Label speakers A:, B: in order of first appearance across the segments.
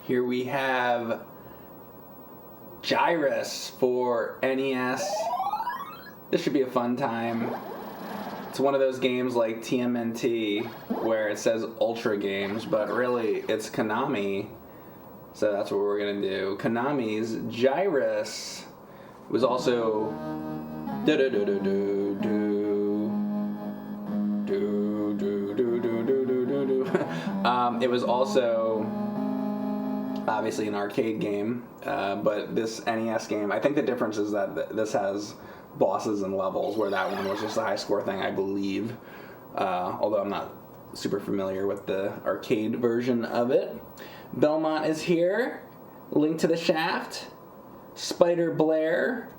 A: Here we have Gyruss for NES. This should be a fun time. It's one of those games like TMNT where it says Ultra Games, but really it's Konami. So that's what we're gonna do. Konami's Gyruss was also it was also obviously an arcade game, but this NES game, I think the difference is that this has bosses and levels, where that one was just a high score thing, I believe. Although I'm not super familiar with the arcade version of it. Belmont is here. Link to the Shaft. Spider Blair.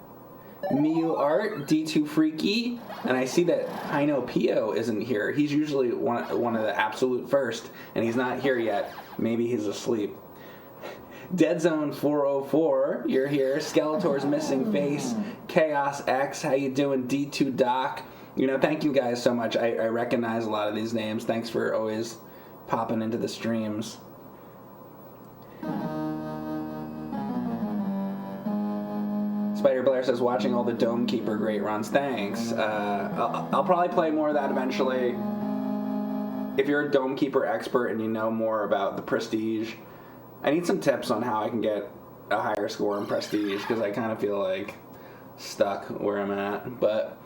A: Miu Art. D2 Freaky. And I see that Hino Pio isn't here. He's usually one of the absolute first, and he's not here yet. Maybe he's asleep. Dead Zone 404, you're here. Skeletor's Missing Face. Chaos X, how you doing? D2 Doc. You know, thank you guys so much. I recognize a lot of these names. Thanks for always popping into the streams. Spider Blair says, watching all the Dome Keeper great runs. Thanks. I'll probably play more of that eventually. If you're a Dome Keeper expert and you know more about the Prestige, I need some tips on how I can get a higher score in Prestige, because I kind of feel like stuck where I'm at. But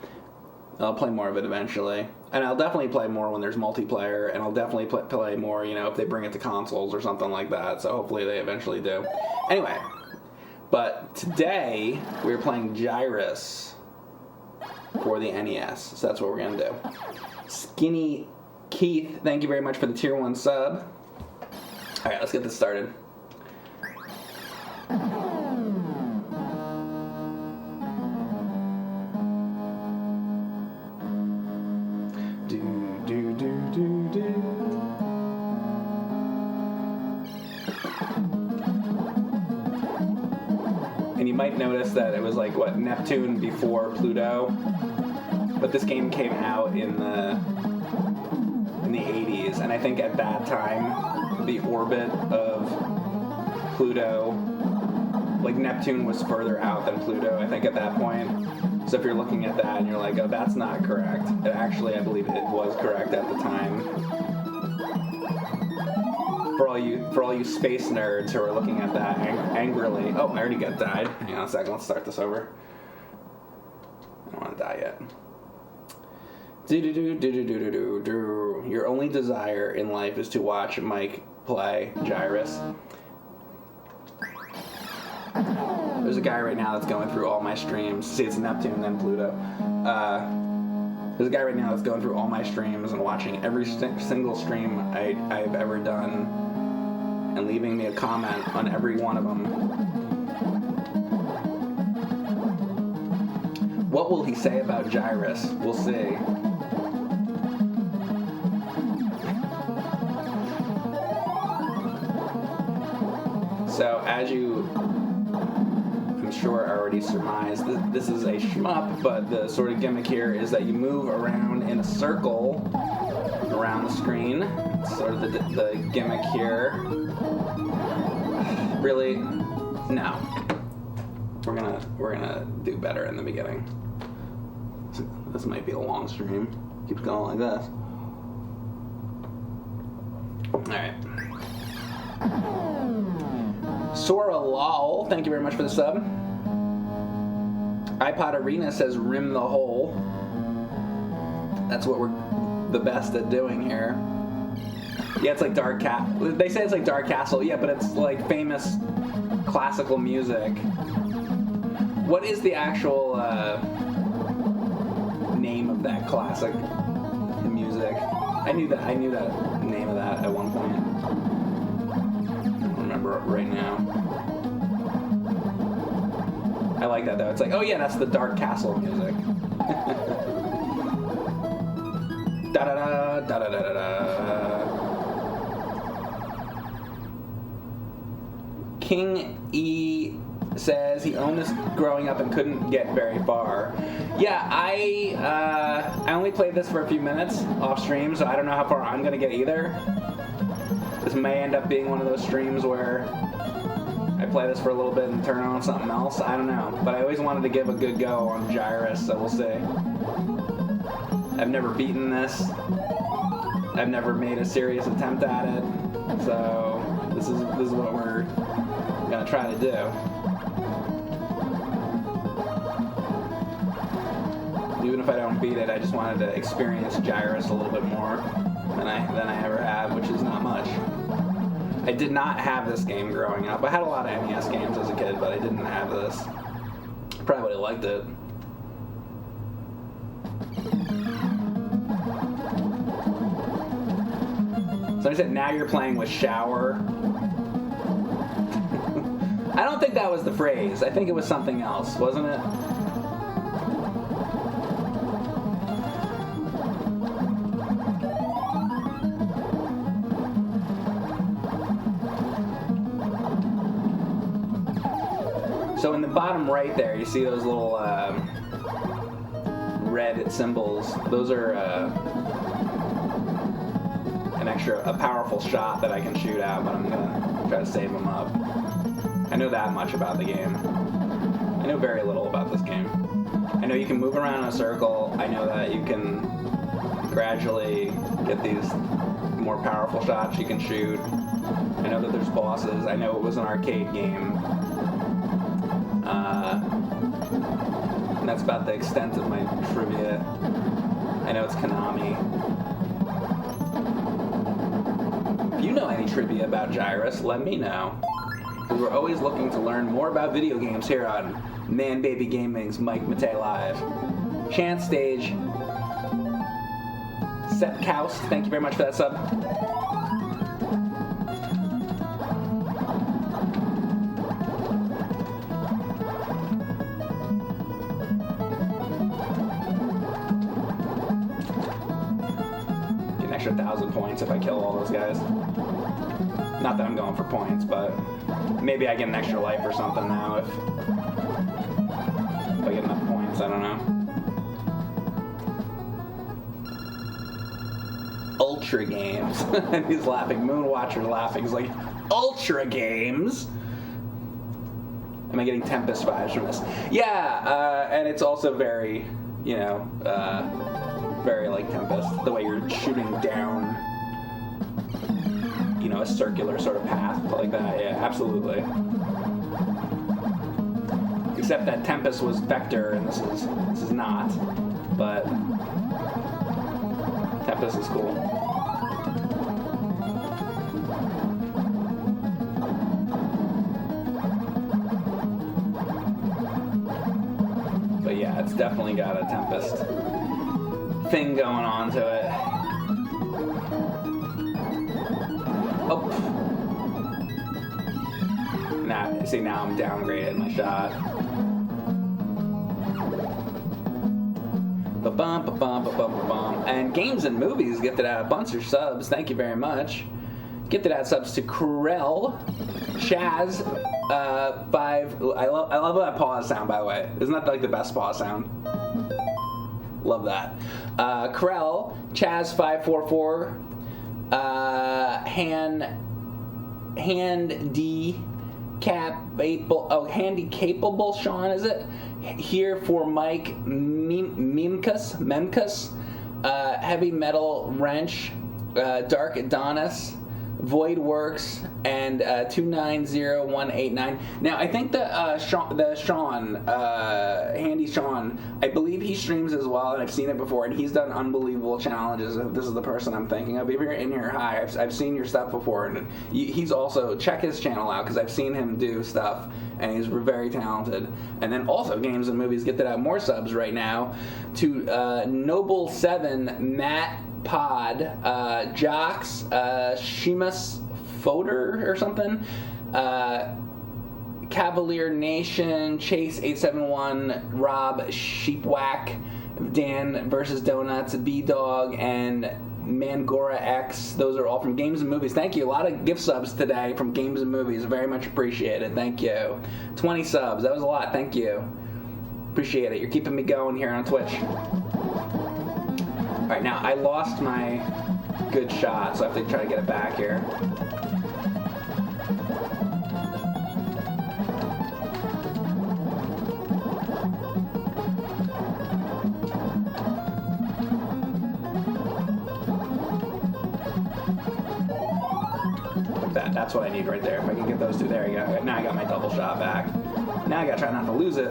A: I'll play more of it eventually. And I'll definitely play more when there's multiplayer, and I'll definitely play more, you know, if they bring it to consoles or something like that. So hopefully they eventually do. Anyway, but today we're playing Gyruss for the NES. So that's what we're going to do. Skinny Keith, thank you very much for the tier 1 sub. All right, let's get this started. And you might notice that it was like, what, Neptune before Pluto? But this game came out in the 80s, and I think at that time, the orbit of Pluto, like Neptune was further out than Pluto, I think, at that point. So if you're looking at that and you're like, oh, that's not correct. Actually, I believe it was correct at the time. For all you space nerds who are looking at that angrily. Oh, I already got died. Hang on a second, let's start this over. I don't want to die yet. Your only desire in life is to watch Mike play Gyruss. There's a guy right now that's going through all my streams. See, it's Neptune and then Pluto. There's a guy right now that's going through all my streams and watching every single stream I've ever done and leaving me a comment on every one of them. What will he say about Gyruss? We'll see. So, as you, I'm sure, already surmised, this is a shmup, but the sort of gimmick here is that you move around in a circle around the screen. It's sort of the gimmick here. Really? No. We're gonna do better in the beginning. This might be a long stream. Keeps going like this. Alright. Sora Lol, thank you very much for the sub. iPod Arena says rim the hole. That's what we're the best at doing here. Yeah, it's like Dark Castle. They say it's like Dark Castle, yeah, but it's like famous classical music. What is the actual name of that classic music? I knew that name of that at one point. I don't remember right now. I like that though. It's like, oh yeah, that's the Dark Castle music. Da da da da da da da. King E says he owned this growing up and couldn't get very far. Yeah, I only played this for a few minutes off stream, so I don't know how far I'm gonna get either. This may end up being one of those streams where I play this for a little bit and turn on something else. I don't know. But I always wanted to give a good go on Gyruss, so we'll see. I've never beaten this. I've never made a serious attempt at it. So this is what we're gonna try to do. Even if I don't beat it, I just wanted to experience Gyruss a little bit more than I ever have, which is not much. I did not have this game growing up. I had a lot of NES games as a kid, but I didn't have this. Probably would have liked it. Somebody said, now you're playing with shower. I don't think that was the phrase. I think it was something else, wasn't it? So in the bottom right there, you see those little red symbols. Those are a powerful shot that I can shoot out, but I'm gonna try to save them up. I know that much about the game. I know very little about this game. I know you can move around in a circle. I know that you can gradually get these more powerful shots you can shoot. I know that there's bosses. I know it was an arcade game. And that's about the extent of my trivia. I know it's Konami. If you know any trivia about Gyruss, let me know. Because we're always looking to learn more about video games here on Man Baby Gaming's Mike Matei Live. Chance Stage. Sepkaust, thank you very much for that sub. Extra 1,000 points if I kill all those guys. Not that I'm going for points, but maybe I get an extra life or something now if I get enough points. I don't know. Ultra games. And he's laughing. Moonwatcher laughing. He's like, Ultra games? Am I getting Tempest vibes from this? Yeah, and it's also very, very like Tempest, the way you're shooting down, a circular sort of path like that. Yeah, absolutely. Except that Tempest was vector and this is not. But Tempest is cool. But yeah, it's definitely got a Tempest thing going on to it. Oh. Now I'm downgraded my shot. Ba-bum, ba-bum, ba-bum, ba-bum. And Games and Movies gifted out a bunch of subs. Thank you very much. Gifted out subs to Krell, Chaz, 5. I love that pause sound, by the way. Isn't that like the best pause sound? Love that. Krell, Chaz544, Handy Capable Sean, is it? Here for Mike Memkus, Heavy Metal Wrench, Dark Adonis, Void Works, and 290189. Now I think the Sean, Handy Sean, I believe he streams as well, and I've seen it before, and he's done unbelievable challenges. If this is the person I'm thinking of, if you're in here, hi, I've seen your stuff before, and he's also, check his channel out because I've seen him do stuff, and he's very talented. And then also Games and Movies get that out more subs right now to Noble7, Matt Pod, Jocks, Sheamus Foder or something, Cavalier Nation, Chase 871, Rob Sheepwhack, Dan versus Donuts, B Dog, and Mangora X. Those are all from Games and Movies. Thank you. A lot of gift subs today from Games and Movies. Very much appreciated. Thank you. 20 subs. That was a lot. Thank you. Appreciate it. You're keeping me going here on Twitch. All right, now I lost my good shot, so I have to try to get it back here. That's what I need right there. If I can get those two, there you go. Now I got my double shot back. Now I gotta try not to lose it.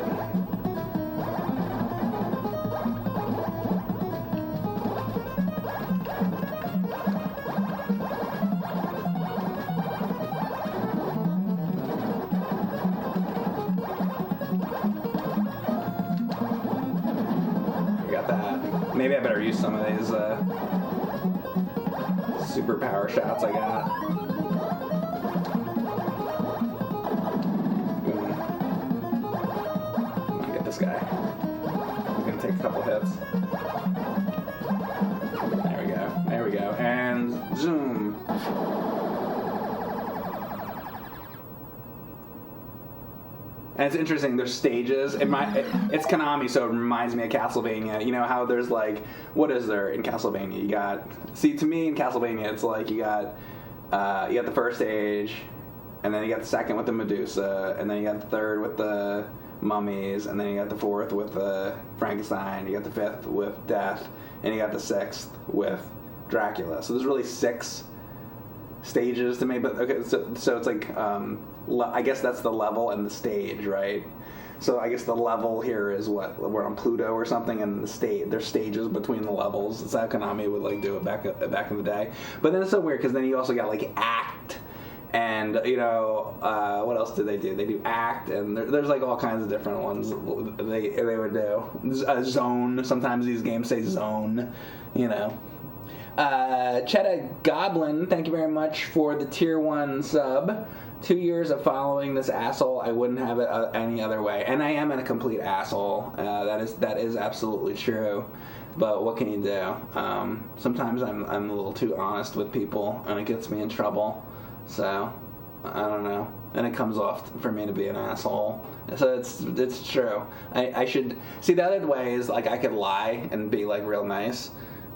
A: I got that. Maybe I better use some of these super power shots I got. This guy. He's gonna take a couple hits. There we go. There we go. And zoom. And it's interesting. There's stages. It's Konami, so it reminds me of Castlevania. You know how there's like, what is there in Castlevania? You got. See, to me in Castlevania, it's like you got the first stage, and then you got the second with the Medusa, and then you got the third with the mummies, and then you got the fourth with Frankenstein, you got the fifth with Death, and you got the sixth with Dracula. So there's really 6 stages to me, but okay, so it's like, I guess that's the level and the stage, right? So I guess the level here is what, we're on Pluto or something, and there's stages between the levels. That's how Konami would like do it back in the day. But then it's so weird, because then you also got like Act, and, what else do? They do Act, and there's like all kinds of different ones they would do. Zone. Sometimes these games say Zone, Chetta Goblin, thank you very much for the tier 1 sub. 2 years of following this asshole. I wouldn't have it any other way. And I am a complete asshole. That is absolutely true. But what can you do? Sometimes I'm a little too honest with people, and it gets me in trouble. So, I don't know. And it comes off for me to be an asshole. So it's true. I should... See, the other way is, like, I could lie and be, like, real nice.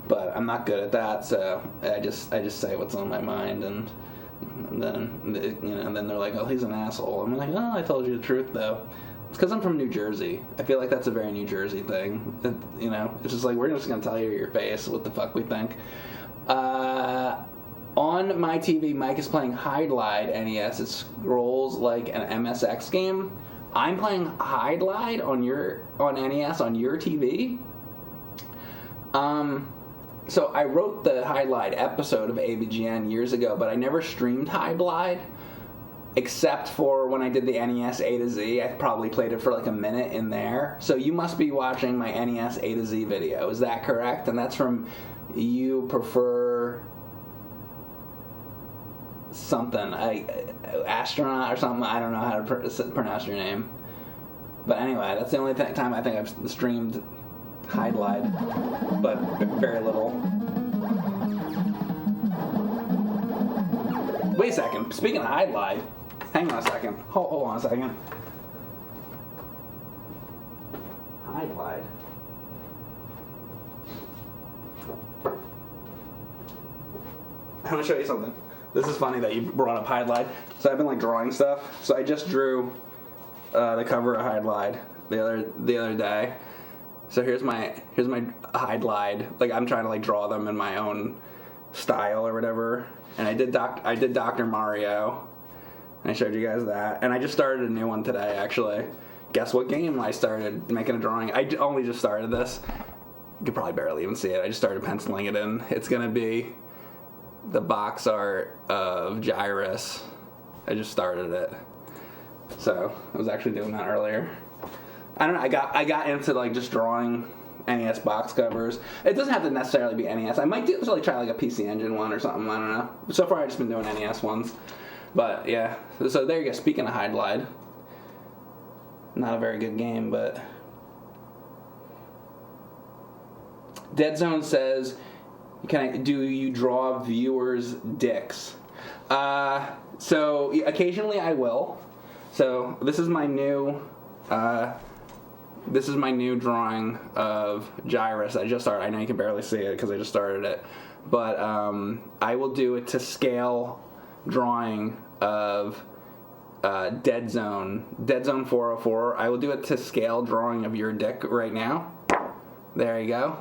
A: But I'm not good at that, so I just say what's on my mind, and then, and then they're like, oh, he's an asshole. I'm like, oh, I told you the truth, though. It's because I'm from New Jersey. I feel like that's a very New Jersey thing. It's just like, we're just going to tell you to your face what the fuck we think. On my TV, Mike is playing Hide Glide NES. It scrolls like an MSX game. I'm playing Hide Glide on NES on your TV. So I wrote the Hide Glide episode of ABGN years ago, but I never streamed Hide Glide, except for when I did the NES A to Z. I probably played it for like a minute in there. So you must be watching my NES A to Z video. Is that correct? And that's from You Prefer something, astronaut or something. I don't know how to pronounce your name. But anyway, that's the only time I think I've streamed Hide Glide, but very little. Wait a second. Speaking of Hide Glide, hang on a second. Hold on a second. Hide Glide. I'm gonna show you something. This is funny that you brought up Hide Glide. So I've been like drawing stuff. So I just drew the cover of Hide Glide the other day. So here's my Hide Glide. Like, I'm trying to like draw them in my own style or whatever. And I did Dr. Mario. And I showed you guys that. And I just started a new one today, actually. Guess what game I started making a drawing? I only just started this. You could probably barely even see it. I just started penciling it in. It's gonna be the box art of Gyruss. I just started it. So I was actually doing that earlier. I don't know. I got into like just drawing NES box covers. It doesn't have to necessarily be NES. I might try like a PC Engine one or something. I don't know. So far, I've just been doing NES ones. But yeah. So there you go. Speaking of Hide Glide, not a very good game, but Dead Zone says, do you draw viewers' dicks? So occasionally I will. So this is my new drawing of Gyruss. I just started. I know you can barely see it because I just started it. but I will do it to scale drawing of Dead Zone 404. I will do it to scale drawing of your dick right now. There you go.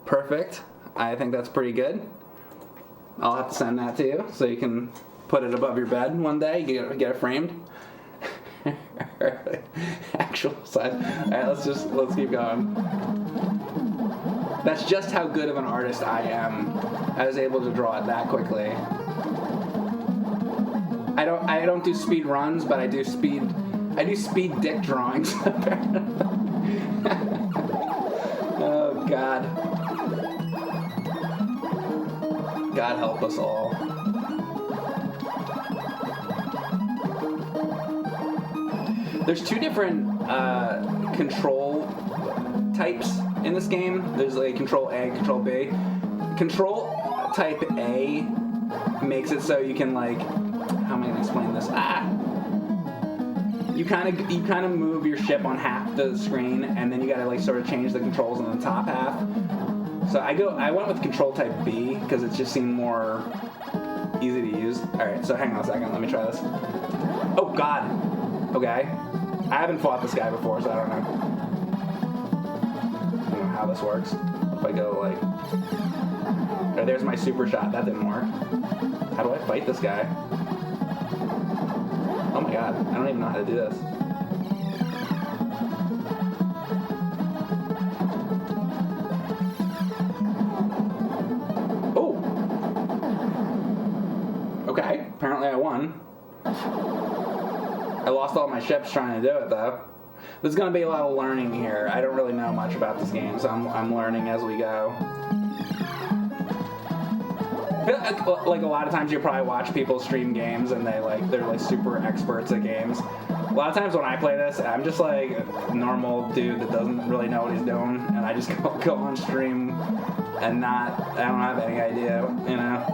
A: Perfect. I think that's pretty good. I'll have to send that to you so you can put it above your bed one day. Get it framed. Actual size. All right, let's keep going. That's just how good of an artist I am. I was able to draw it that quickly. I don't do speed runs, but I do speed dick drawings. Oh God. God help us all. There's two different control types in this game. There's like Control A and Control B. Control type A makes it so you can like, how am I gonna explain this? You kind of move your ship on half the screen, and then you gotta like sort of change the controls on the top half. So I went with Control type B because it just seemed more easy to use. All right, so hang on a second. Let me try this. Oh God. Okay. I haven't fought this guy before, so I don't know how this works. If I go like, oh, there's my super shot. That didn't work. How do I fight this guy? Oh my God, I don't even know how to do this. Oh! Okay, apparently I won. I lost all my ships trying to do it though. There's gonna be a lot of learning here. I don't really know much about this game, so I'm learning as we go. Like a lot of times you probably watch people stream games and they're like super experts at games. A lot of times when I play this, I'm just like a normal dude that doesn't really know what he's doing, and I just go on stream and I don't have any idea, you know.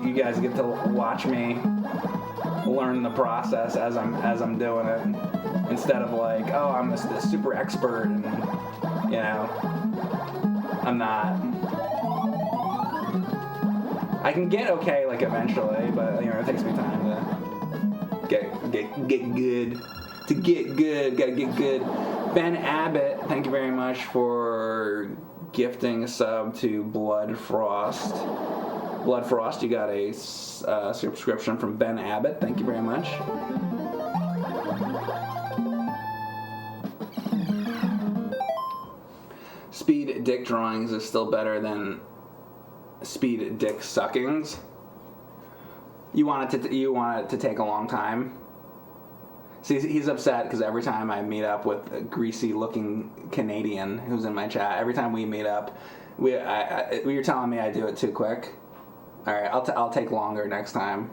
A: You guys get to watch me learn the process as I'm doing it, instead of like, oh, I'm this super expert, and you know, I'm not. I can get okay, like, eventually, but, you know, it takes me time to get good. To get good, gotta get good. Ben Abbott, thank you very much for gifting a sub to Blood Frost. Blood Frost, you got a subscription from Ben Abbott. Thank you very much. Speed dick drawings is still better than speed dick suckings. You want it to take a long time. See, he's upset because every time I meet up with a greasy-looking Canadian who's in my chat, every time we meet up, you're telling me I do it too quick. All right, I'll take longer next time.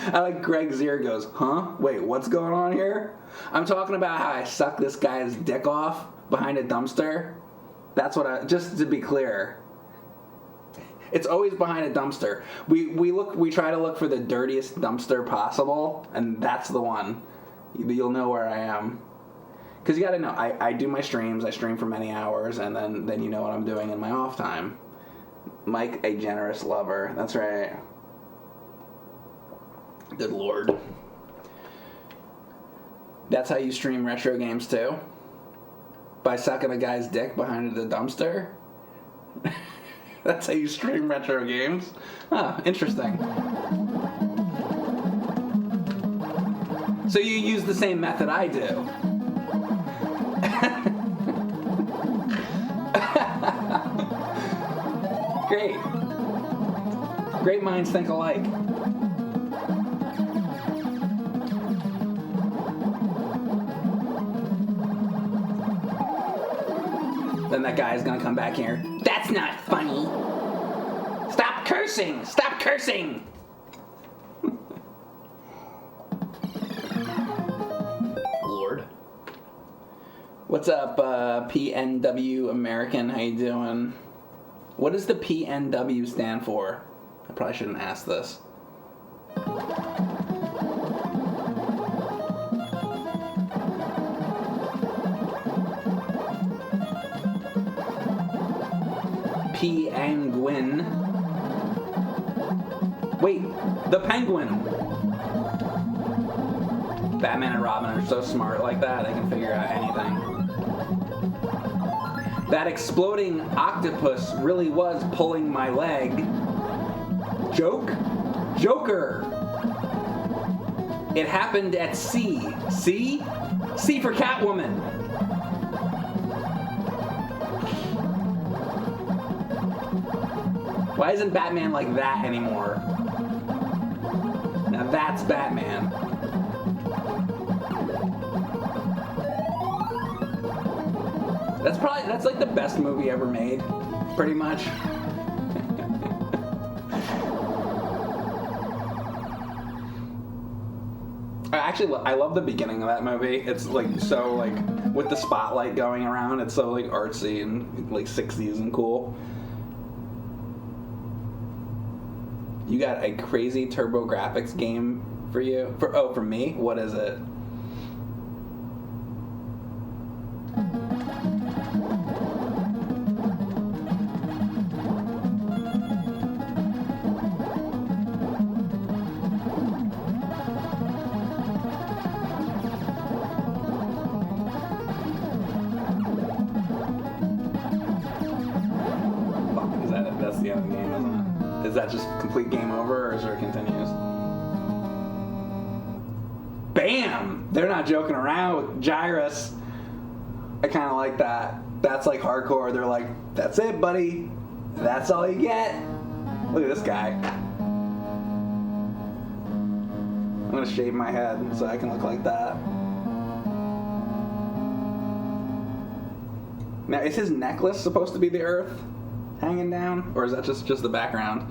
A: I like Greg Zier goes, huh? Wait, what's going on here? I'm talking about how I suck this guy's dick off behind a dumpster. That's what just to be clear. It's always behind a dumpster. We try to look for the dirtiest dumpster possible, and that's the one. You'll know where I am. Because you got to know, I do my streams. I stream for many hours, and then you know what I'm doing in my off time. Mike, a generous lover. That's right. Good Lord. That's how you stream retro games too? By sucking a guy's dick behind the dumpster? That's how you stream retro games? Huh, interesting. So you use the same method I do. Great. Great minds think alike. Then that guy's gonna come back here. That's not funny. Stop cursing! Stop cursing! Lord. What's up, PNW American? How you doing? What does the PNW stand for? I probably shouldn't ask this. Wait, the Penguin. Batman and Robin are so smart like that, they can figure out anything. That exploding octopus really was pulling my leg. Joker. It happened at sea. See? C for Catwoman. Why isn't Batman like that anymore? Now that's Batman. That's like the best movie ever made, pretty much. I love the beginning of that movie. It's like so like with the spotlight going around. It's so like artsy and like 60s and cool. You got a crazy TurboGrafx game for you? For me? What is it? That's the end of the game, isn't it? Is that just complete game over, or is there continues? Bam! They're not joking around with Gyruss. I kind of like that. That's like hardcore. They're like, that's it, buddy. That's all you get. Look at this guy. I'm gonna shave my head so I can look like that. Now, is his necklace supposed to be the Earth hanging down, or is that just the background?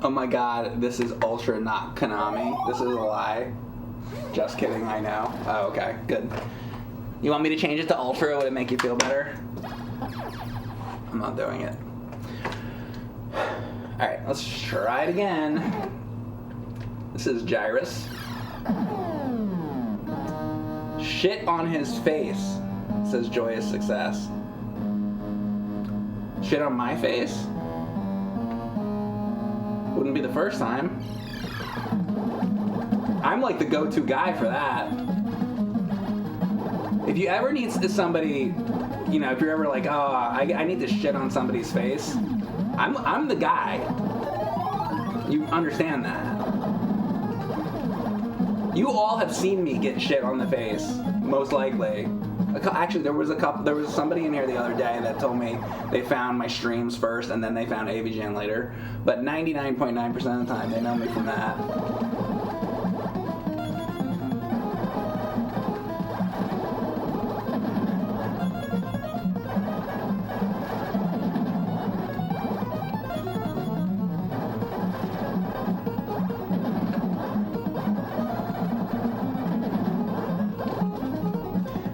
A: Oh my god, this is ultra not Konami. This is a lie. Just kidding, I know. Oh, okay, good. You want me to change it to ultra? Would it make you feel better? I'm not doing it. Alright, let's try it again. This is Gyruss. Shit on his face, says Joyous Success. Shit on my face? Wouldn't be the first time. I'm like the go-to guy for that. If you ever need somebody, you know, if you're ever like, oh, I need to shit on somebody's face, I'm the guy. You understand that. You all have seen me get shit on the face, most likely. Actually, there was somebody in here the other day that told me they found my streams first and then they found AVGN later. But 99.9% of the time, they know me from that.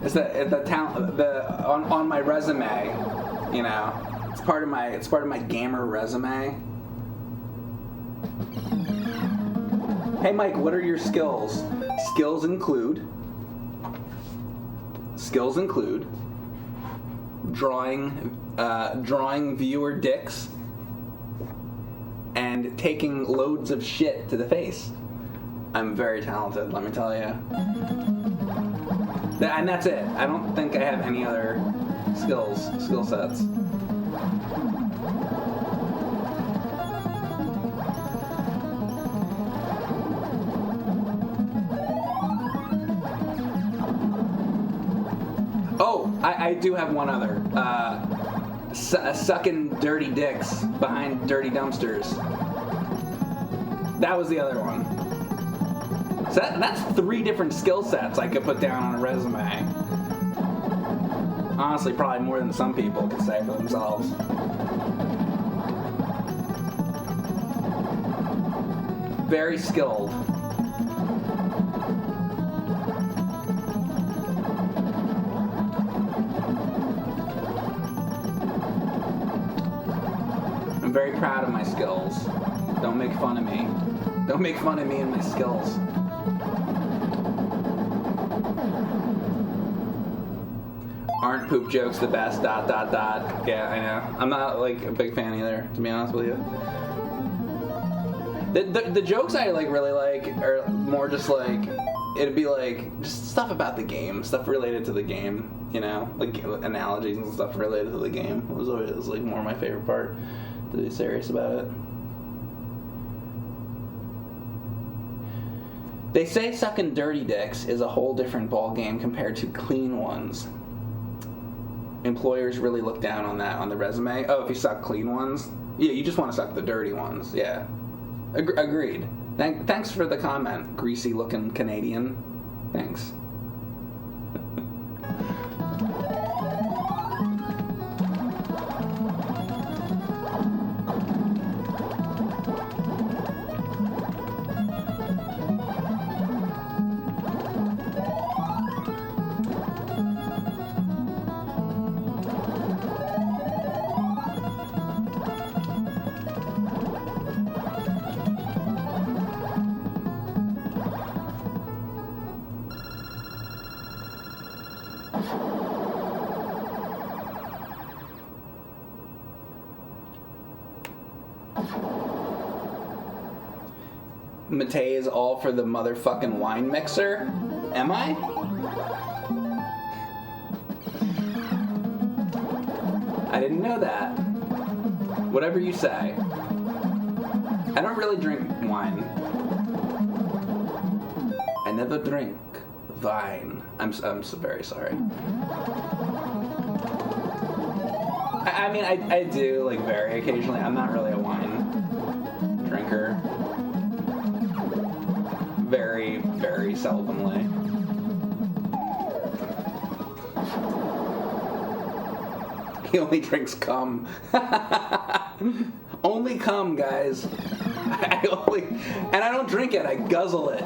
A: It's the talent on my resume, you know. It's part of my gamer resume. Hey Mike, what are your skills? Skills include drawing viewer dicks and taking loads of shit to the face. I'm very talented, let me tell you. And that's it. I don't think I have any other skill sets. Oh, I do have one other. Sucking dirty dicks behind dirty dumpsters. That was the other one. So that's 3 different skill sets I could put down on a resume. Honestly, probably more than some people could say for themselves. Very skilled. I'm very proud of my skills. Don't make fun of me. Don't make fun of me and my skills. Aren't poop jokes the best? ... Yeah, I know. I'm not like a big fan either, to be honest with you. The jokes I like really like are more just like, it'd be like just stuff about the game, stuff related to the game, you know, like analogies and stuff related to the game. It was always like more my favorite part, to be serious about it. They say sucking dirty dicks is a whole different ball game compared to clean ones. Employers really look down on that on the resume. Oh, if you suck clean ones? Yeah, you just want to suck the dirty ones. Yeah. Agreed. Thanks for the comment, greasy-looking Canadian. Thanks. Matei is all for the motherfucking wine mixer? Am I? I didn't know that. Whatever you say. I don't really drink wine. I never drink wine. I'm so very sorry. I mean, I do, like, very occasionally. I'm not really a wine drinker. Very, very seldomly. He only drinks cum. Only cum, guys. And I don't drink it, I guzzle it.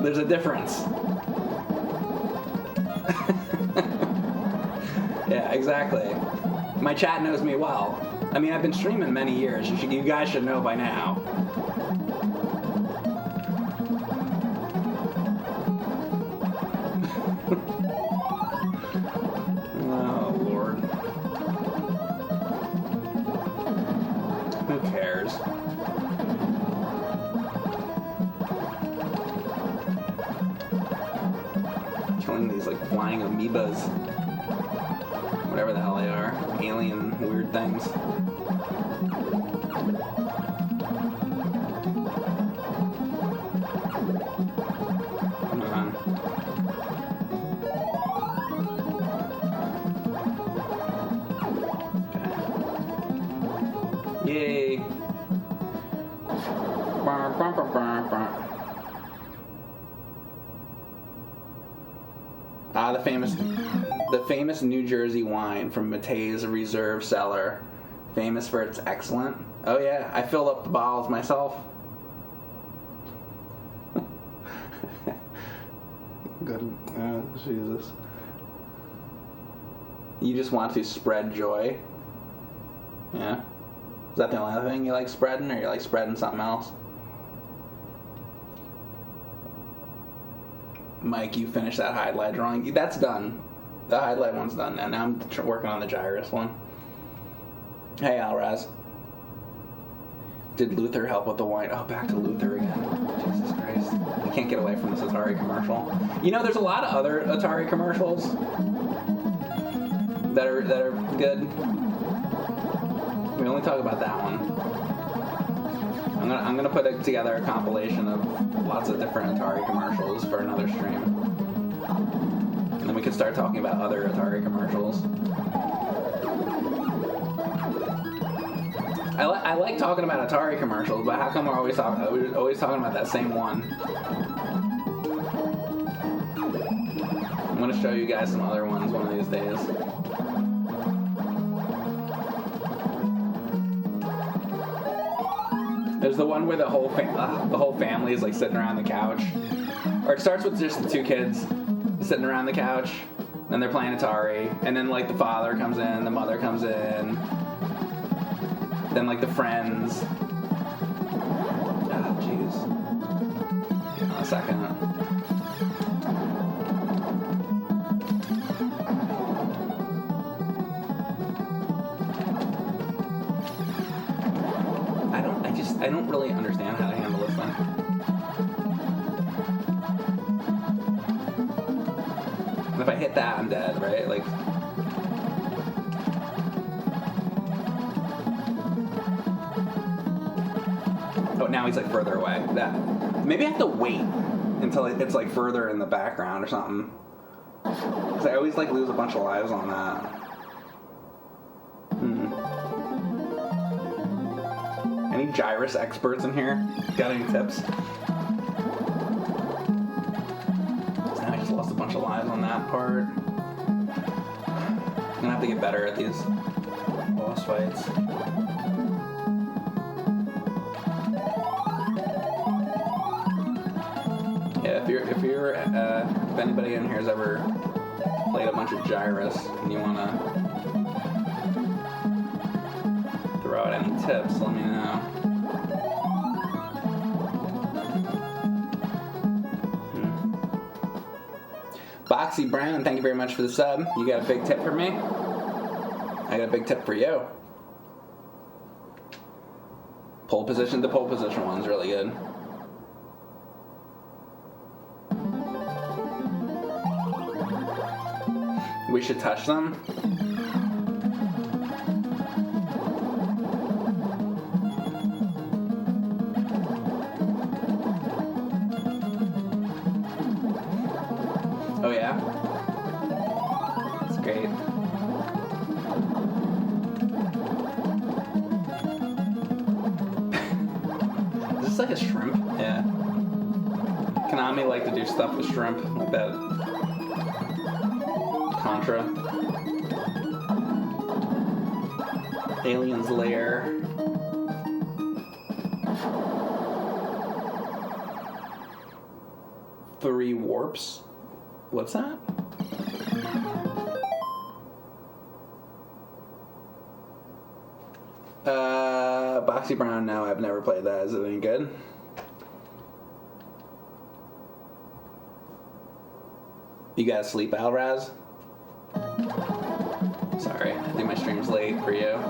A: There's a difference. Yeah, exactly. My chat knows me well. I mean, I've been streaming many years. You guys should know by now. Oh, Lord. Who cares? Killing these, like, flying amoebas. Whatever the hell they are. Alien weird things. Come on. Okay. Yay. Ah, the famous New Jersey wine from Matei's Reserve Cellar. Famous for its excellent. Oh yeah, I filled up the bottles myself. Good. Jesus. You just want to spread joy? Yeah? Is that the only other thing you like spreading, or you like spreading something else? Mike, you finished that highlight drawing. That's done. The highlight one's done now. Now I'm working on the Gyruss one. Hey, Alraz. Did Luther help with the wine? Oh, back to Luther again. Jesus Christ. I can't get away from this Atari commercial. You know, there's a lot of other Atari commercials that are good. We only talk about that one. I'm gonna put together a compilation of lots of different Atari commercials for another stream. And then we can start talking about other Atari commercials. I like talking about Atari commercials, but how come we're always talking about that same one? I'm gonna show you guys some other ones one of these days. There's the one where the whole family is like sitting around the couch, or it starts with just the two kids sitting around the couch, and they're playing Atari, and then like the father comes in, the mother comes in, then like the friends. Oh, jeez. A second. I don't really understand how to handle this thing. And if I hit that, I'm dead, right? Like... Oh, now he's like further away. Maybe I have to wait until it's like further in the background or something. Because I always like lose a bunch of lives on that. Any Gyruss experts in here? Got any tips? Now I just lost a bunch of lives on that part. I'm gonna have to get better at these boss fights. Yeah, if anybody in here has ever played a bunch of Gyruss and you wanna throw out any tips, let me know. Boxy Brown, thank you very much for the sub. You got a big tip for me? I got a big tip for you. Pole position, the pole position one's really good. We should touch them. Oh yeah? That's great. Is this like a shrimp? Yeah. Konami like to do stuff with shrimp like that. Contra. Alien's Lair. Three warps. What's that? Boxy Brown, no, I've never played that. Is it any good? You gotta sleep, Alraz? Sorry, I think my stream's late for you.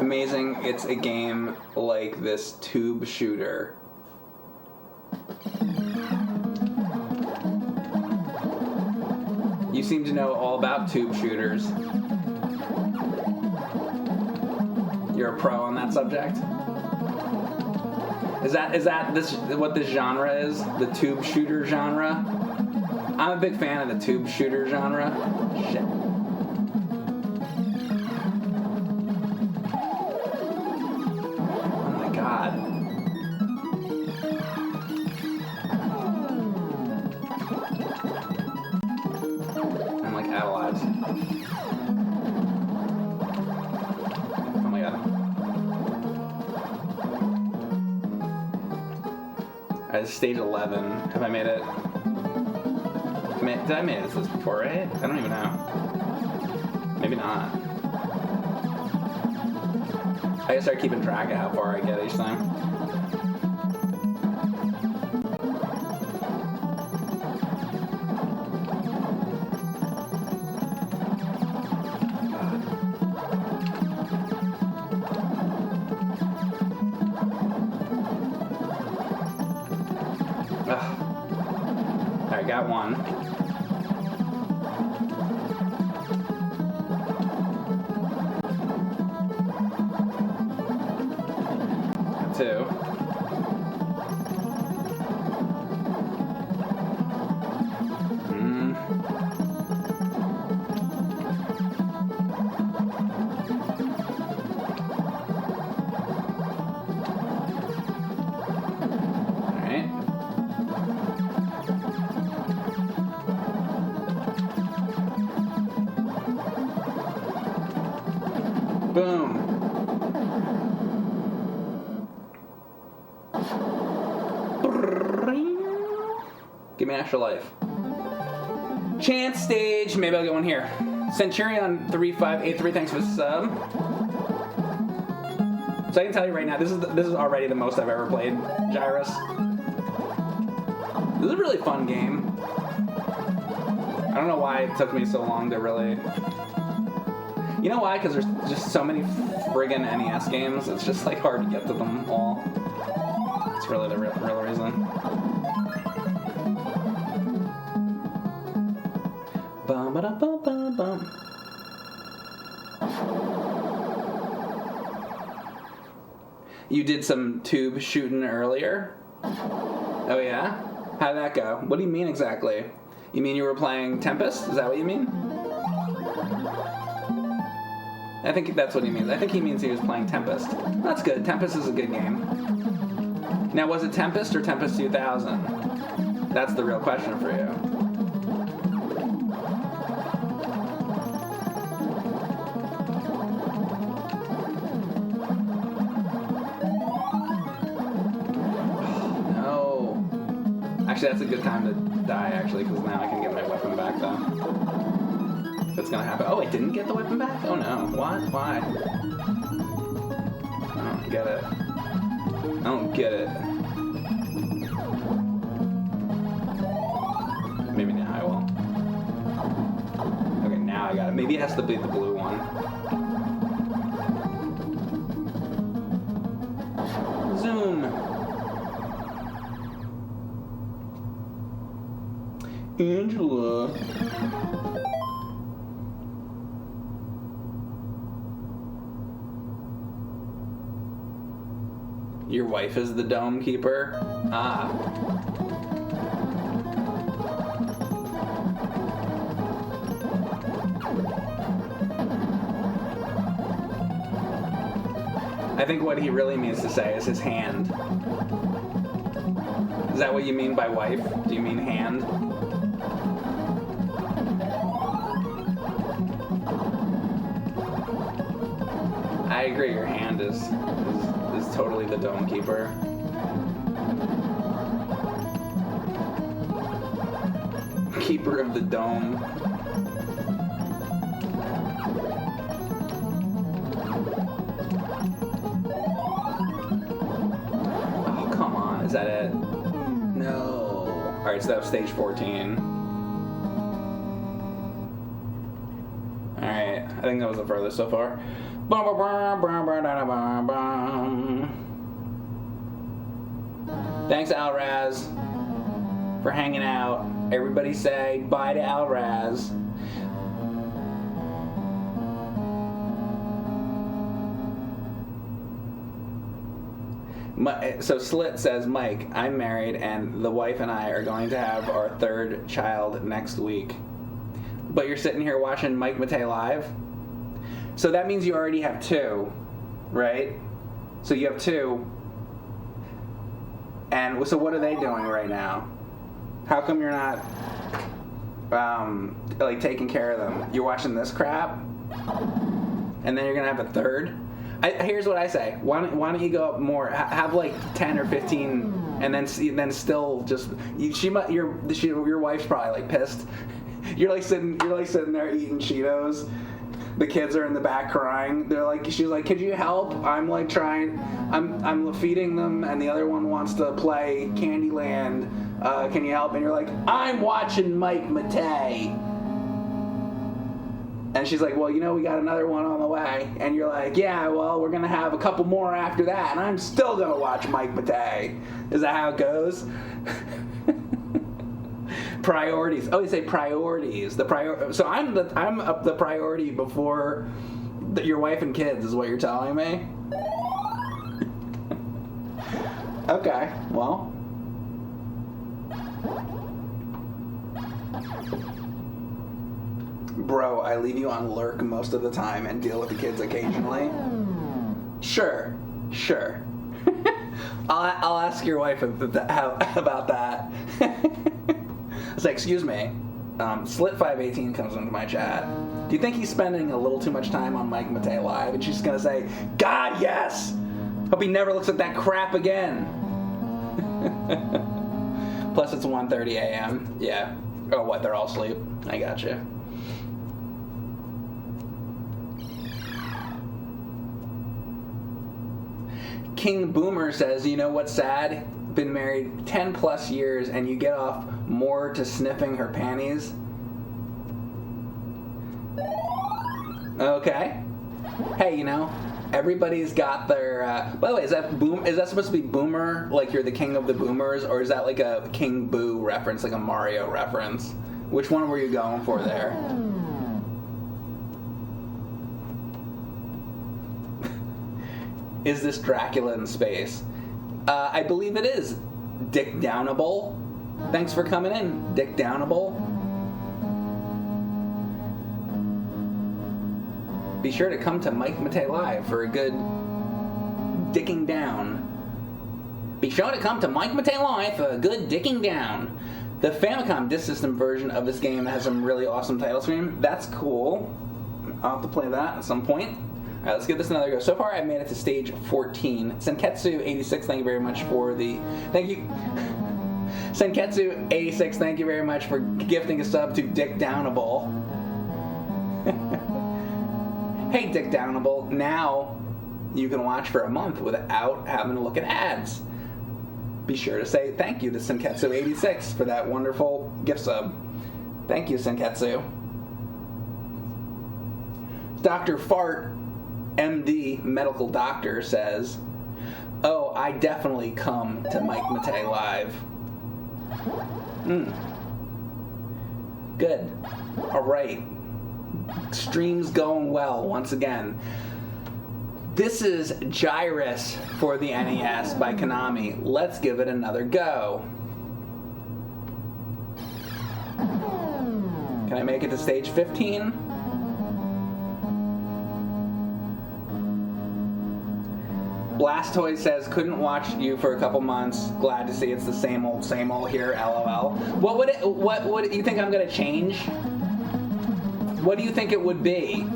A: Amazing, it's a game like this tube shooter. You seem to know all about tube shooters. You're a pro on that subject? Is that what this genre is? The tube shooter genre? I'm a big fan of the tube shooter genre. Shit. Stage 11. Have I made it? Did I make this before, right? I don't even know. Maybe not. I gotta start keeping track of how far I get each time. Alright, got one. Got two. Boom. Give Give me an extra life. Chance stage. Maybe I'll get one here. Centurion3583, thanks for the sub. So I can tell you right now, this is already the most I've ever played Gyruss. This is a really fun game. I don't know why it took me so long to really... You know why? Because there's just so many friggin' NES games. It's just like hard to get to them all. It's really the real reason. Bum ba da bum bum bum. You did some tube shooting earlier? Oh yeah? How'd that go? What do you mean exactly? You mean you were playing Tempest? Is that what you mean? I think that's what he means. I think he means he was playing Tempest. That's good. Tempest is a good game. Now, was it Tempest or Tempest 2000? That's the real question for you. Actually, that's a good time to die, actually, because now I can get my weapon back, though. That's gonna happen. Oh, I didn't get the weapon back? Oh, no. What? Why? I don't get it. I don't get it. Maybe now I will. Okay, now I got it. Maybe it has to be the blue one. Zoom. Angela. Your wife is the dome keeper? Ah. I think what he really means to say is his hand. Is that what you mean by wife? Do you mean hand? I agree, your hand is totally the dome keeper. Keeper of the dome. Oh, come on, is that it? No. Alright, so that was stage 14. Alright, I think that was the furthest so far. Thanks, Alraz, for hanging out. Everybody say bye to Alraz. So Slit says, Mike, I'm married and the wife and I are going to have our third child next week. But you're sitting here watching Mike Matei live? So that means you already have two, right? So you have two. And so what are they doing right now? How come you're not, like, taking care of them? You're watching this crap? And then you're going to have a third? Here's what I say. Why don't you go up more? Have like 10 or 15, and then still just your wife's probably like pissed. You're like sitting there eating Cheetos. The kids are in the back crying. She's like, could you help? I'm like trying. I'm feeding them, and the other one wants to play Candyland. Can you help? And you're like, I'm watching Mike Matei. And she's like, well, we got another one on the way. And you're like, yeah, well, we're going to have a couple more after that. And I'm still going to watch Mike Matei. Is that how it goes? Priorities. Oh, you say priorities. So I'm the priority before your wife and kids is what you're telling me? Okay, well. Bro, I leave you on lurk most of the time and deal with the kids occasionally. Sure. I'll ask your wife about that. It's like, excuse me, Slit518 comes into my chat. Do you think he's spending a little too much time on Mike Matei Live? And she's gonna say, God, yes! Hope he never looks at that crap again. Plus it's 1:30 a.m. Yeah. Oh, what? They're all asleep. I gotcha. King Boomer says, you know what's sad? Been married 10 plus years and you get off more to sniffing her panties. Okay. Hey, you know, everybody's got their. By the way, is that supposed to be Boomer? Like you're the king of the boomers, or is that like a King Boo reference, like a Mario reference? Which one were you going for there? Is this Dracula in space? I believe it is. Dick Downable. Thanks for coming in, Dick Downable. Be sure to come to Mike Matei Live for a good dicking down. Be sure to come to Mike Matei Live for a good dicking down. The Famicom Disk System version of this game has some really awesome title screen. That's cool. I'll have to play that at some point. Alright, let's give this another go. So far, I've made it to stage 14. Senketsu86, thank you very much for the... Thank you. Senketsu86, thank you very much for gifting a sub to Dick Downable. Hey, Dick Downable. Now, you can watch for a month without having to look at ads. Be sure to say thank you to Senketsu86 for that wonderful gift sub. Thank you, Senketsu. Dr. Fart, MD, medical doctor, says, oh, I definitely come to Mike Matei Live. Good. All right. Stream's going well once again. This is Gyruss for the NES by Konami. Let's give it another go. Can I make it to stage 15? Blastoid says, couldn't watch you for a couple months. Glad to see it's the same old here, LOL. What you think I'm gonna change? What do you think it would be?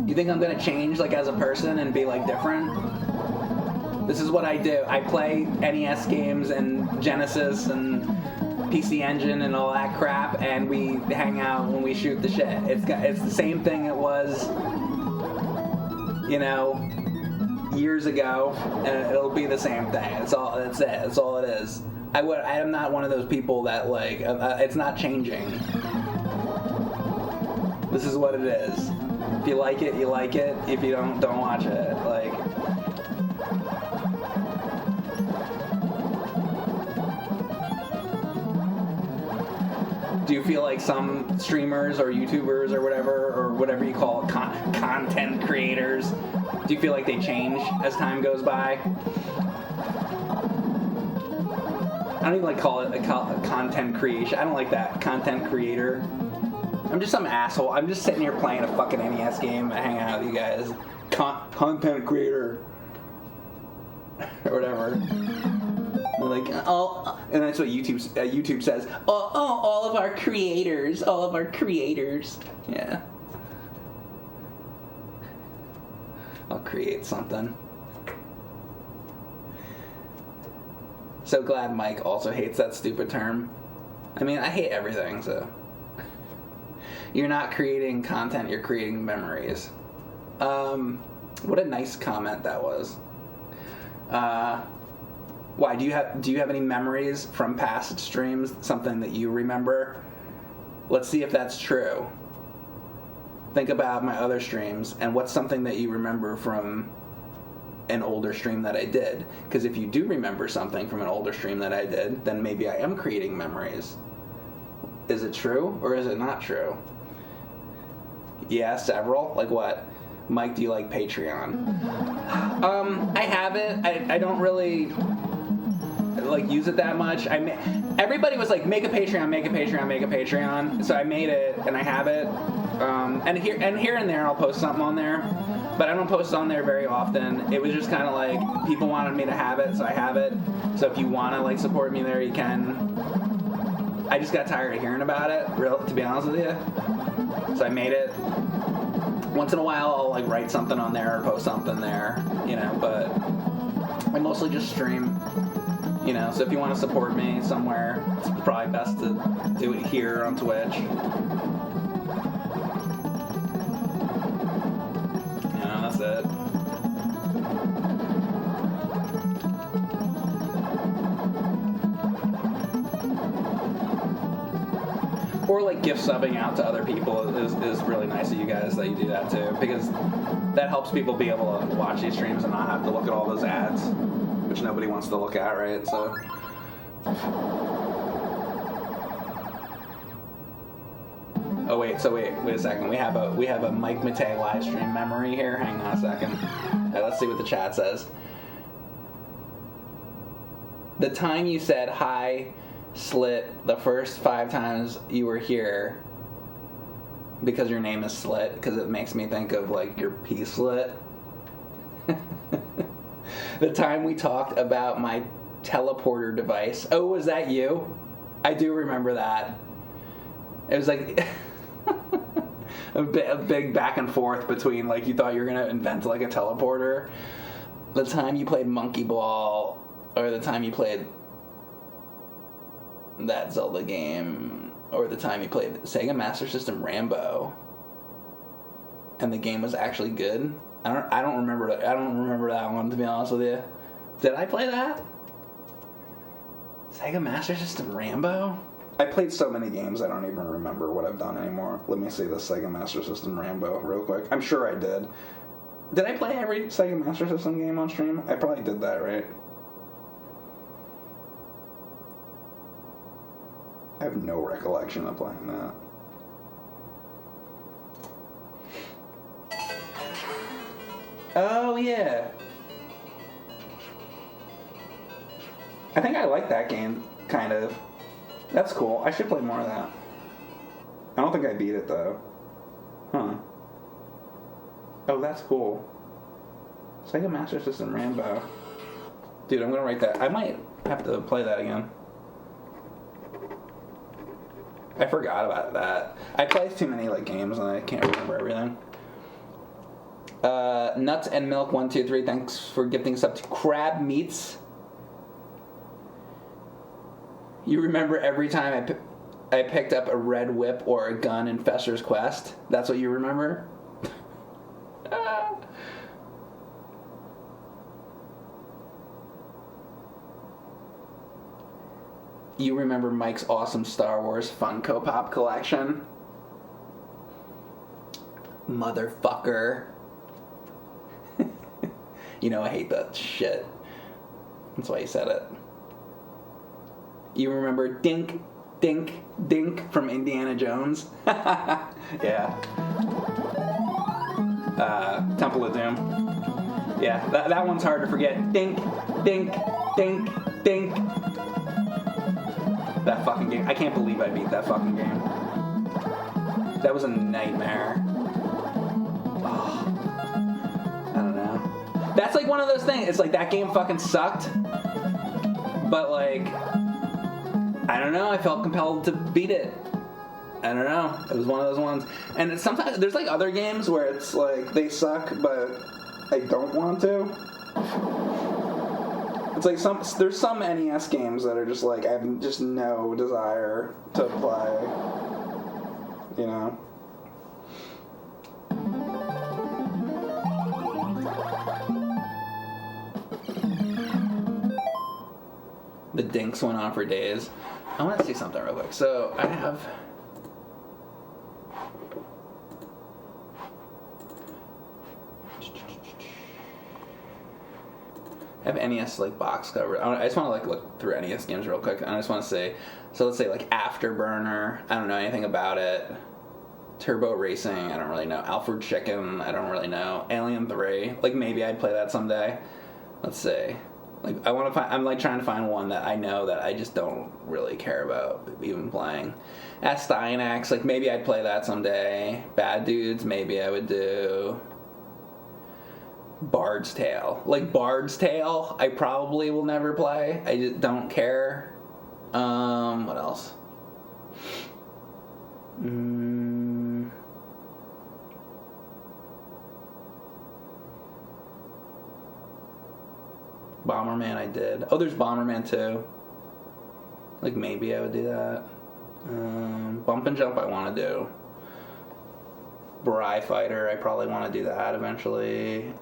A: You think I'm gonna change, like, as a person and be, like, different? This is what I do. I play NES games and Genesis and PC Engine and all that crap, and we hang out when we shoot the shit. It's the same thing it was, you know, years ago, and it'll be the same thing. That's it. That's all it is. I am not one of those people that, like, it's not changing. This is what it is. If you like it, you like it. If you don't watch it. Like, do you feel like some streamers or YouTubers or whatever you call it, content creators, do you feel like they change as time goes by? I don't even like call it a content creation. I don't like that. Content creator. I'm just some asshole. I'm just sitting here playing a fucking NES game and hanging out with you guys. Content creator. Or whatever. Like, oh, and that's what YouTube says. Oh, all of our creators. Yeah. I'll create something. So glad Mike also hates that stupid term. I mean, I hate everything, so. You're not creating content, you're creating memories. What a nice comment that was. Why, do you have any memories from past streams, something that you remember? Let's see if that's true. Think about my other streams, and what's something that you remember from an older stream that I did? Because if you do remember something from an older stream that I did, then maybe I am creating memories. Is it true, or is it not true? Yeah, several. Like what? Mike, do you like Patreon? I have it. I don't really like use it that much. Everybody was like, make a Patreon. So I made it, and I have it. And here and there, I'll post something on there, but I don't post on there very often. It was just kind of like people wanted me to have it, so I have it. So if you want to like support me there, you can. I just got tired of hearing about it, to be honest with you. So I made it. Once in a while, I'll like write something on there or post something there, you know. But I mostly just stream, you know, so if you want to support me somewhere, it's probably best to do it here on Twitch. You know, that's it. Or like gift subbing out to other people is really nice of you guys that you do that too, because that helps people be able to watch these streams and not have to look at all those ads, which nobody wants to look at, right? So. Oh wait a second. We have a Mike Matei live stream memory here. Hang on a second. Right, let's see what the chat says. The time you said hi, Slit, the first 5 times you were here, because your name is Slit, because it makes me think of like your pea slit. The time we talked about my teleporter device. Oh, was that you? I do remember that. It was like a big back and forth between like you thought you were gonna invent like a teleporter. The time you played Monkey Ball, or the time you played that Zelda game, or the time you played Sega Master System Rambo, and the game was actually good. I don't remember that one, to be honest with you. Did I play that? Sega Master System Rambo? I played so many games I don't even remember what I've done anymore. Let me see the Sega Master System Rambo real quick. I'm sure I did. Did I play every Sega Master System game on stream? I probably did that, right? I have no recollection of playing that. Oh, yeah. I think I like that game, kind of. That's cool. I should play more of that. I don't think I beat it, though. Huh. Oh, that's cool. Sega Master System Rambo. Dude, I'm gonna write that. I might have to play that again. I forgot about that. I play too many like games and I can't remember everything. Nuts and Milk 123. Thanks for gifting us up to Crab Meats. You remember every time I picked up a red whip or a gun in Fester's Quest? That's what you remember? You remember Mike's awesome Star Wars Funko Pop collection? Motherfucker. You know I hate that shit. That's why he said it. You remember Dink, Dink, Dink from Indiana Jones? Yeah. Temple of Doom. Yeah, that one's hard to forget. Dink, Dink, Dink, Dink. That fucking game. I can't believe I beat that fucking game. That was a nightmare. Oh, I don't know. That's like one of those things. It's like that game fucking sucked. But like, I don't know. I felt compelled to beat it. I don't know. It was one of those ones. And sometimes there's like other games where it's like they suck, but I don't want to. It's like there's some NES games that are just like I have just no desire to play. You know. The dinks went on for days. I want to see something real quick. So I have. I have NES like box cover. I just want to like look through NES games real quick. I just want to say, so let's say like Afterburner. I don't know anything about it. Turbo Racing. I don't really know. Alfred Chicken. I don't really know. Alien 3. Like maybe I'd play that someday. Let's see. Like I want to find. I'm like trying to find one that I know that I just don't really care about even playing. Astyanax. Like maybe I'd play that someday. Bad Dudes. Maybe I would do. Bard's Tale. Like Bard's Tale, I probably will never play. I just don't care. What else? Bomberman I did. Oh, there's Bomberman 2. Like, maybe I would do that. Bump and Jump I want to do. Bri Fighter, I probably want to do that eventually.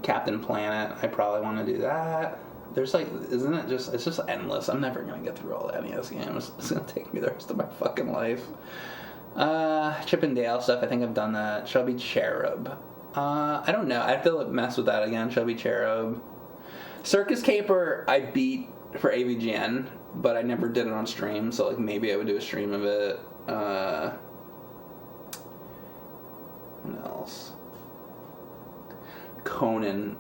A: Captain Planet, I probably want to do that. There's like, isn't it just, it's just endless. I'm never going to get through all the NES games. It's going to take me the rest of my fucking life. Chip and Dale stuff, I think I've done that. Chubby Cherub. I don't know. I have to mess with that again. Chubby Cherub. Circus Caper, I beat for AVGN, but I never did it on stream, so like maybe I would do a stream of it. What else? Conan.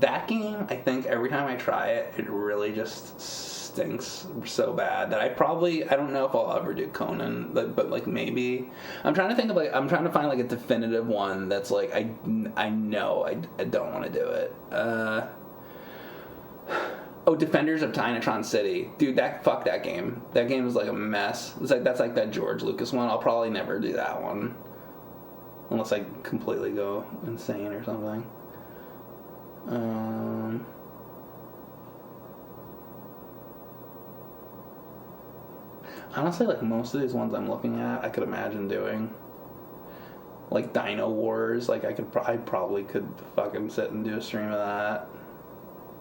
A: That game, I think every time I try it, it really just stinks so bad that I don't know if I'll ever do Conan, but like maybe. I'm trying to think of I'm trying to find like a definitive one that's like, I know I don't want to do it. Oh, Defenders of Tynatron City. Dude, fuck that game. That game is like a mess. That's like that George Lucas one. I'll probably never do that one. Unless I completely go insane or something. Honestly, like most of these ones I'm looking at, I could imagine doing. Like Dino Wars, like I probably could fucking sit and do a stream of that.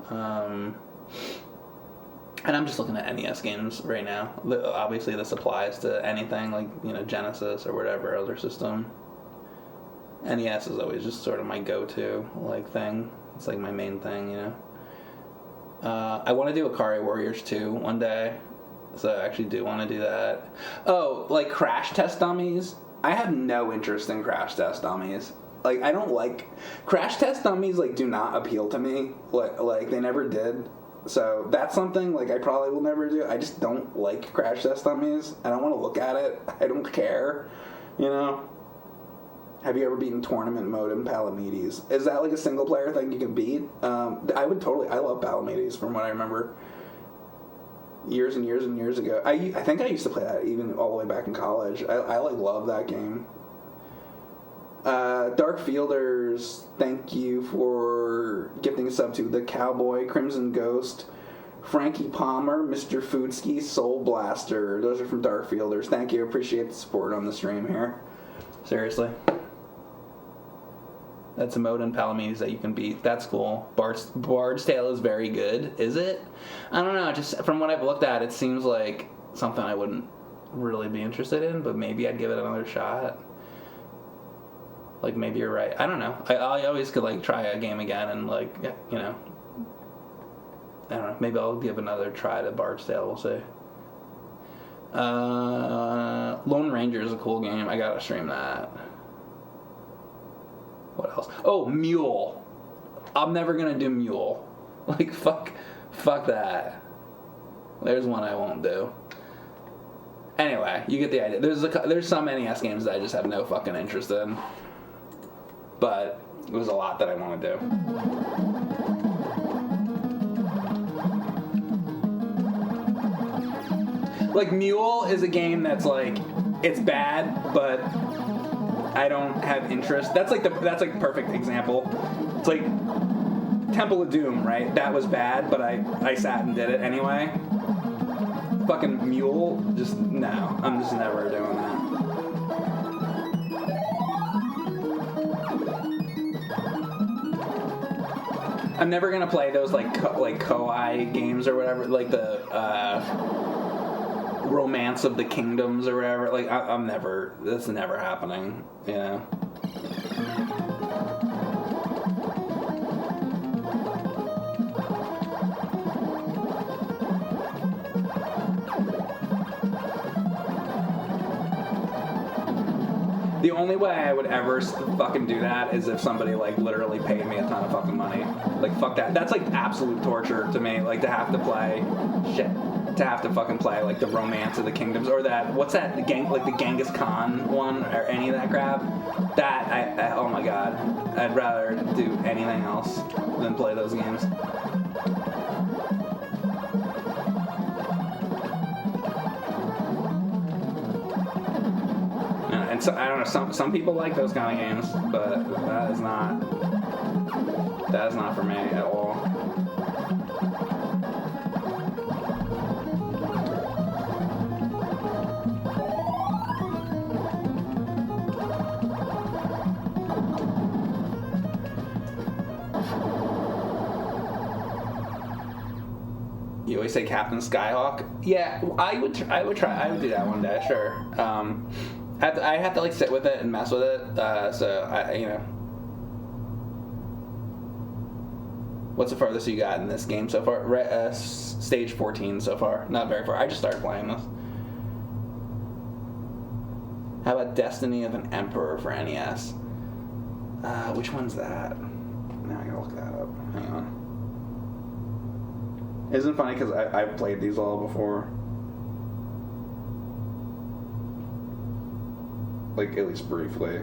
A: And I'm just looking at NES games right now. Obviously, this applies to anything like, you know, Genesis or whatever other system. NES is always just sort of my go-to like thing. It's like my main thing, you know. I want to do Ikari Warriors 2 one day, so I actually do want to do that. Oh, like Crash Test Dummies. I have no interest in Crash Test Dummies. Like, I don't like Crash Test Dummies. Like, do not appeal to me. Like they never did. So that's something like I probably will never do. I just don't like Crash Test Dummies. I don't want to look at it. I don't care. You know. Have you ever beaten tournament mode in Palamedes? Is that like a single player thing you can beat? I would totally. I love Palamedes from what I remember. Years and years and years ago. I think I used to play that even all the way back in college. I like love that game. Dark Fielders, thank you for gifting a sub to the Cowboy, Crimson Ghost, Frankie Palmer, Mr. Foodski, Soul Blaster. Those are from Dark Fielders. Thank you. Appreciate the support on the stream here. Seriously. That's a mode in Palamedes that you can beat. That's cool. Bard's Tale is very good. Is it? I don't know. Just from what I've looked at, it seems like something I wouldn't really be interested in, but maybe I'd give it another shot. Like, maybe you're right. I don't know. I always could, like, try a game again and, like, you know. I don't know. Maybe I'll give another try to Bard's Tale. We'll see. Lone Ranger is a cool game. I gotta stream that. What else? Oh, Mule. I'm never gonna do Mule. Like, fuck that. There's one I won't do. Anyway, you get the idea. There's some NES games that I just have no fucking interest in. But there's a lot that I want to do. Like, Mule is a game that's like, it's bad, but I don't have interest. That's like perfect example. It's like Temple of Doom, right? That was bad, but I sat and did it anyway. Fucking Mule, just no. I'm just never doing that. I'm never gonna play those like Koei games or whatever, like the Romance of the Kingdoms or whatever. Like I'm never. That's never happening. You know. The only way I would ever fucking do that is if somebody, like, literally paid me a ton of fucking money. Like, fuck that. That's, like, absolute torture to me, like, to have to play... Shit. To have to fucking play, like, the Romance of the Kingdoms, or that... What's that? The Genghis Khan one, or any of that crap? That, I oh my god. I'd rather do anything else than play those games. So, I don't know, some people like those kind of games, but that is not That is not for me at all. You always say Captain Skyhawk. Yeah, I would do that one day. Sure. I have to like sit with it and mess with it. So I. What's the farthest you got in this game so far? Stage 14 so far. Not very far. I just started playing this. How about Destiny of an Emperor for NES? Which one's that? Now I gotta look that up. Hang on. Isn't it funny because I've played these all before? Like, at least briefly.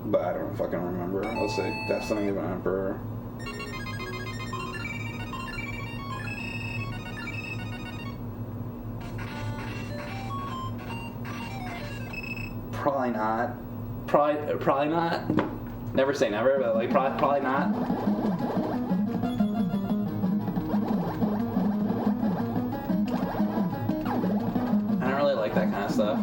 A: But I don't fucking remember. Let's say Destiny of an Emperor. Probably not. Probably not. Never say never, but like probably not. I don't really like that kind of stuff.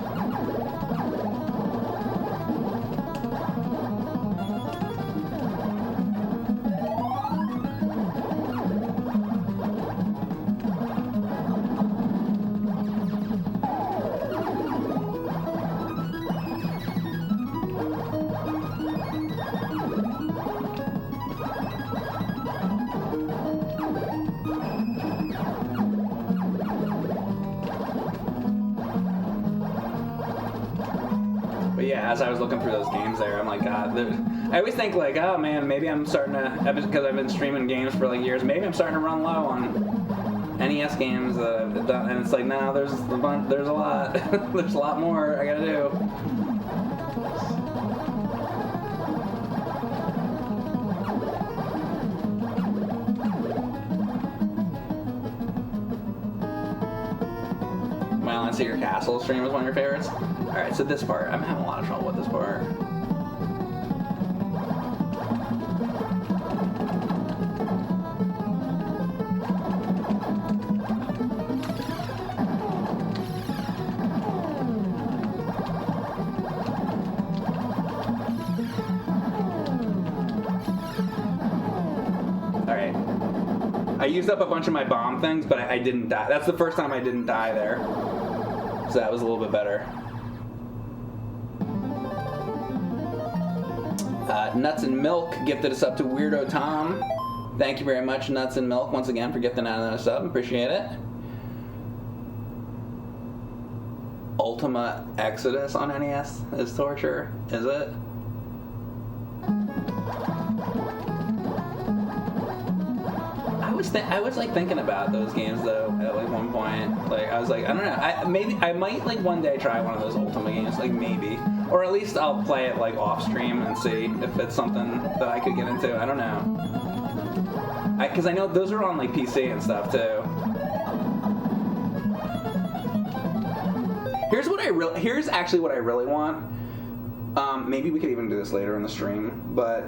A: As I was looking through those games there, I'm like, God, I always think like, oh man, maybe I'm starting to, because I've been streaming games for like years, maybe I'm starting to run low on NES games that I've done, and it's like, no, there's a lot, there's a lot more I gotta do. My Your Castle stream was one of your favorites? Alright, so this part, I'm having a lot of trouble with this part. Alright. I used up a bunch of my bomb things, but I didn't die. That's the first time I didn't die there. So that was a little bit better. Nuts and Milk gifted us up to Weirdo Tom. Thank you very much, Nuts and Milk, once again for gifting out another sub. Appreciate it. Ultima Exodus on NES is torture, is it? I was like thinking about those games though at like one point. Like I was like, I don't know. I might like one day try one of those Ultima games. Like maybe, or at least I'll play it like off stream and see if it's something that I could get into. I don't know. Because I know those are on like PC and stuff too. Here's actually what I really want. Maybe we could even do this later in the stream, but.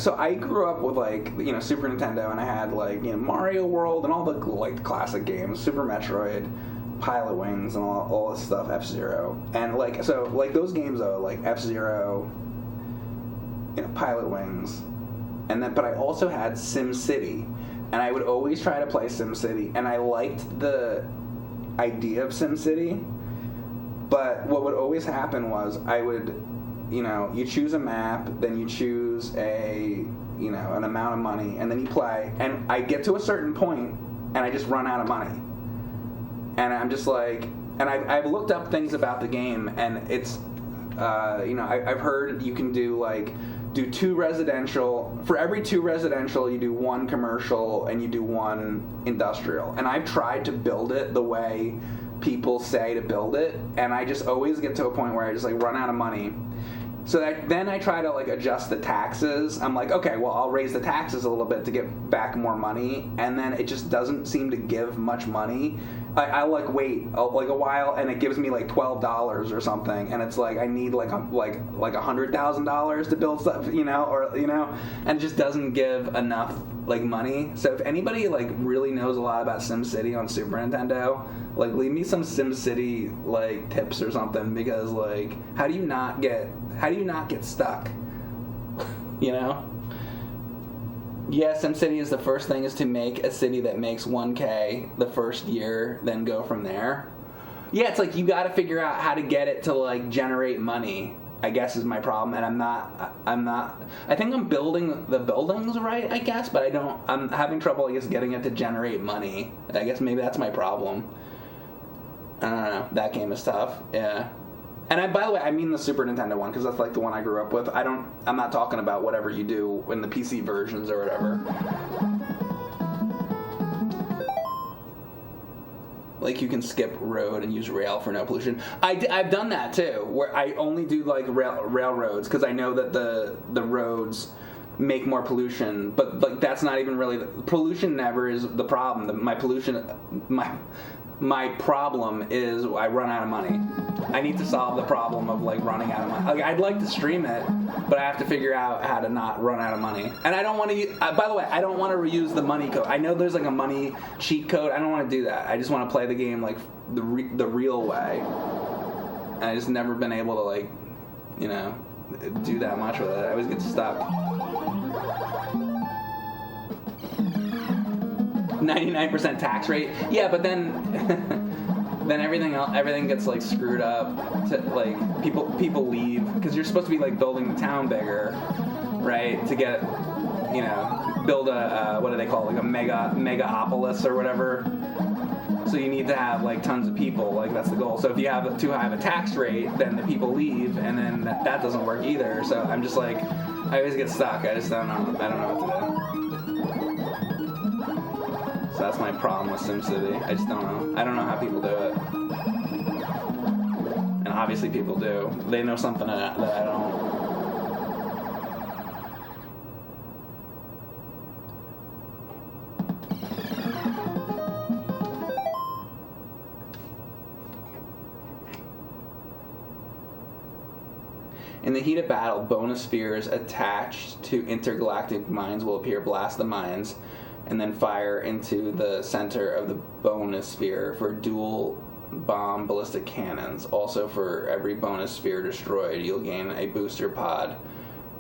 A: So I grew up with like, Super Nintendo, and I had like, Mario World and all the like classic games, Super Metroid, Pilot Wings, and all this stuff, F-Zero. And like, so like those games though, like F-Zero, Pilot Wings, but I also had SimCity, and I would always try to play SimCity, and I liked the idea of SimCity, but what would always happen was I would, you choose a map, then you choose an amount of money, and then you play, and I get to a certain point, and I just run out of money. And I'm just like, and I've looked up things about the game, and it's, I've heard you can do 2 residential, for every 2 residential, you do 1 commercial, and you do 1 industrial. And I've tried to build it the way people say to build it, and I just always get to a point where I just run out of money. So then I try to adjust the taxes. I'm like, okay, well, I'll raise the taxes a little bit to get back more money, and then it just doesn't seem to give much money. I like wait like a while, and it gives me like $12 or something, and it's like I need like $100,000 to build stuff, and it just doesn't give enough like money. So if anybody like really knows a lot about SimCity on Super Nintendo, like leave me some SimCity like tips or something, because like how do you not get stuck? Yeah, SimCity is the first thing is to make a city that makes 1K the first year, then go from there. Yeah, it's like you got to figure out how to get it to like generate money, I guess, is my problem. And I'm not, I think I'm building the buildings right, I guess, but I'm having trouble, I guess, getting it to generate money. I guess maybe that's my problem. I don't know. That game is tough. Yeah. And by the way, I mean the Super Nintendo one, because that's like the one I grew up with. I'm not talking about whatever you do in the PC versions or whatever. Like you can skip road and use rail for no pollution. I've done that too, where I only do like railroads, because I know that the roads make more pollution, but like that's not even really pollution. Never is the problem. My problem is I run out of money. I need to solve the problem of like running out of money. Like I'd like to stream it, but I have to figure out how to not run out of money. And I don't want to. By the way, I don't want to reuse the money code. I know there's like a money cheat code. I don't want to do that. I just want to play the game like the real way. And I just never been able to like, do that much with it. I always get stuck. 99% tax rate. Yeah, but then then everything gets like screwed up. To like people leave, because you're supposed to be like building the town bigger, right? To get build a what do they call it? Like a megapolis or whatever. So you need to have like tons of people. Like that's the goal. So if you have too high of a tax rate, then the people leave, and then that doesn't work either. So I'm just like, I always get stuck. I just don't know. I don't know what to do. So that's my problem with SimCity. I just don't know. I don't know how people do it. And obviously people do. They know something that I don't. In the heat of battle, bonus spheres attached to intergalactic mines will appear, blast the mines, and then fire into the center of the bonus sphere for dual bomb ballistic cannons. Also, for every bonus sphere destroyed, you'll gain a booster pod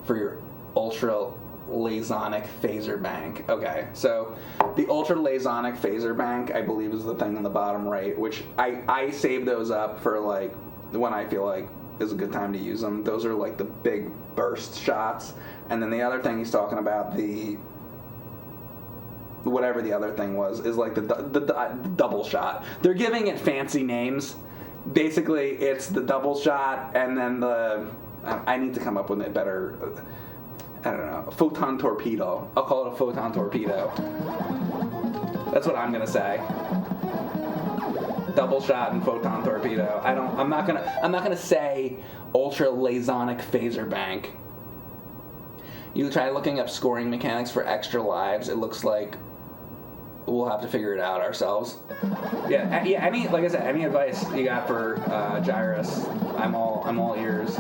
A: for your ultra lasonic phaser bank. Okay, so the ultra lasonic phaser bank, I believe, is the thing in the bottom right, which I save those up for like when I feel like is a good time to use them. Those are like the big burst shots. And then the other thing he's talking about, the whatever the other thing was, is like the double shot. They're giving it fancy names. Basically, it's the double shot, and then I need to come up with a better, I don't know, a photon torpedo. I'll call it a photon torpedo. That's what I'm gonna say. Double shot and photon torpedo. I'm not gonna say ultra lasonic phaser bank. You try looking up scoring mechanics for extra lives. It looks like we'll have to figure it out ourselves. Yeah. Any, like I said, any advice you got for Gyruss? I'm all ears.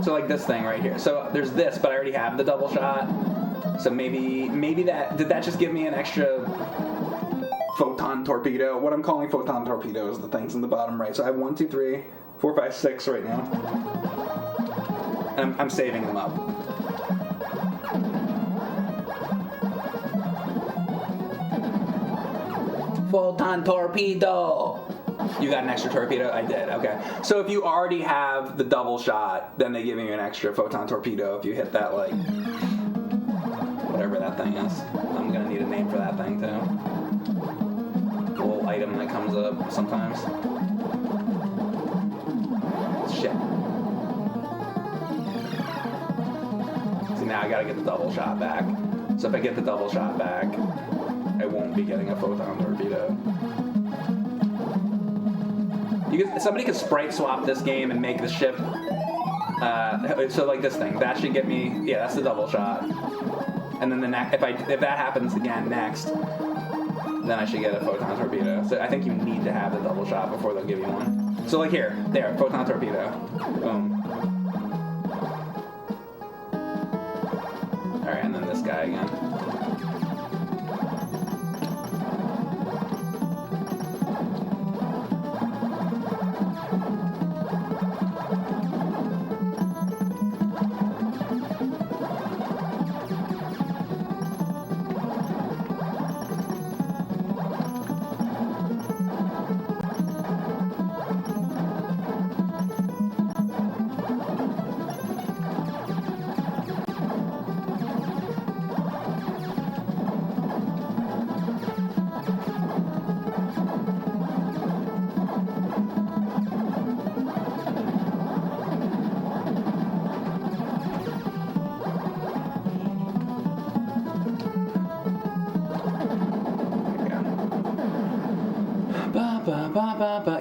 A: So like this thing right here. So there's this, but I already have the double shot. So maybe did that just give me an extra photon torpedo? What I'm calling photon torpedo is the things in the bottom right. So I have 1, 2, 3, 4, 5, 6 right now. And I'm saving them up. Photon torpedo. You got an extra torpedo? I did, okay. So if you already have the double shot, then they give you an extra photon torpedo if you hit that, like, whatever that thing is. I'm gonna need a name for that thing, too. The little item that comes up sometimes. Shit. See, now I gotta get the double shot back. So if I get the double shot back, I won't be getting a photon torpedo. Somebody could sprite swap this game and make the ship So like this thing, that should get me. Yeah, that's the double shot. And then the next, if that happens again next, then I should get a photon torpedo. So I think you need to have the double shot before they'll give you one. So like here, there, photon torpedo. Boom. All right, and then this guy again.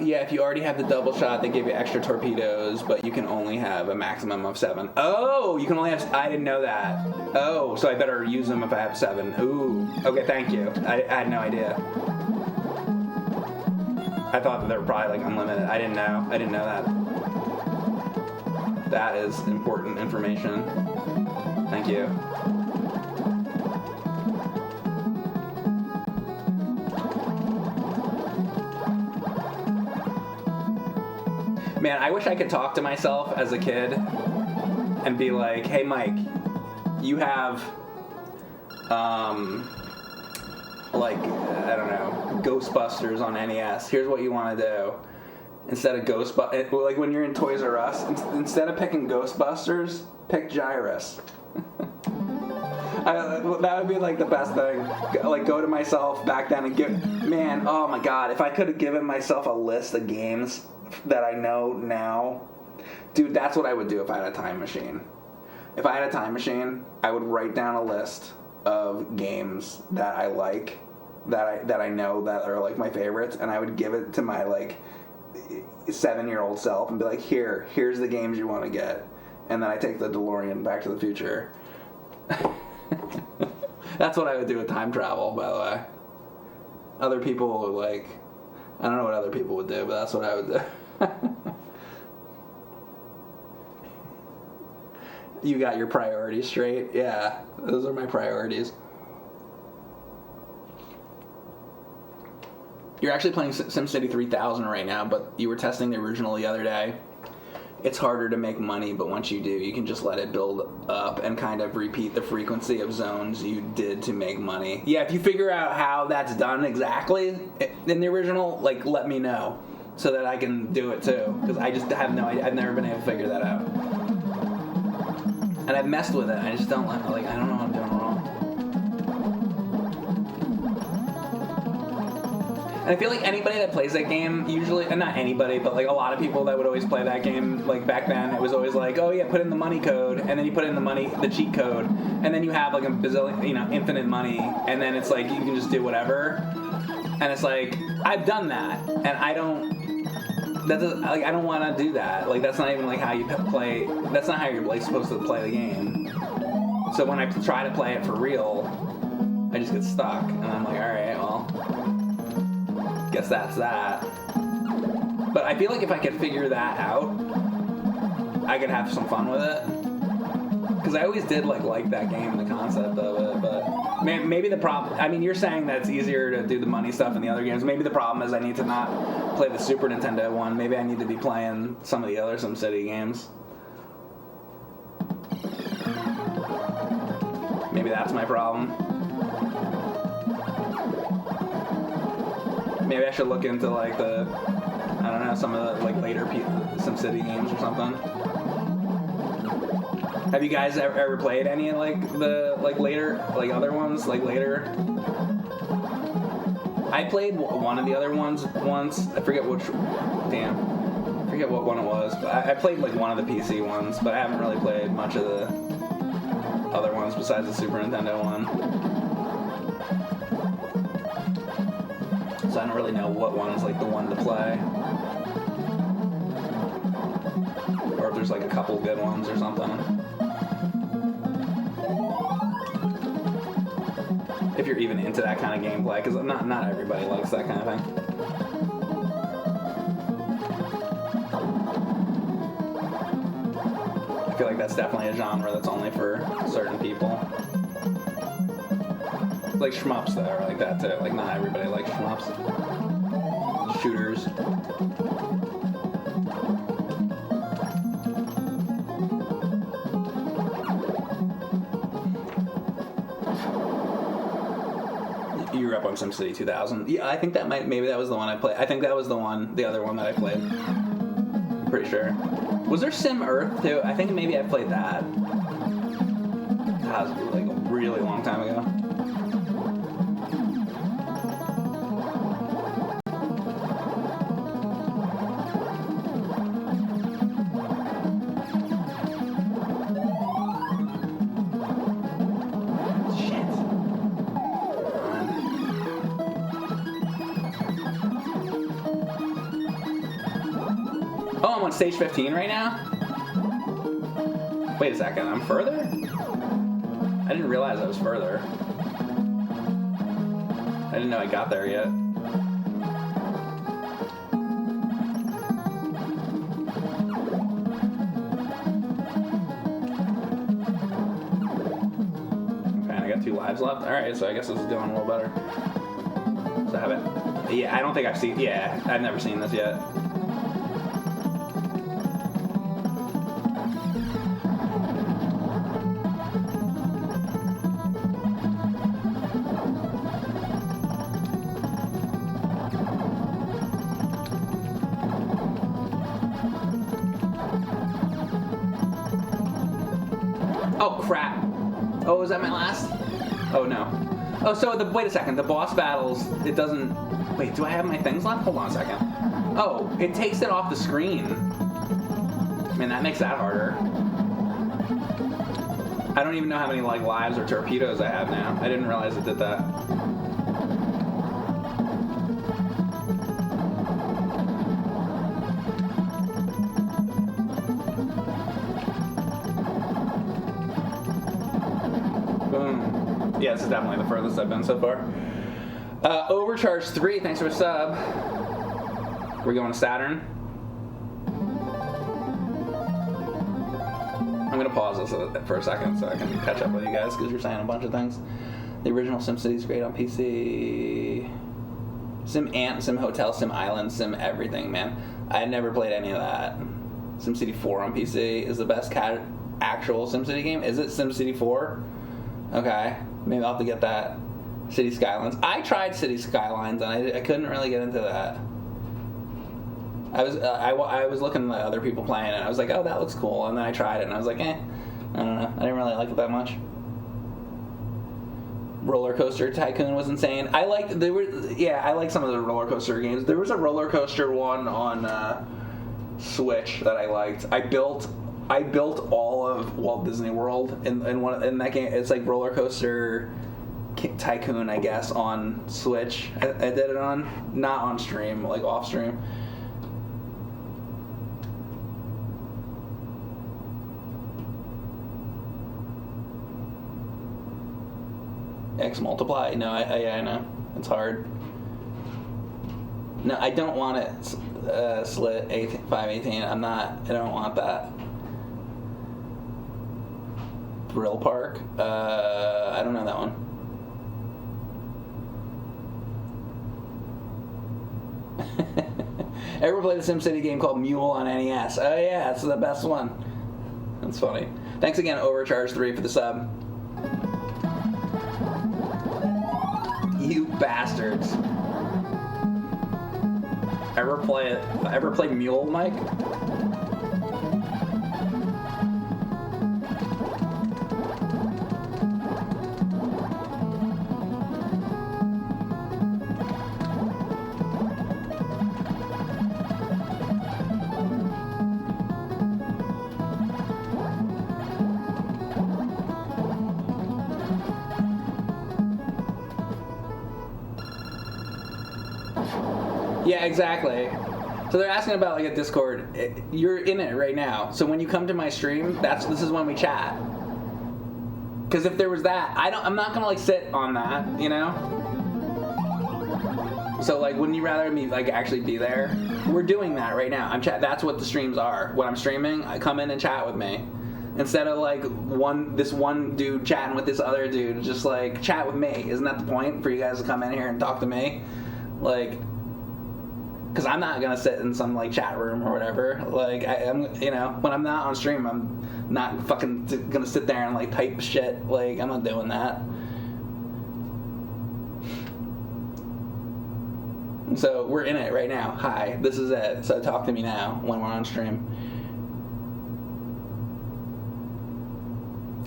A: Yeah, if you already have the double shot, they give you extra torpedoes, but you can only have a maximum of 7. Oh, you can only have... I didn't know that. Oh, so I better use them if I have 7. Ooh. Okay, thank you. I had no idea. I thought that they were probably like unlimited. I didn't know. I didn't know that. That is important information. Thank you. Man, I wish I could talk to myself as a kid and be like, hey, Mike, you have, like, I don't know, Ghostbusters on NES. Here's what you want to do. Instead of Ghostbusters, like when you're in Toys R Us, instead of picking Ghostbusters, pick Gyruss. That would be like the best thing. Like go to myself back then and give, man, oh my God, if I could have given myself a list of games that I know now, dude, that's what I would do if I had a time machine. If I had a time machine, I would write down a list of games that I like, that I know that are like my favorites, and I would give it to my like 7-year-old self and be like, here's the games you want to get, and then I take the DeLorean Back to the Future. That's what I would do with time travel, by the way. Other people would like, I don't know what other people would do, but that's what I would do. You got your priorities straight? Yeah, those are my priorities. You're actually playing SimCity 3000 right now, but you were testing the original the other day. It's harder to make money, but once you do, you can just let it build up and kind of repeat the frequency of zones you did to make money. Yeah, if you figure out how that's done exactly in the original, like, let me know so that I can do it too, because I just have no idea. I've never been able to figure that out. And I've messed with it. I just don't like, I don't know what I'm doing wrong. And I feel like anybody that plays that game, usually, and not anybody, but like a lot of people that would always play that game, like back then, it was always like, oh yeah, put in the money code, and then you put in the cheat code, and then you have like a bazillion, infinite money, and then it's like you can just do whatever. And it's like, I've done that, and I don't want to do that. Like that's not even like how you play. That's not how you're like supposed to play the game. So when I try to play it for real, I just get stuck, and I'm like, all right, well, guess that's that. But I feel like if I could figure that out, I could have some fun with it. Because I always did like that game, the concept of it, but maybe the problem, I mean, you're saying that it's easier to do the money stuff in the other games. Maybe the problem is I need to not play the Super Nintendo one. Maybe I need to be playing some of the other SimCity games. Maybe that's my problem. Maybe I should look into like the, I don't know, some of the like later SimCity games or something. Have you guys ever played any of like the like later like other ones like later? I played one of the other ones once. I forget which. Damn, I forget what one it was. But I played like one of the PC ones, but I haven't really played much of the other ones besides the Super Nintendo one. So I don't really know what one is like the one to play, or if there's like a couple good ones or something. If you're even into that kind of gameplay, because not everybody likes that kind of thing. I feel like that's definitely a genre that's only for certain people. Like shmups though, are like that too. Like not everybody likes shmups. Shooters. You were up on SimCity 2000. Yeah, I think maybe that was the one I played. I think that was the other one that I played. I'm pretty sure. Was there Sim Earth too? I think maybe I played that. That was like a really long time ago. Oh, I'm on stage 15 right now? Wait a second, I'm further? I didn't realize I was further. I didn't know I got there yet. Okay, and I got 2 lives left. Alright, so I guess this is going a little better. So I have it. Yeah, I don't think I've seen... Yeah, I've never seen this yet. Oh, crap. Oh, was that my last? Oh, no. Oh, so wait a second. The boss battles, it doesn't... Wait, do I have my things left? Hold on a second. Oh, it takes it off the screen. Man, that makes that harder. I don't even know how many, like, lives or torpedoes I have now. I didn't realize it did that. Yeah, this is definitely the furthest I've been so far. Overcharge 3, thanks for a sub. We're going to Saturn. I'm going to pause this for a second so I can catch up with you guys because you're saying a bunch of things. The original SimCity is great on PC. Sim Ant, Sim Hotel, Sim Island, Sim everything, man. I had never played any of that. SimCity 4 on PC is the best actual SimCity game. Is it SimCity 4? Okay. Maybe I'll have to get that. City Skylines. I tried City Skylines and I couldn't really get into that. I was looking at other people playing it and I was like, oh, that looks cool. And then I tried it and I was like, I don't know. I didn't really like it that much. Roller Coaster Tycoon was insane. I like some of the roller coaster games. There was a roller coaster one on Switch that I liked. I built all of Walt Disney World in that game. It's like Roller Coaster Tycoon, I guess, on Switch. I did it on, not on stream, like off stream. X multiply? No, I know. It's hard. No, I don't want it slit 518. I don't want that. Thrill Park? I don't know that one. Ever played a SimCity game called Mule on NES? Oh yeah, it's the best one. That's funny. Thanks again, Overcharge 3 for the sub. You bastards. Ever play Mule, Mike? Yeah, exactly. So they're asking about like a Discord. You're in it right now. So when you come to my stream, this is when we chat. Because if there was that, I'm not gonna like sit on that, you know. So like, wouldn't you rather me like actually be there? We're doing that right now. That's what the streams are. When I'm streaming, I come in and chat with me. Instead of like this one dude chatting with this other dude, just like chat with me. Isn't that the point for you guys to come in here and talk to me? Like, because I'm not gonna sit in some like chat room or whatever. Like I'm, you know, when I'm not on stream, I'm not fucking gonna sit there and like type shit. Like I'm not doing that. So we're in it right now. Hi, this is it. So talk to me now when we're on stream.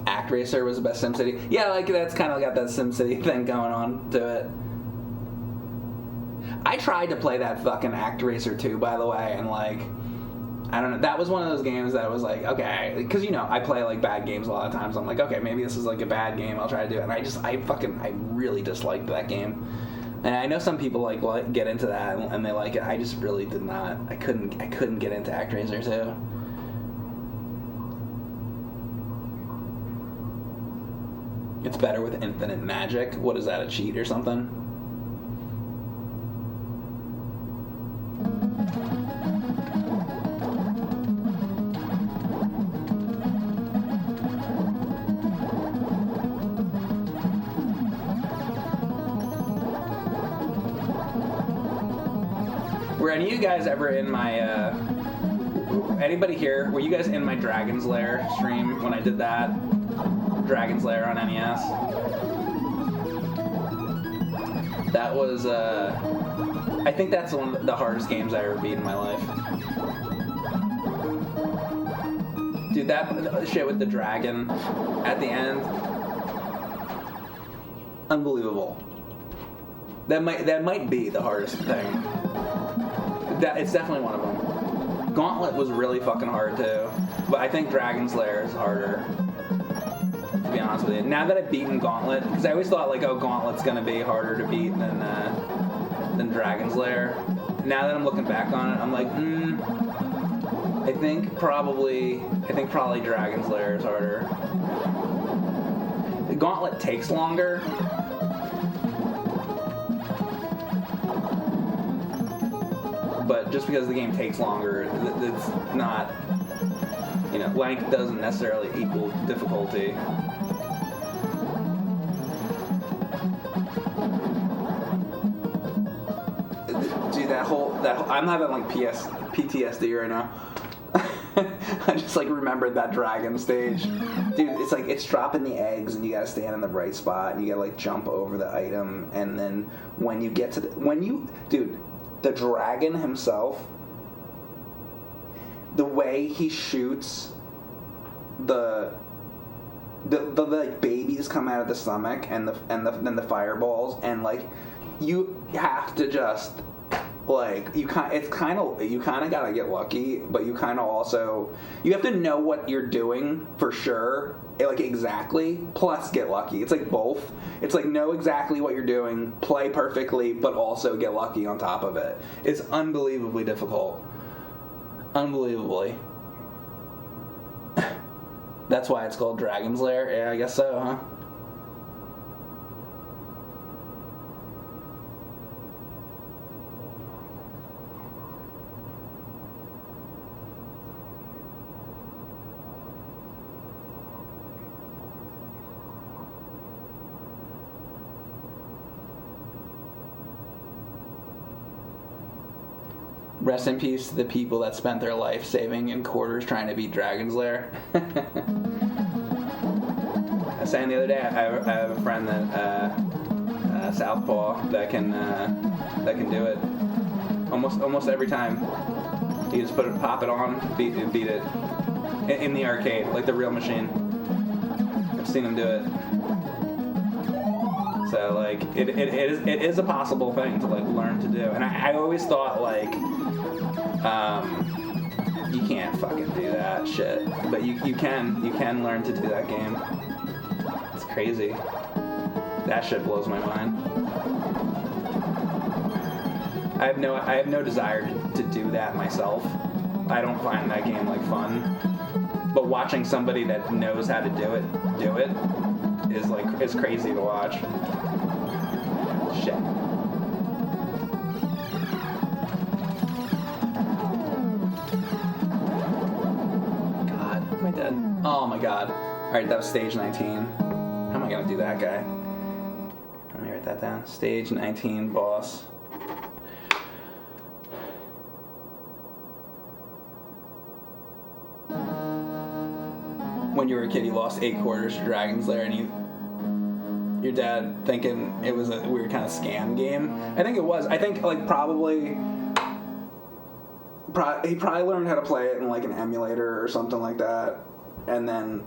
A: ActRacer was the best SimCity. Yeah, like that's kind of got that SimCity thing going on to it. I tried to play that fucking ActRacer 2, by the way, and like, I don't know. That was one of those games that was like, okay, because you know I play like bad games a lot of times. I'm like, okay, maybe this is like a bad game. I'll try to do it. And I really disliked that game. And I know some people like get into that and they like it. I just really did not. I couldn't get into ActRacer 2. It's better with infinite magic. What is that, a cheat or something? Were any of you guys ever in my, anybody here, were you guys in my Dragon's Lair stream when I did that? Dragon's Lair on NES. That was, I think that's one of the hardest games I ever beat in my life. Dude, that shit with the dragon at the end, unbelievable. That might be the hardest thing. It's definitely one of them. Gauntlet was really fucking hard too, but I think Dragon's Lair is harder. To be honest with you, now that I've beaten Gauntlet, because I always thought like, oh, Gauntlet's gonna be harder to beat than Dragon's Lair. Now that I'm looking back on it, I'm like, I think probably Dragon's Lair is harder. The Gauntlet takes longer. But just because the game takes longer, it's not, you know, length doesn't necessarily equal difficulty. Dude, I'm having like PTSD right now. I just like remembered that dragon stage. Dude, it's like, it's dropping the eggs and you gotta stand in the right spot and you gotta like jump over the item, and then when you get to dude, the dragon himself, the way he shoots the like babies come out of the stomach and then the fireballs, and like you have to just like you kind of gotta get lucky, but you kind of also you have to know what you're doing for sure, like exactly, plus get lucky. It's like both. It's like know exactly what you're doing, play perfectly, but also get lucky on top of it. It's unbelievably difficult. Unbelievably. That's why it's called Dragon's Lair. Yeah, I guess so, huh? Rest in peace to the people that spent their life saving in quarters trying to beat Dragon's Lair. I was saying the other day, I have a friend that Southpaw that can do it almost every time. You just pop it on, beat it in the arcade, like the real machine. I've seen him do it. So like it is a possible thing to like learn to do, and I always thought like you can't fucking do that shit, but you can learn to do that game. It's crazy. That shit blows my mind. I have no desire to do that myself. I don't find that game like fun. But watching somebody that knows how to do it is crazy to watch. Shit. God, am I dead? Oh my god. Alright, that was stage 19. How am I gonna do that guy? Let me write that down. Stage 19 boss. When you were a kid, you lost 8 quarters to Dragon's Lair, and your dad thinking it was a weird kind of scam game. I think it was. I think like he probably learned how to play it in like an emulator or something like that, and then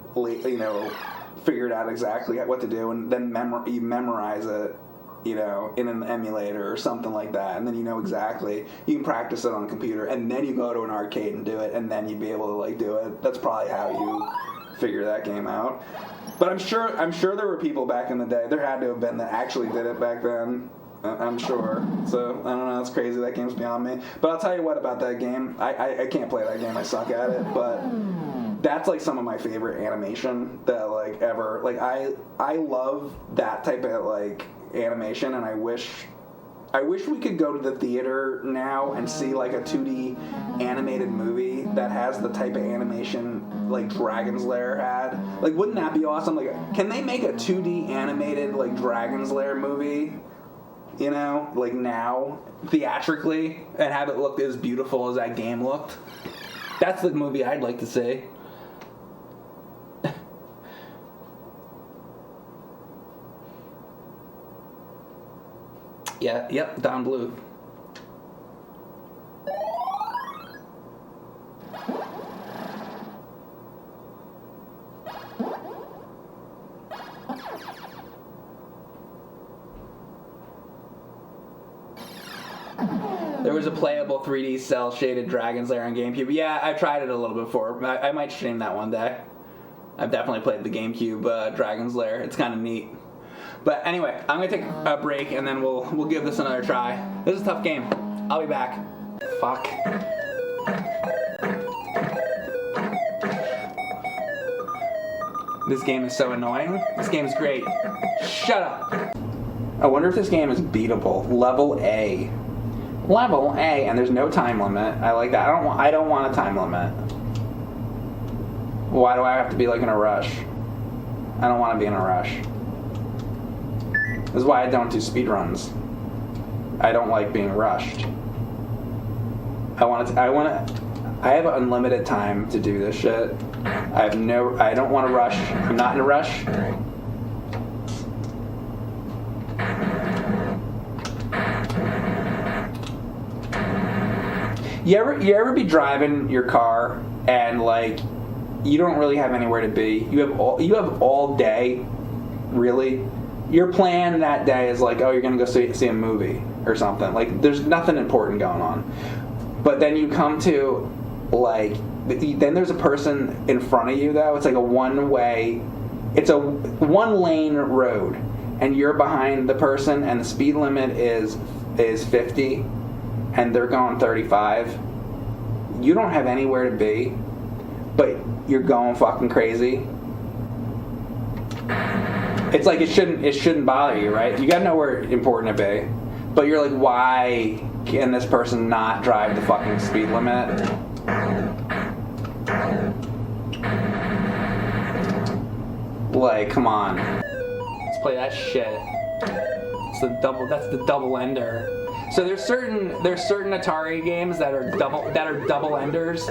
A: figured out exactly what to do, and then you memorize it, in an emulator or something like that, and then exactly. You can practice it on a computer, and then you go to an arcade and do it, and then you'd be able to like do it. That's probably how you figure that game out. But I'm sure there were people back in the day. There had to have been that actually did it back then. I'm sure. So I don't know. It's crazy. That game's beyond me. But I'll tell you what about that game. I can't play that game. I suck at it. But that's like some of my favorite animation that like ever. Like I love that type of like animation, and I wish we could go to the theater now and see like a 2D animated movie that has the type of animation like Dragon's Lair had. Like, wouldn't that be awesome? Like, can they make a 2D animated like Dragon's Lair movie? Like now, theatrically, and have it look as beautiful as that game looked? That's the movie I'd like to see. Yeah, yep, Don Bluth. There was a playable 3D cel-shaded Dragon's Lair on GameCube. Yeah, I've tried it a little before. I might stream that one day. I've definitely played the GameCube Dragon's Lair. It's kind of neat. But anyway, I'm gonna take a break and then we'll give this another try. This is a tough game. I'll be back. Fuck. This game is so annoying. This game is great. Shut up. I wonder if this game is beatable. Level A. Level A, and there's no time limit. I like that. I don't want a time limit. Why do I have to be like in a rush? I don't want to be in a rush. This is why I don't do speedruns. I don't like being rushed. I have unlimited time to do this shit. I don't want to rush. I'm not in a rush. You ever be driving your car and like you don't really have anywhere to be? You have all day, really. Your plan that day is like, oh, you're gonna go see a movie or something. Like, there's nothing important going on. But then you come to, like, then there's a person in front of you, though. It's like a one-way, it's a one-lane road. And you're behind the person, and the speed limit is 50, and they're going 35. You don't have anywhere to be, but you're going fucking crazy. It's like it shouldn't bother you, right? You gotta know where it's important to be. But you're like, why can this person not drive the fucking speed limit? Like, come on. Let's play that shit. That's the double ender. So there's certain Atari games that are double enders.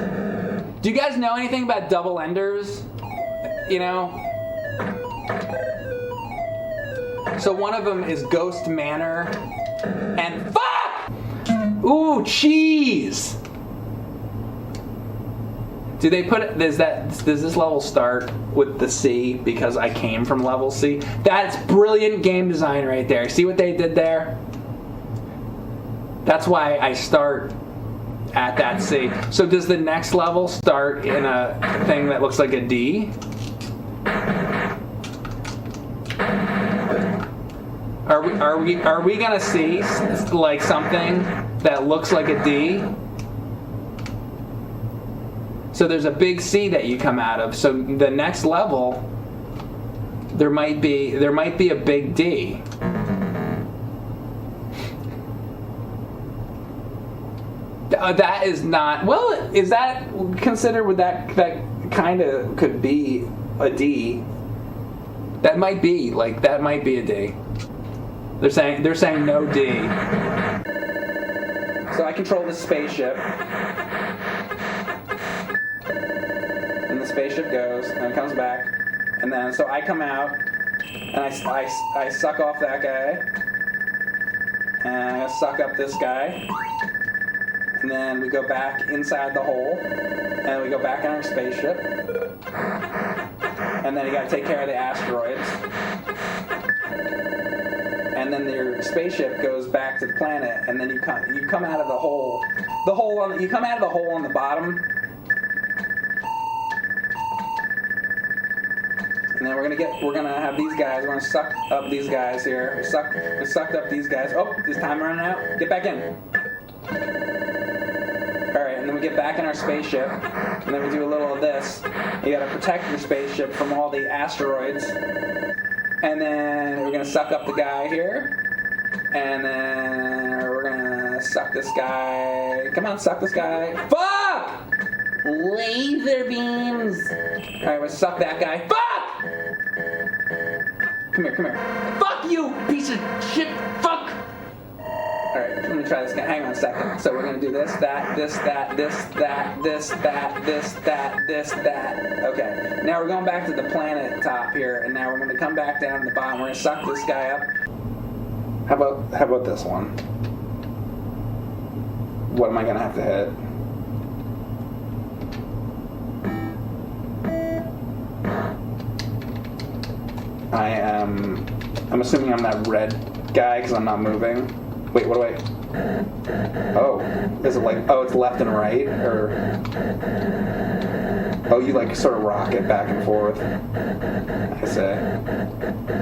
A: Do you guys know anything about double enders? So one of them is Ghost Manor, and fuck! Ooh, cheese! Do they put does this level start with the C because I came from level C? That's brilliant game design right there. See what they did there? That's why I start at that C. So does the next level start in a thing that looks like a D? Are we gonna see like something that looks like a D. So there's a big C that you come out of. So the next level, there might be a big D. That is not, well, is that considered, would that kind of could be a D? That might be a D. They're saying no D. So I control the spaceship. And the spaceship goes, and it comes back. And then, so I come out, and I suck off that guy. And I suck up this guy. And then we go back inside the hole. And we go back on our spaceship. And then you gotta take care of the asteroids. And then your spaceship goes back to the planet, and then you come out of the hole. You come out of the hole on the bottom. And then we're gonna have these guys. We're gonna suck up these guys here. We sucked up these guys. Oh, is time running out? Get back in. All right, and then we get back in our spaceship, and then we do a little of this. You gotta protect your spaceship from all the asteroids. And then we're gonna suck up the guy here. And then we're gonna suck this guy. Come on, suck this guy. Fuck! Laser beams. Alright, we'll suck that guy. Fuck! Come here. Fuck you, piece of shit. Fuck! Alright, let me try this again. Hang on a second. So we're gonna do this, that, this, that, this, that, this, that, this, that, this, that. Okay. Now we're going back to the planet top here, and now we're gonna come back down to the bottom. We're gonna suck this guy up. How about this one? What am I gonna have to hit? I'm assuming I'm that red guy because I'm not moving. Wait, what do I? Oh, is it like? Oh, it's left and right, or? Oh, you like sort of rock it back and forth. I say.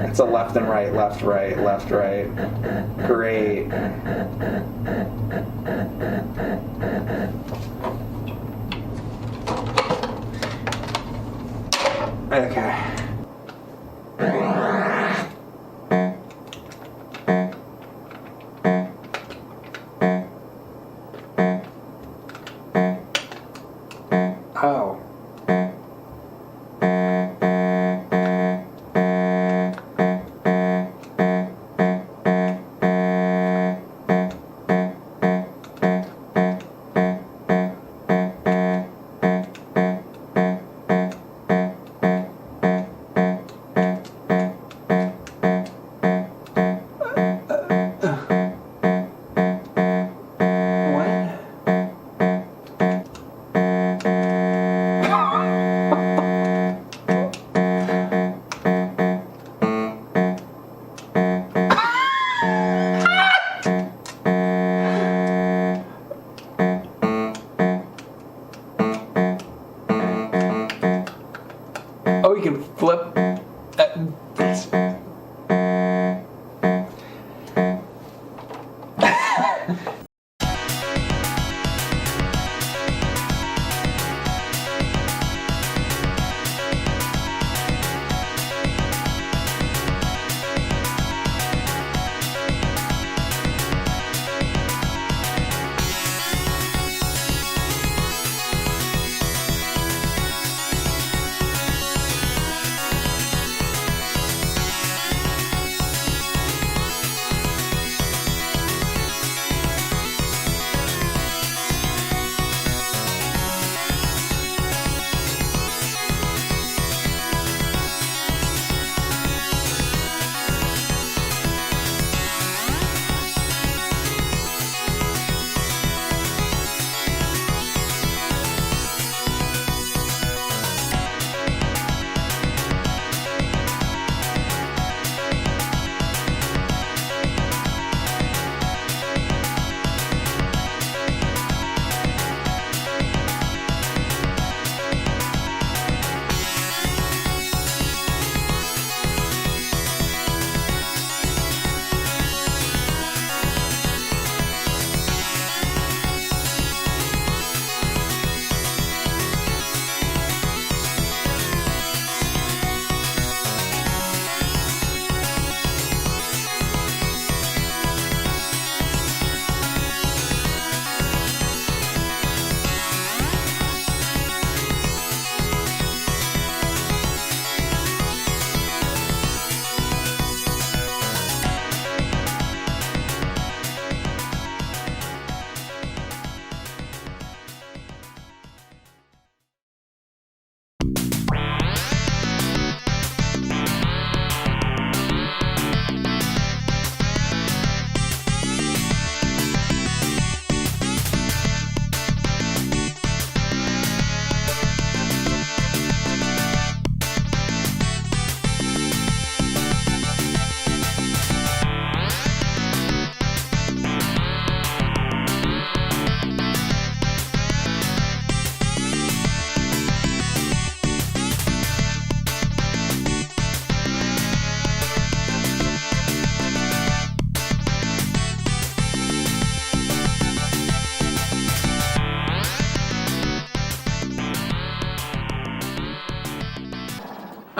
A: It's a left and right, left, right, left, right. Great. Okay. Oh.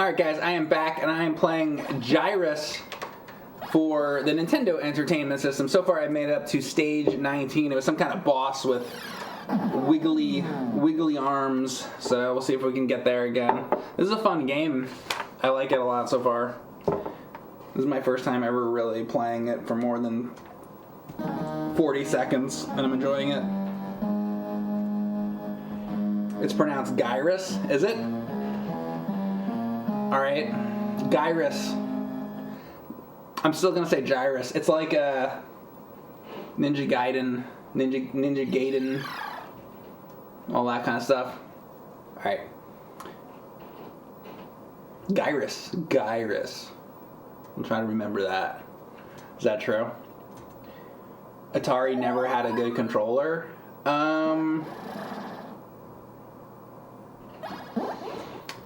A: Alright guys, I am back and I am playing Gyruss for the Nintendo Entertainment System. So far I've made it up to stage 19. It was some kind of boss with wiggly arms, so we'll see if we can get there again. This is a fun game. I like it a lot so far. This is my first time ever really playing it for more than 40 seconds, and I'm enjoying it. It's pronounced Gyruss, is it? Alright, Gyruss. I'm still gonna say Gyruss. It's like a Ninja Gaiden, all that kind of stuff. Alright. Gyruss. I'm trying to remember that. Is that true? Atari never had a good controller.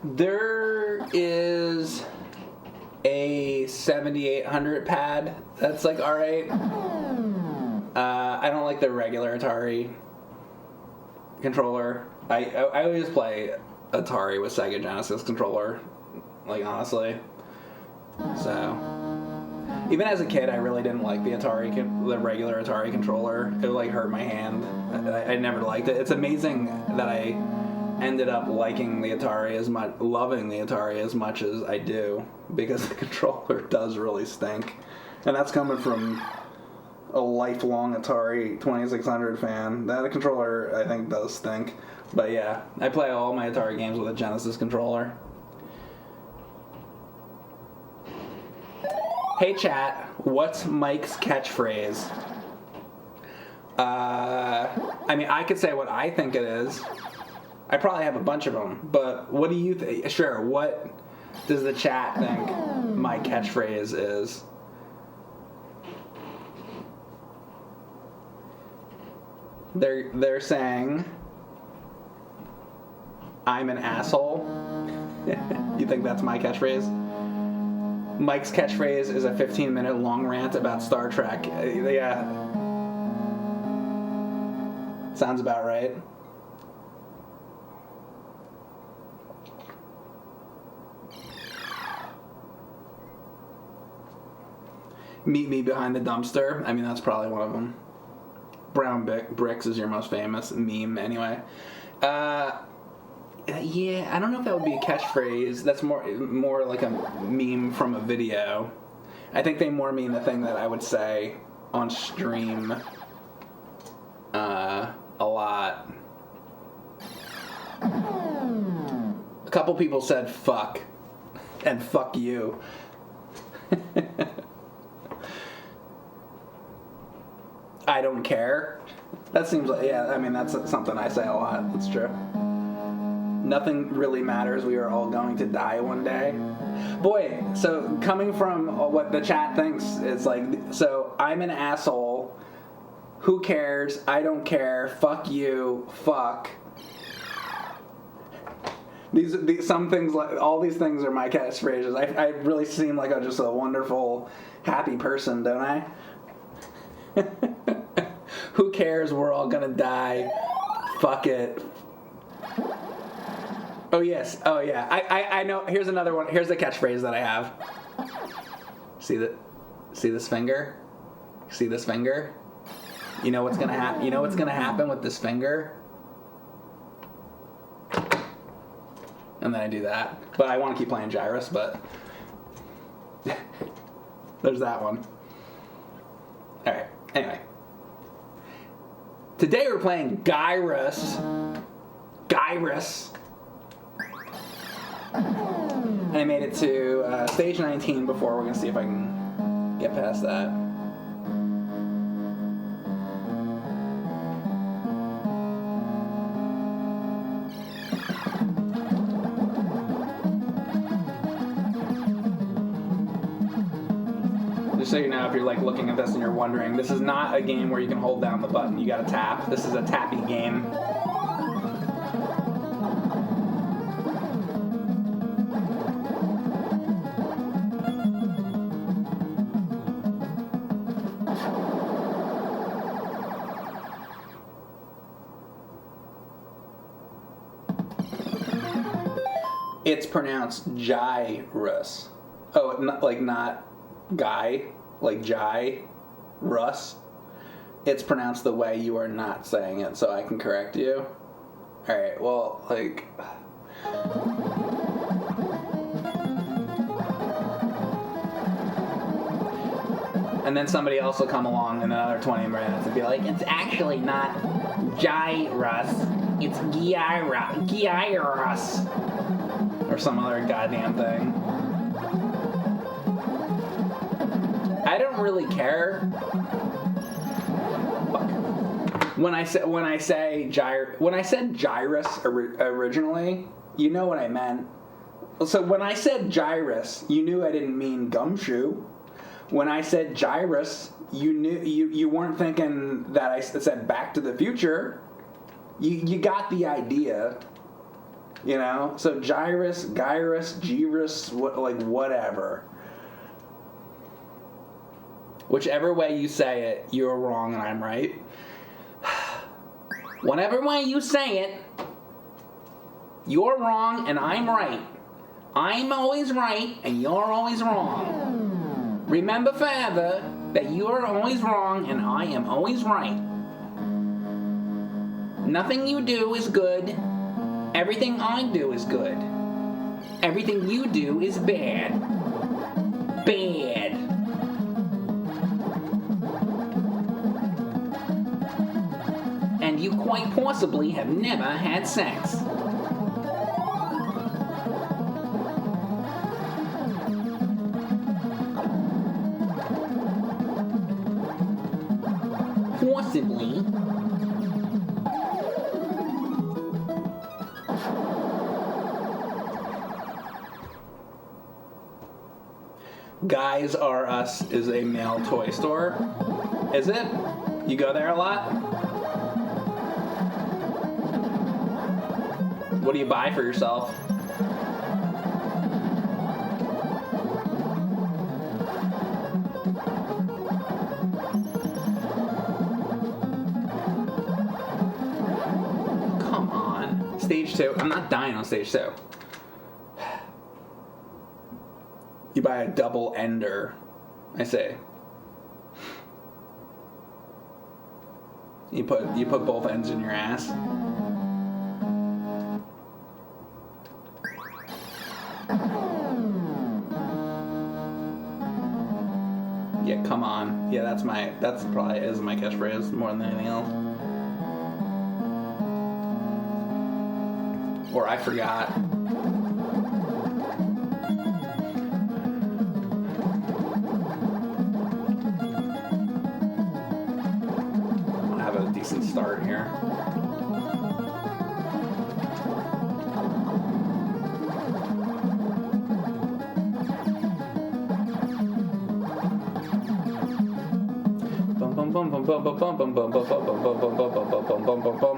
A: There is a 7800 pad that's like alright. I don't like the regular Atari controller. I always play Atari with Sega Genesis controller, like honestly. So even as a kid, I really didn't like the regular Atari controller. It would like hurt my hand. I never liked it. It's amazing that I ended up liking the Atari loving the Atari as much as I do, because the controller does really stink. And that's coming from a lifelong Atari 2600 fan. That controller, I think, does stink. But yeah, I play all my Atari games with a Genesis controller. Hey chat, what's Mike's catchphrase? I mean, I could say what I think it is. I probably have a bunch of them, but what do you think? Sure, what does the chat think my catchphrase is? They're saying I'm an asshole. You think that's my catchphrase? Mike's catchphrase is a 15-minute long rant about Star Trek. Yeah. Sounds about right. Meet me behind the dumpster. I mean, that's probably one of them. Brown bricks is your most famous meme, anyway. Yeah, I don't know if that would be a catchphrase. That's more like a meme from a video. I think they more mean the thing that I would say on stream a lot. A couple people said fuck and fuck you. I don't care. That seems like, yeah, I mean, that's something I say a lot. That's true. Nothing really matters. We are all going to die one day. Boy, so coming from what the chat thinks, it's like, so I'm an asshole. Who cares? I don't care. Fuck you. Fuck. These some things, like all these things are my catchphrases. I really seem like I'm just a wonderful, happy person, don't I? Who cares? We're all gonna die. Fuck it. Oh yes. Oh yeah. I know. Here's another one. Here's the catchphrase that I have. See this finger? See this finger? You know what's gonna happen? You know what's gonna happen with this finger? And then I do that. But I want to keep playing Gyruss, but there's that one. Alright, anyway. Today we're playing Gyruss. And I made it to stage 19 before. We're going to see if I can get past that. Just so you know, if you're like looking at this and you're wondering, this is not a game where you can hold down the button. You gotta tap. This is a tappy game. It's pronounced Gyruss. Oh, not guy, like Gyruss. It's pronounced the way you are not saying it, so I can correct you. Alright, well, like... And then somebody else will come along in another 20 minutes and be like, it's actually not Gyruss, it's Gyruss. Or some other goddamn thing. I don't really care. Fuck. When I said Gyruss originally, you know what I meant. So when I said Gyruss, you knew I didn't mean gumshoe. When I said Gyruss, you weren't thinking that I said Back to the Future. You got the idea. You know? So Gyruss, whatever. Whichever way you say it, you're wrong and I'm right. Whatever way you say it, you're wrong and I'm right. I'm always right and you're always wrong. Remember forever that you are always wrong and I am always right. Nothing you do is good. Everything I do is good. Everything you do is bad. Bad. And you quite possibly have never had sex. Possibly. Guys R Us is a male toy store. Is it? You go there a lot? What do you buy for yourself? Come on. Stage 2. I'm not dying on stage 2. You buy a double ender, I say. You put both ends in your ass. Yeah, come on. Yeah, that's probably is my catchphrase more than anything else. Or I forgot. Decent start here. Bum bum bum bum bum bum bum bum bum bum bum bum bum bum bum bum bum bum.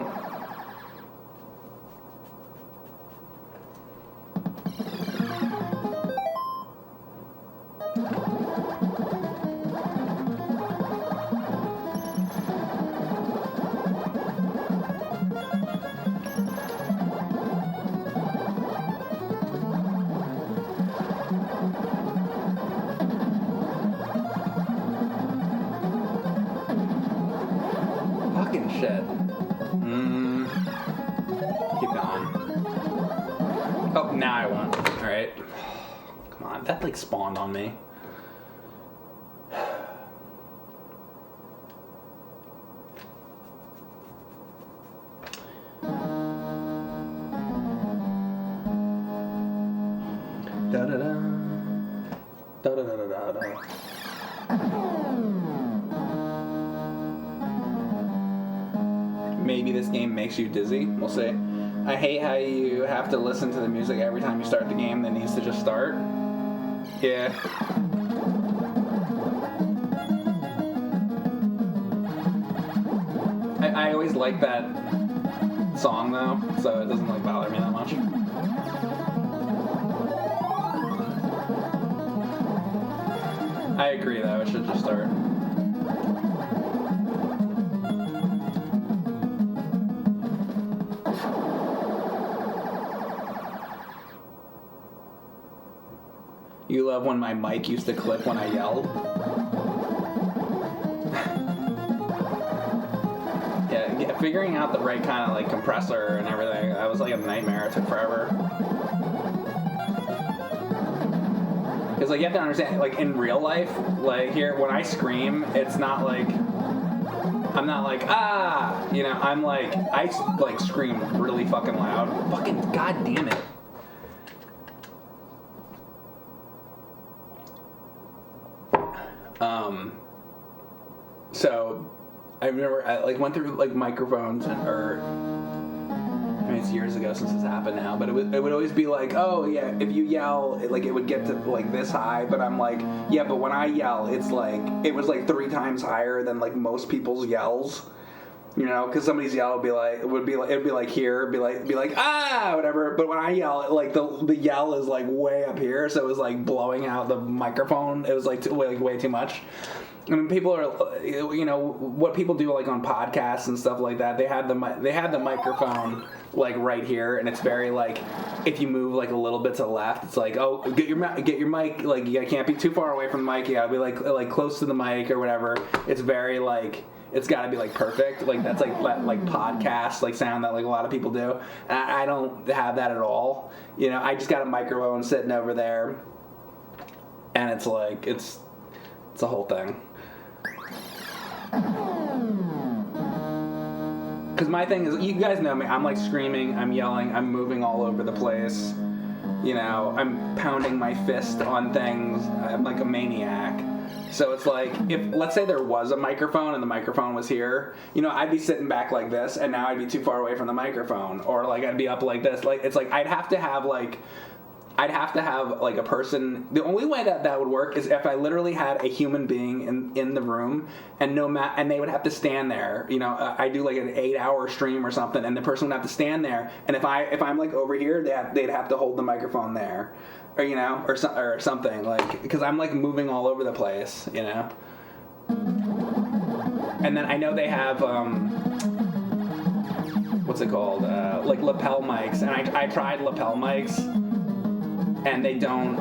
A: Shit. Keep going. Oh, now I won. Alright. Come on. That like spawned on me. Da da da. Da da da da da. Maybe this game makes you dizzy. We'll see. I hate how you have to listen to the music every time you start the game that needs to just start. Yeah. I always like that song though, so it doesn't like bother me that much. I agree though, it should just start. You love when my mic used to clip when I yelled. Yeah, figuring out the right kind of like compressor and everything, that was like a nightmare. It took forever. Because like you have to understand, like in real life, like here when I scream, it's not like I'm not like you know, I'm like I like scream really fucking loud. Fucking goddamn it. So I remember I like went through like microphones or I mean it's years ago since this happened now, but it would always be like, oh yeah, if you yell, it would get to like this high, but I'm like, yeah, but when I yell, it's like it was like 3 times higher than like most people's yells. You know, because somebody's yell would be like here, be like whatever. But when I yell, like the yell is like way up here, so it was like blowing out the microphone. It was like way too much. I mean, people are, you know, what people do like on podcasts and stuff like that. They had the microphone like right here, and it's very like if you move like a little bit to the left, it's like, oh, get your mic, like you can't be too far away from the mic. You gotta be like close to the mic or whatever. It's very like. It's got to be like perfect, like that's like podcast like sound that like a lot of people do. And I don't have that at all. You know, I just got a microphone sitting over there, and it's like it's a whole thing. Because my thing is, you guys know me. I'm like screaming, I'm yelling, I'm moving all over the place. You know, I'm pounding my fist on things. I'm like a maniac. So it's like, if, let's say there was a microphone and the microphone was here, you know, I'd be sitting back like this, and now I'd be too far away from the microphone. Or like, I'd be up like this. Like, it's like, I'd have to have like a person. The only way that would work is if I literally had a human being in the room, and and they would have to stand there. You know, I do like an 8-hour stream or something, and the person would have to stand there. And if I'm like over here, they'd have to hold the microphone there. Or, you know, or something, like, because I'm, like, moving all over the place, you know? And then I know they have, what's it called, like, lapel mics, and I tried lapel mics, and they don't,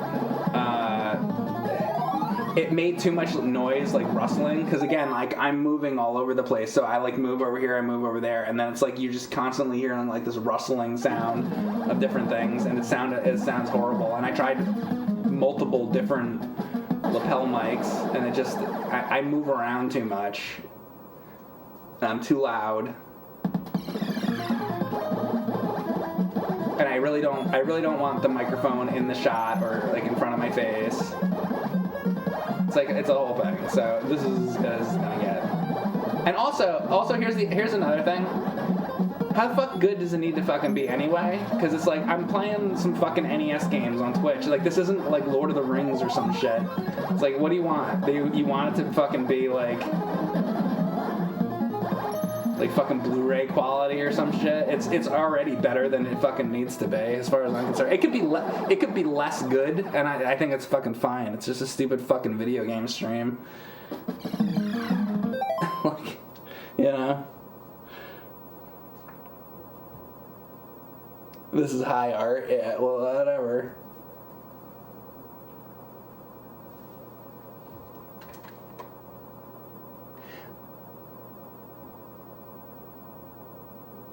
A: it made too much noise, like, rustling, because, again, like, I'm moving all over the place, so I, like, move over here, I move over there, and then it's like you're just constantly hearing, like, this rustling sound of different things, and it sounds horrible, and I tried multiple different lapel mics, and it just, I move around too much, and I'm too loud, and I really don't want the microphone in the shot, or, like, in front of my face. It's like, it's a whole thing. So this is as gonna get. And also here's another thing. How the fuck good does it need to fucking be anyway? Because it's like I'm playing some fucking NES games on Twitch. Like this isn't like Lord of the Rings or some shit. It's like, what do you want? You want it to fucking be like fucking Blu-ray quality or some shit. It's already better than it fucking needs to be, as far as I'm concerned. It could be less good, and I think it's fucking fine. It's just a stupid fucking video game stream. Like, you know, this is high art. Yeah, well, whatever.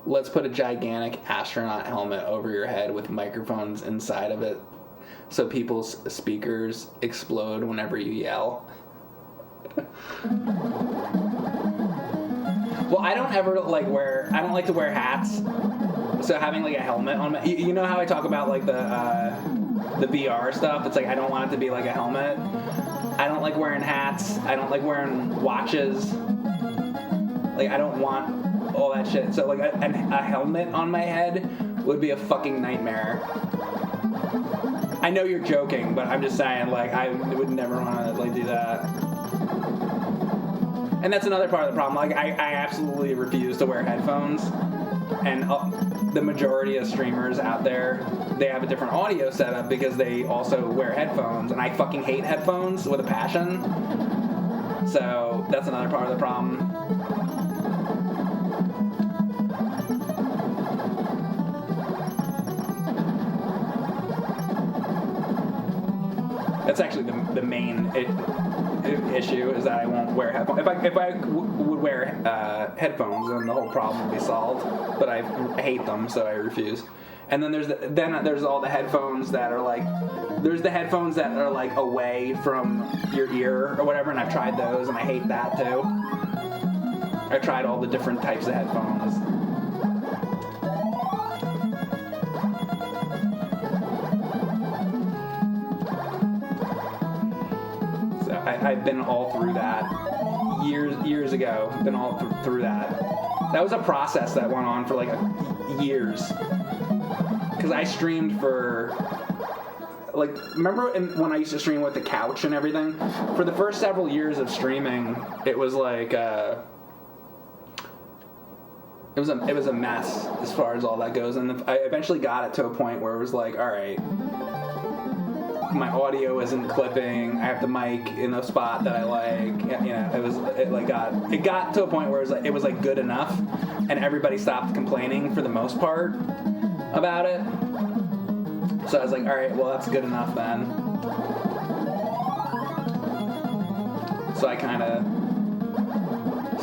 A: Let's put a gigantic astronaut helmet over your head with microphones inside of it so people's speakers explode whenever you yell. Well, I don't like to wear hats. So having like a helmet on my, you know how I talk about like the VR stuff? It's like I don't want it to be like a helmet. I don't like wearing hats. I don't like wearing watches. Like I don't want all that shit. So like a helmet on my head would be a fucking nightmare. I know you're joking, but I'm just saying, like, I would never want to like do that. And that's another part of the problem. Like I absolutely refuse to wear headphones. And the majority of streamers out there, they have a different audio setup because they also wear headphones, and I fucking hate headphones with a passion. So that's another part of the problem. That's actually the main issue is that I won't wear headphones. If I would wear headphones, then the whole problem would be solved. But I hate them, so I refuse. And then there's all the headphones that are like, there's the headphones that are like away from your ear or whatever, and I've tried those, and I hate that too. I tried all the different types of headphones. So I've been all through that years ago. Been all through that. That was a process that went on for like years. Because I streamed for, like, remember when I used to stream with the couch and everything? For the first several years of streaming, it was like, it was a mess as far as all that goes. And I eventually got it to a point where it was like, all right, my audio isn't clipping. I have the mic in a spot that I like. You know, it got to a point where it was like good enough, and everybody stopped complaining for the most part about it. So I was like, all right, well, that's good enough then. So I kind of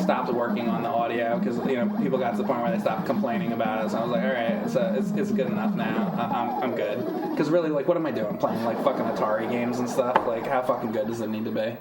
A: stopped working on the audio because, you know, people got to the point where they stopped complaining about it. So I was like, all right, so it's good enough now. I'm good. Because really, like, what am I doing? Playing like fucking Atari games and stuff? Like, how fucking good does it need to be?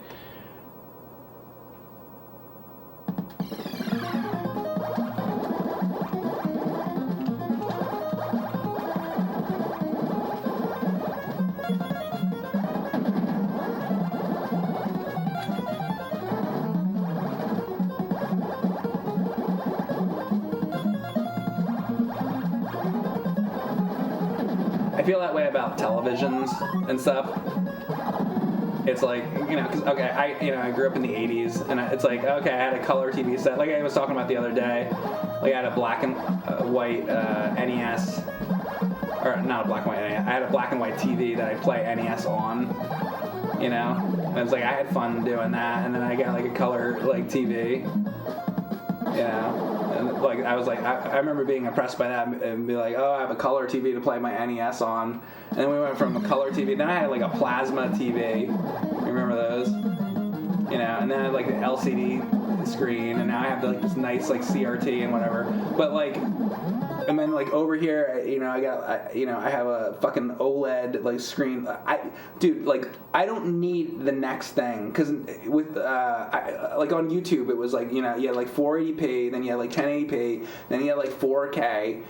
A: I feel that way about televisions and stuff. It's like, you know, cause, okay, I grew up in the 80s, and it's like, okay, I had a color TV set, like I was talking about the other day. Like I had a black and white NES, or not a black and white NES, I had a black and white TV that I play NES on, you know? And it's like, I had fun doing that, and then I got like a color, like, TV, you know? And like I was like, I remember being impressed by that and be like, oh, I have a color TV to play my NES on. And then we went from a color TV. Then I had like a plasma TV. Remember those? You know. And then I had like the LCD screen. And now I have like this nice like CRT and whatever. But like, and then like over here, you know, I have a fucking OLED like screen. Dude, like I don't need the next thing, because with like on YouTube it was like, you know, you had like 480p, then you had like 1080p, then you had like 4K.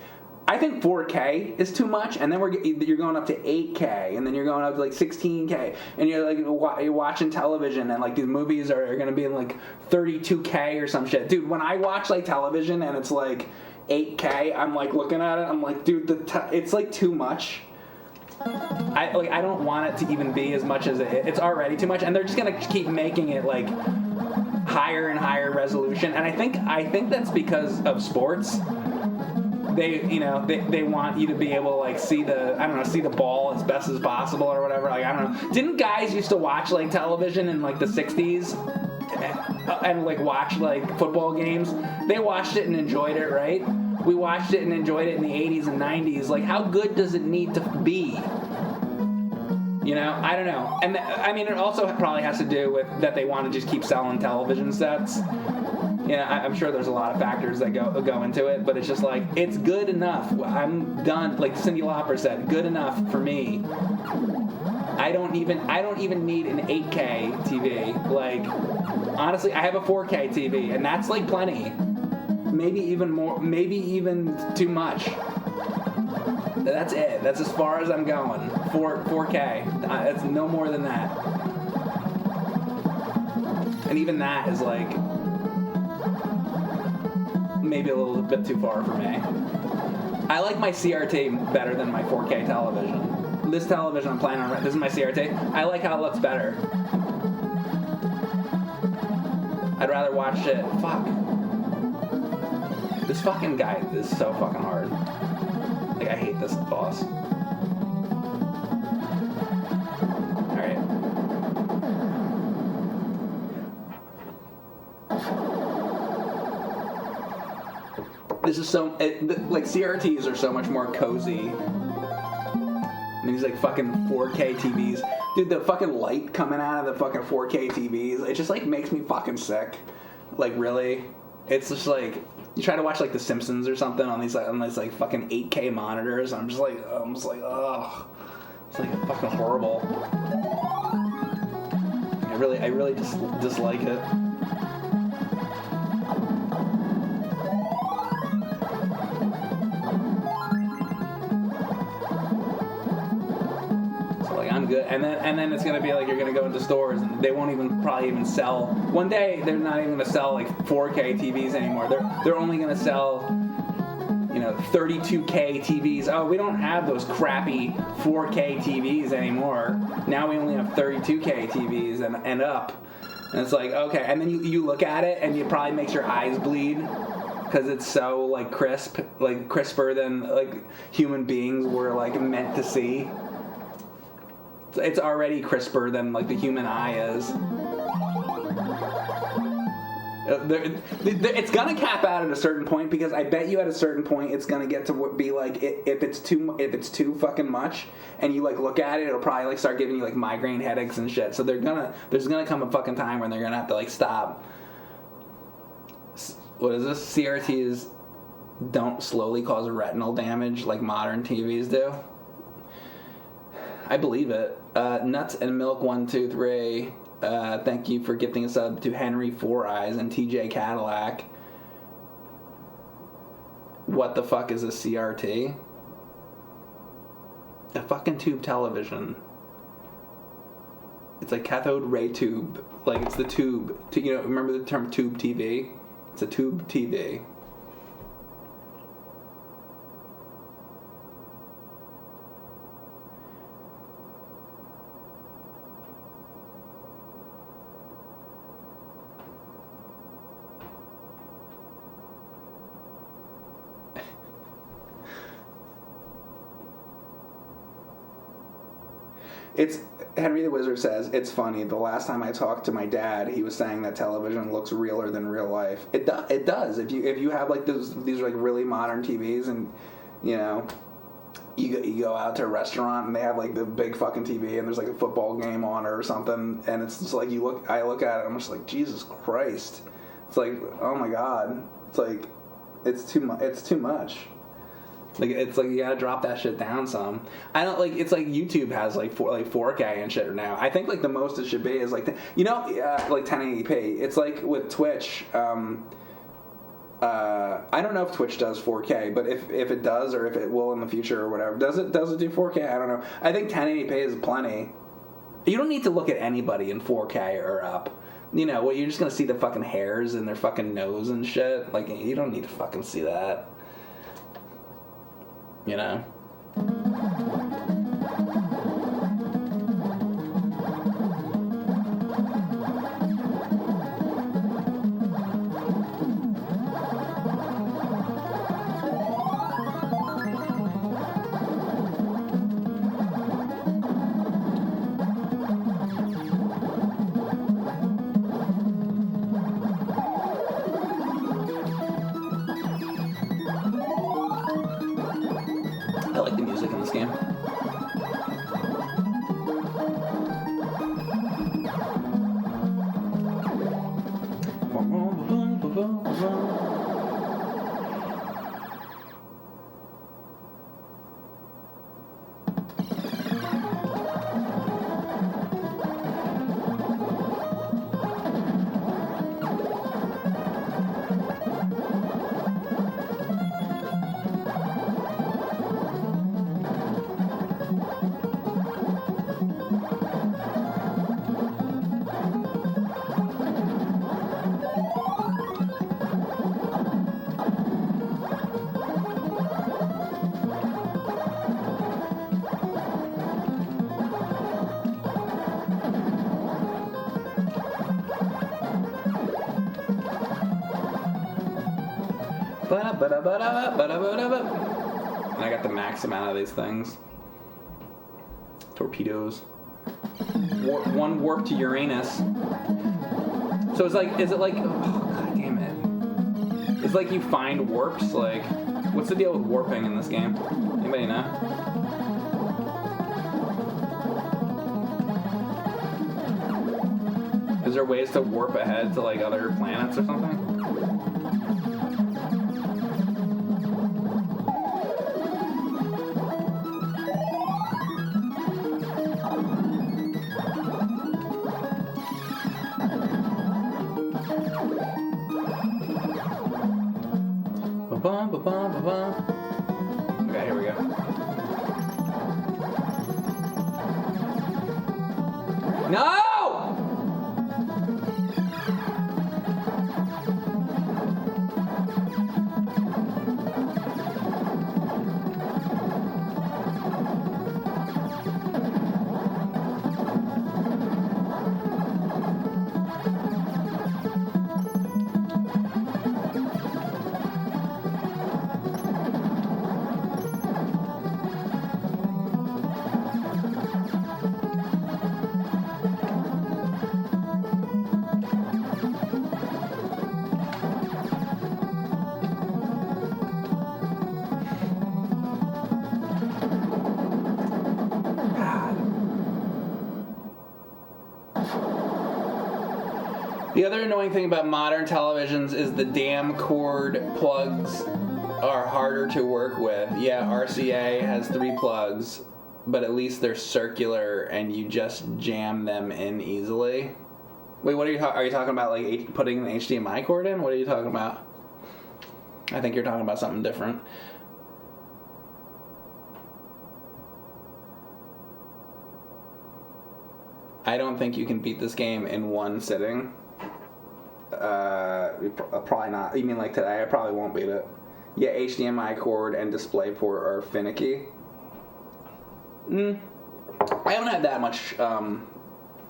A: I think 4K is too much, and then you're going up to 8K, and then you're going up to like 16K, and you're like you're watching television, and like these movies are going to be in like 32K or some shit. Dude, when I watch like television and it's like 8K, I'm like looking at it, I'm like, dude, it's like too much. I don't want it to even be as much as it's already too much, and they're just gonna keep making it like higher and higher resolution. And I think that's because of sports. They want you to be able to like see the ball as best as possible or whatever. Like, I don't know. Didn't guys used to watch like television in like the 60s and like watch like football games? They watched it and enjoyed it, right? We watched it and enjoyed it in the 80s and 90s. Like, how good does it need to be? You know, I don't know. And I mean, it also probably has to do with that they want to just keep selling television sets. Yeah, I'm sure there's a lot of factors that go into it, but it's just like, it's good enough. I'm done. Like Cyndi Lauper said, good enough for me. I don't even need an 8K TV. Like, honestly, I have a 4K TV, and that's like plenty. Maybe even more. Maybe even too much. That's it. That's as far as I'm going. 4K. It's no more than that. And even that is like maybe a little bit too far for me. I like my CRT better than my 4K television. This television I'm playing on, this is my CRT. I like how it looks better. I'd rather watch it. Fuck. This fucking guy is so fucking hard. Like, I hate this boss. Alright. This is like, CRTs are so much more cozy. And these, like, fucking 4K TVs. Dude, the fucking light coming out of the fucking 4K TVs, it just like makes me fucking sick. Like really, it's just like you try to watch like The Simpsons or something on these like fucking 8K monitors. I'm just like, ugh, it's like fucking horrible. I really just dislike it. I'm good, and then it's gonna be like you're gonna go into stores and they won't probably even sell. One day they're not even gonna sell like 4K TVs anymore. They're only gonna sell 32K TVs. Oh, we don't have those crappy 4K TVs anymore. Now we only have 32K TVs and up. And it's like, okay, and then you look at it and it probably makes your eyes bleed because it's so like crisp, like crisper than like human beings were like meant to see. It's already crisper than like the human eye is. It's gonna cap out at a certain point because I bet you at a certain point it's gonna get to be like if it's too fucking much and you like look at it, it'll probably like start giving you like migraine headaches and shit. So there's gonna come a fucking time when they're gonna have to like stop. What is this? CRTs don't slowly cause retinal damage like modern TVs do. I believe it. Nuts and Milk 123. Thank you for gifting a sub to Henry Four Eyes and TJ Cadillac. What the fuck is a CRT? A fucking tube television. It's a cathode ray tube. Like it's the tube. Remember the term tube TV? It's a tube TV. It's Henry the Wizard says, it's funny. The last time I talked to my dad, he was saying that television looks realer than real life. It does. If you have like these like really modern TVs and you go out to a restaurant and they have like the big fucking TV and there's like a football game on or something and it's just like I look at it, I'm just like, Jesus Christ. It's like, oh my God. It's like it's too much. Like it's like you gotta drop that shit down some. I don't like. It's like YouTube has like 4K and shit now. I think like the most it should be is like like 1080p. It's like with Twitch. I don't know if Twitch does 4K, but if it does or if it will in the future or whatever, does it do 4K? I don't know. I think 1080p is plenty. You don't need to look at anybody in 4K or up. You're just gonna see the fucking hairs in their fucking nose and shit. Like you don't need to fucking see that. I like the music in this game. And I got the max amount of these things. Torpedoes. One warp to Uranus. So it's like, is it like, oh god damn it. It's like you find warps, like, what's the deal with warping in this game? Anybody know? there ways to warp ahead to like other planets or something? Ba-bum, ba-bum, ba-bum. Okay, here we go. No! The other annoying thing about modern televisions is the damn cord plugs are harder to work with. Yeah, RCA has 3 plugs, but at least they're circular and you just jam them in easily. Wait, what are you talking about, like putting an HDMI cord in? What are you talking about? I think you're talking about something different. I don't think you can beat this game in one sitting. Probably not. You mean like today? I probably won't beat it. Yeah, HDMI cord and DisplayPort are finicky. I haven't had that much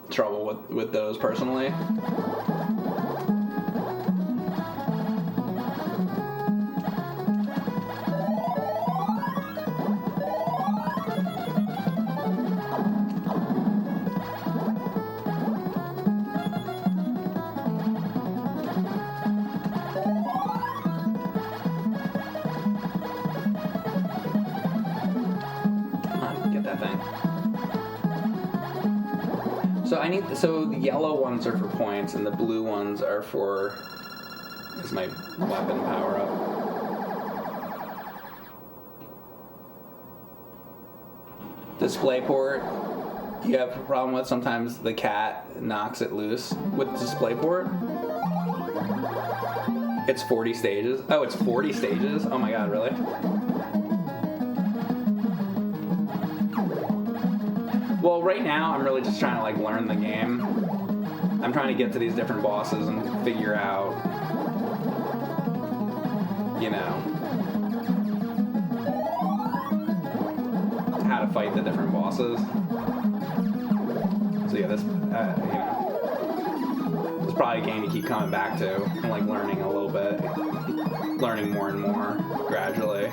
A: trouble with those personally. So the yellow ones are for points, and the blue ones are for is my weapon power up. DisplayPort, you have a problem with sometimes the cat knocks it loose with DisplayPort. It's 40 stages. Oh, it's 40 stages. Oh my god, really? Well, right now, I'm really just trying to, like, learn the game. I'm trying to get to these different bosses and figure out, you know, how to fight the different bosses. So, yeah, this, you know, it's probably a game you keep coming back to and, like, learning a little bit. Learning more and more, gradually.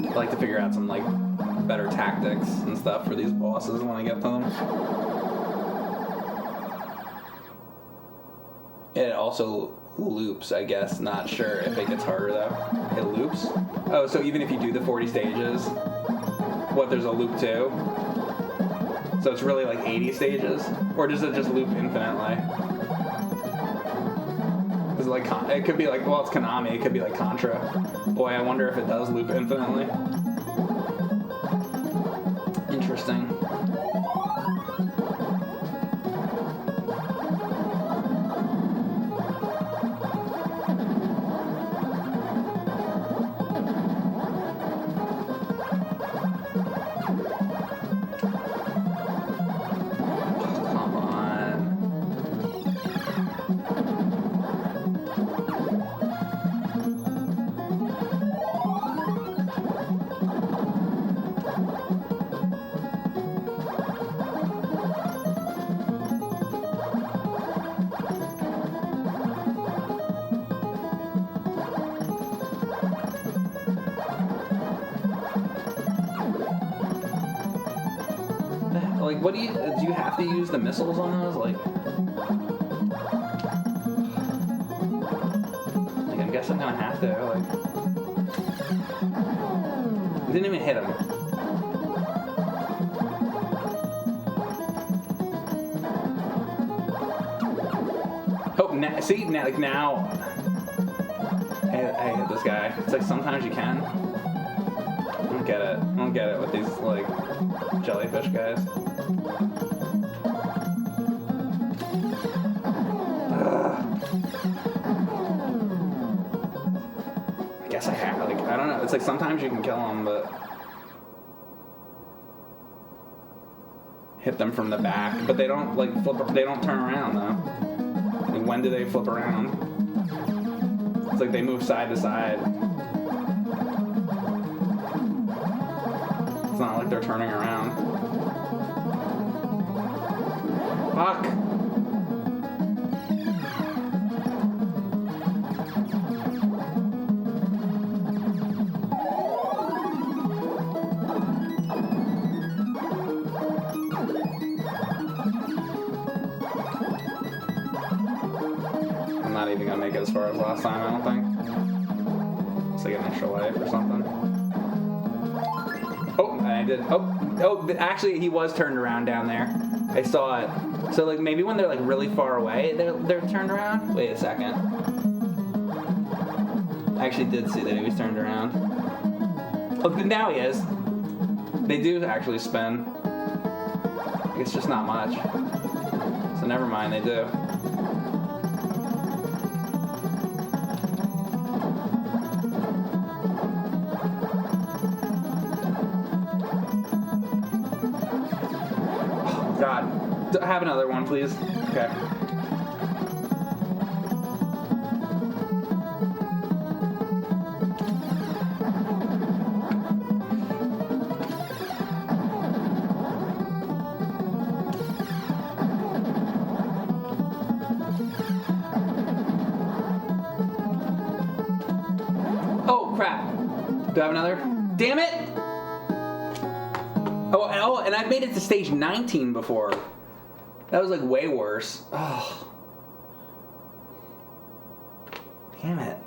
A: I like to figure out some, like, better tactics and stuff for these bosses when I get to them. It also loops, I guess. Not sure if it gets harder, though. It loops? Oh, so even if you do the 40 stages, what, there's a loop too? So it's really like 80 stages? Or does it just loop infinitely? Is it like, it could be like, well, it's Konami, it could be like Contra. Boy, I wonder if it does loop infinitely. Interesting. Like, what do you have to use the missiles on those? Like I guess I'm gonna have to, like, didn't even hit him. see, now, like now, I hit this guy. It's like sometimes you can. I don't get it. I don't get it with these like jellyfish guys. I guess I have. Like I don't know. It's like sometimes you can kill them, but hit them from the back. But they don't like flip. They don't turn around though. Like, when do they flip around? It's like they move side to side. It's not like they're turning around. Fuck. I'm not even gonna make it as far as last time, I don't think. It's like an extra life or something. Oh, I did. Oh, actually, he was turned around down there. I saw it. So, like, maybe when they're, like, really far away, they're turned around? Wait a second. I actually did see that he was turned around. Oh, now he is. They do actually spin. It's just not much. So, never mind, they do. God. Have another one, please. Okay. Oh, crap. Do I have another? Damn it! Oh, and I've made it to stage 19 before. That was like way worse. Oh. Damn it.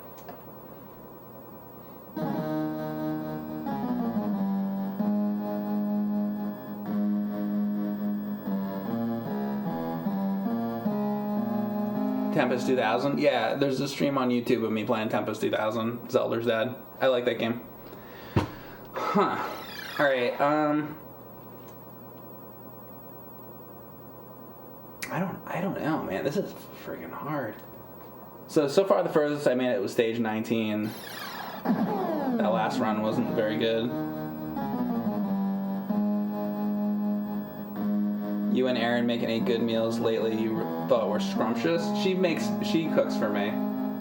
A: Tempest 2000? Yeah, there's a stream on YouTube of me playing Tempest 2000. Zelda's Dead. I like that game. Huh. Alright, I don't know, man. This is freaking hard. So far the furthest I made it was stage 19. That last run wasn't very good. You and Erin make any good meals lately you thought were scrumptious? She cooks for me.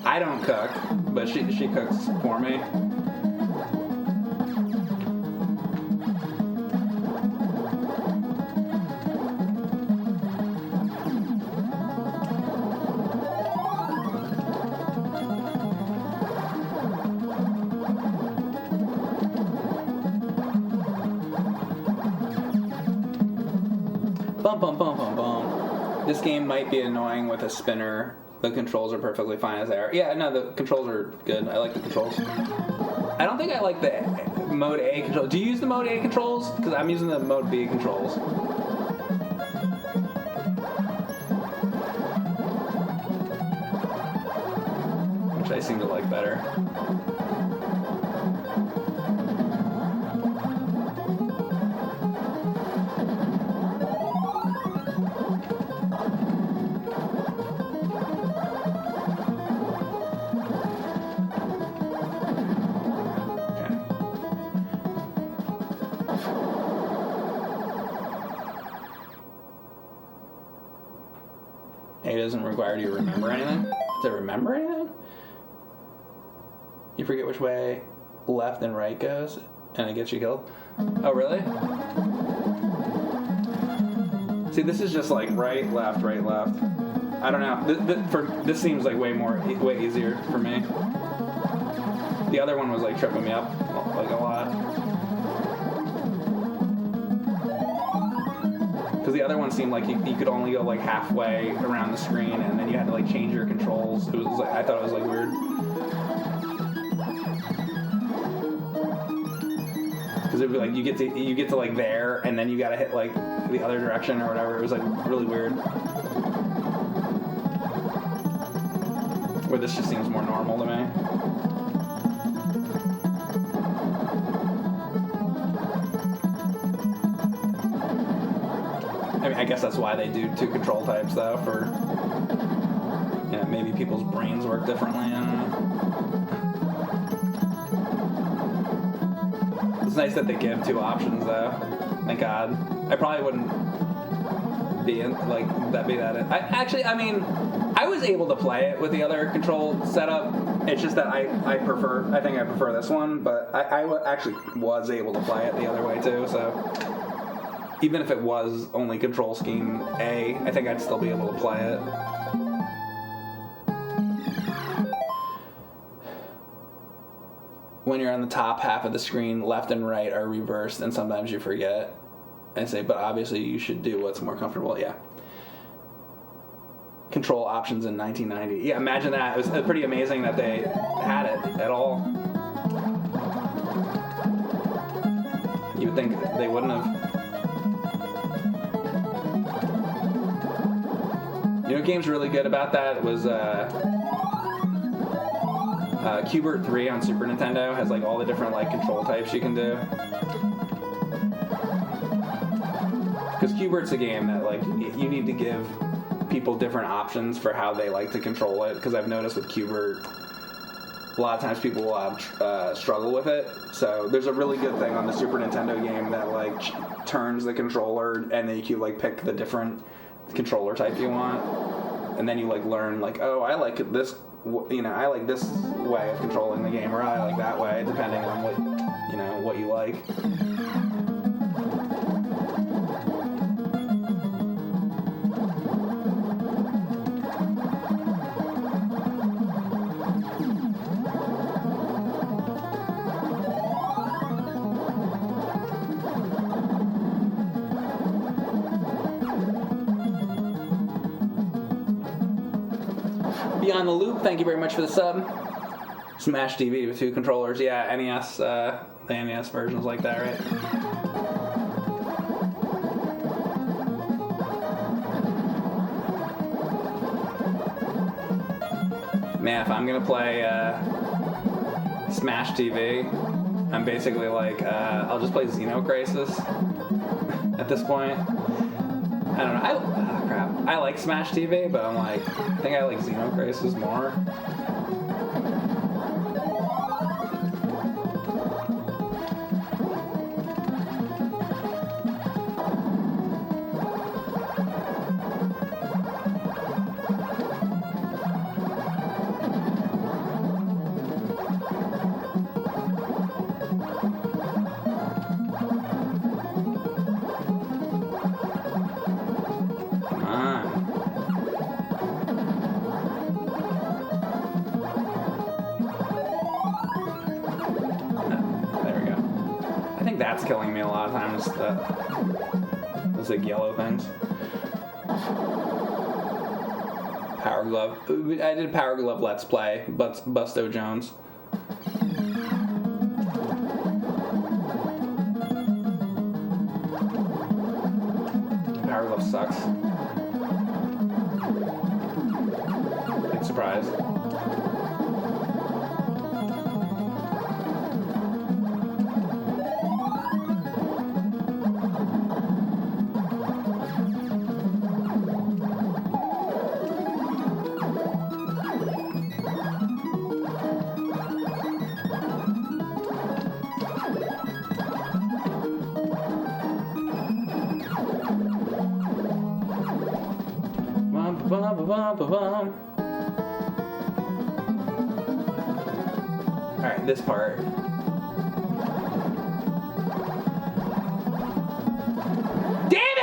A: I don't cook, but she cooks for me. Bum, bum, bum, bum, bum. This game might be annoying with a spinner. The controls are perfectly fine as they are. Yeah, no, the controls are good. I like the controls. I don't think I like the Mode A control. Do you use the Mode A controls? Because I'm using the Mode B controls. Which I seem to like better. It doesn't require you to remember anything? To remember anything? You forget which way left and right goes, and it gets you killed? Oh, really? See, this is just like right, left, right, left. I don't know. This seems like way easier for me. The other one was like tripping me up like a lot. Because the other one seemed like you could only go like halfway around the screen, and then you had to like change your controls. It was like, I thought it was like weird. Because it'd be like you get to like there, and then you gotta hit like the other direction or whatever. It was like really weird. Where this just seems more normal to me. I mean, I guess that's why they do 2 control types, though, for, you know, maybe people's brains work differently, I don't know. It's nice that they give 2 options, though. Thank God. I probably wouldn't be in, like, I mean, I was able to play it with the other control setup. It's just that I think I prefer this one, but I actually was able to play it the other way, too, so... Even if it was only control scheme A, I think I'd still be able to play it. When you're on the top half of the screen, left and right are reversed, and sometimes you forget. I say, but obviously you should do what's more comfortable, yeah. Control options in 1990. Yeah, imagine that. It was pretty amazing that they had it at all. You would think they wouldn't have. You know what game's really good about that? It was Q*bert 3 on Super Nintendo has like all the different like control types you can do. Because Q*bert's a game that like you need to give people different options for how they like to control it. Because I've noticed with Q*bert, a lot of times people will have struggle with it. So there's a really good thing on the Super Nintendo game that like turns the controller, and then you can like pick the different controller type you want, and then you like learn like, oh, I like this, you know, I like this way of controlling the game, or I like that way, depending on what, you know, what you like. Beyond the Loop, thank you very much for the sub. Smash TV with 2 controllers. Yeah, NES, the NES version's like that, right? Man, if I'm gonna play Smash TV, I'm basically like, I'll just play Xenocrisis at this point. I don't know. Oh, crap. I like Smash TV, but I'm like, I think I like Xenocrisis more. That's killing me a lot of times. Those like yellow things. Power Glove. I did Power Glove Let's Play, Busto Jones. Power Glove sucks. Big surprise. Alright, this part. Damn it!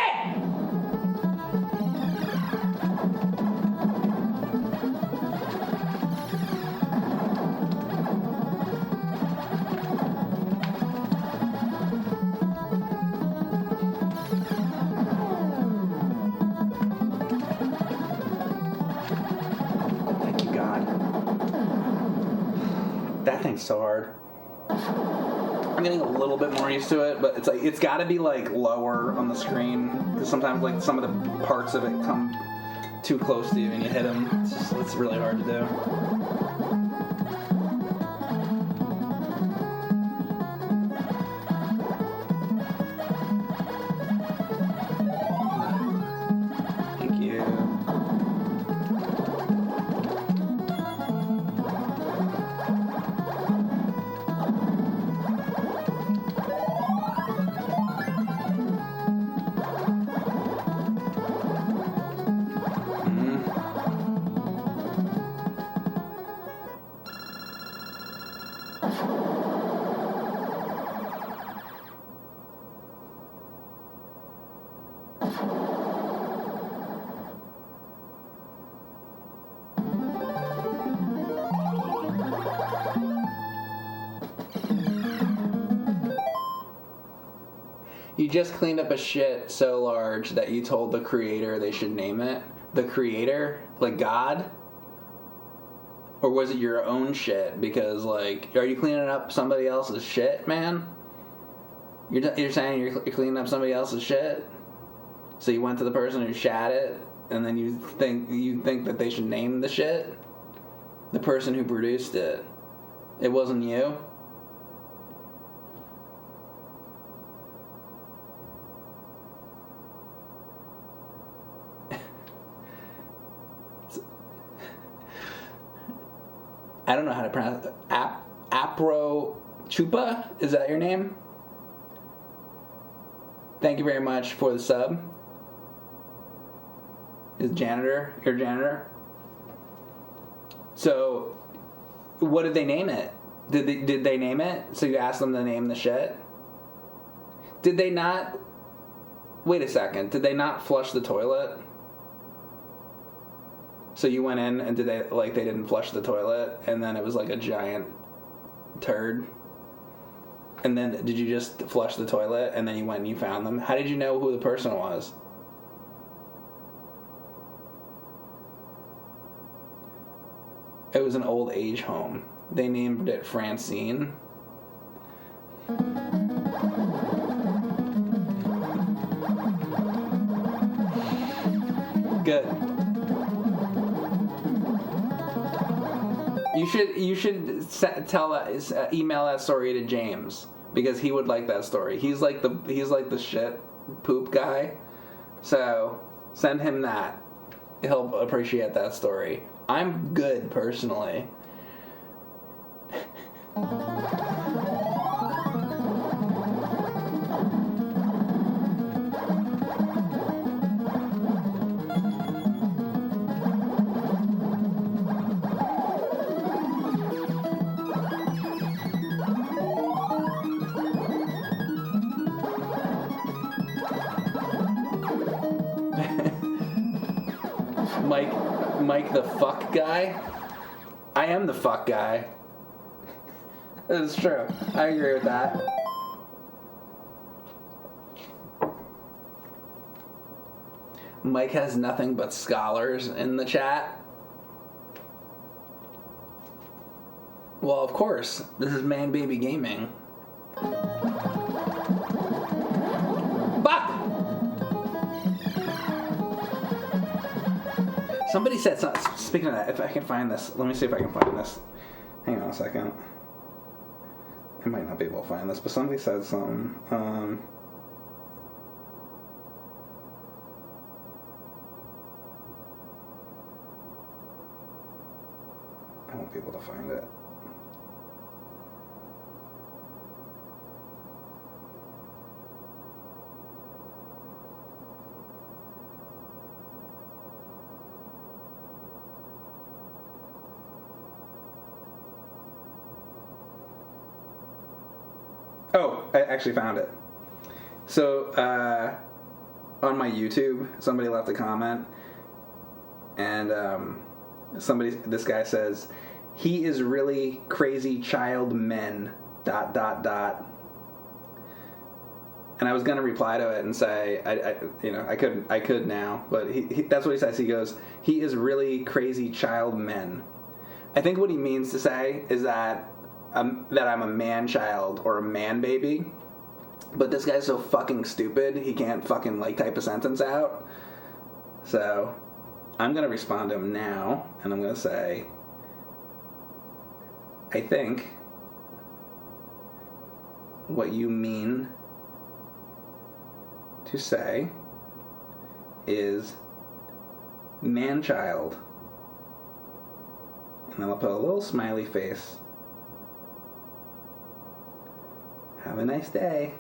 A: That thing's so hard. I'm getting a little bit more used to it, but it's like it's got to be like lower on the screen because sometimes like some of the parts of it come
B: too close to you and you hit them. It's really hard to do.
A: Thank you. You just cleaned up a shit so large that you told the creator they should name it. The creator? Like God? Or was it your own shit? Because, like, are you cleaning up somebody else's shit, man? You're saying you're cleaning up somebody else's shit? So you went to the person who shat it, and then you think that they should name the shit? The person who produced it. It wasn't you? I don't know how to pronounce it. Apro Chupa? Is that your name? Thank you very much for the sub. Is janitor your janitor? So, what did they name it? Did they name it? So you asked them to name the shit? Did they not? Wait a second. Did they not flush the toilet? So you went in and they didn't flush the toilet, and then it was like a giant turd? And then did you just flush the toilet, and then you went and you found them? How did you know who the person was? It was an old age home. They named it Francine. Good. You should email that story to James, because he would like that story. He's like the shit poop guy. So send him that. He'll appreciate that story. I'm good personally. Mike the fuck guy? I am the fuck guy. That is true. I agree with that. Mike has nothing but scholars in the chat. Well, of course. This is Man Baby Gaming. Somebody said something. Speaking of that, if I can find this, let me see if I can find this. Hang on a second. I might not be able to find this, but somebody said something. I won't be able to find it. Oh, I actually found it. So, on my YouTube, somebody left a comment, and this guy says, "He is really crazy child men, ... And I was gonna reply to it and say, I could now, but that's what he says. He goes, "He is really crazy child men." I think what he means to say is that I'm a man child or a man baby, but this guy's so fucking stupid he can't fucking type a sentence out. So I'm going to respond to him now, and I'm going to say, I think what you mean to say is man-child. And then I'll put a little smiley face. Have a nice day.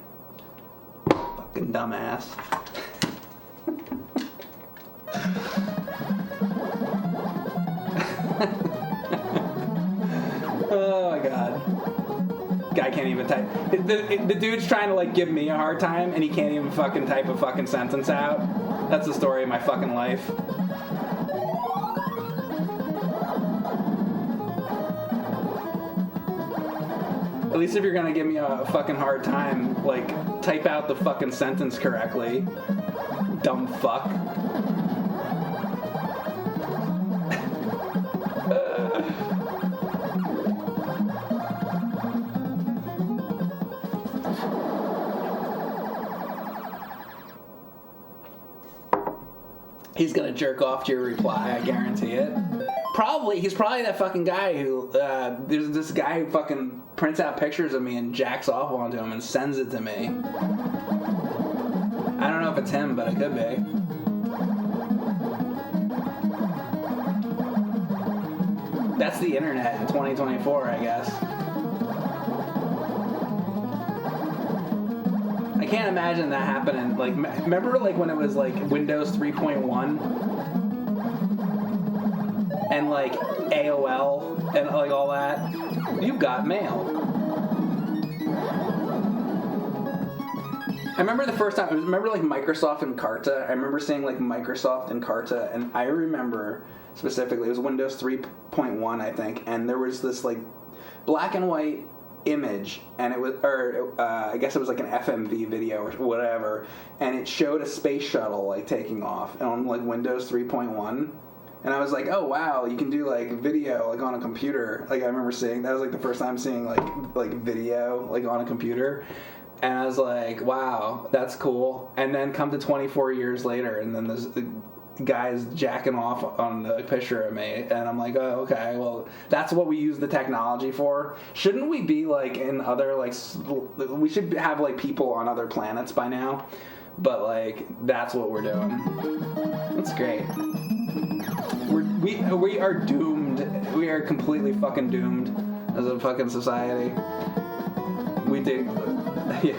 A: Fucking dumbass. Oh my god. Guy can't even type. The dude's trying to like give me a hard time and he can't even fucking type a fucking sentence out. That's the story of my fucking life. At least if you're gonna give me a fucking hard time, like, type out the fucking sentence correctly. Dumb fuck. He's gonna jerk off to your reply, I guarantee it. He's probably that fucking guy who, there's this guy who fucking prints out pictures of me and jacks off onto him and sends it to me. I don't know if it's him, but it could be. That's the internet in 2024, I guess. I can't imagine that happening. Like, remember like when it was like Windows 3.1 and like AOL and like all that? You've got mail. I remember the first time, remember like Microsoft Encarta? I remember seeing like Microsoft Encarta, and I remember specifically, it was Windows 3.1, I think, and there was this like black and white image, and it was, I guess it was like an FMV video or whatever, and it showed a space shuttle like taking off on like Windows 3.1, and I was like, oh wow, you can do like video like on a computer. Like I remember seeing that was like the first time seeing like video like on a computer, and I was like, wow, that's cool. And then come to 24 years later, and then this guy's jacking off on the picture of me, and I'm like, oh, okay, well, that's what we use the technology for. Shouldn't we be like in other like we should have like people on other planets by now, but like that's what we're doing. That's great. We are doomed. We are completely fucking doomed as a fucking society. We did. Yeah.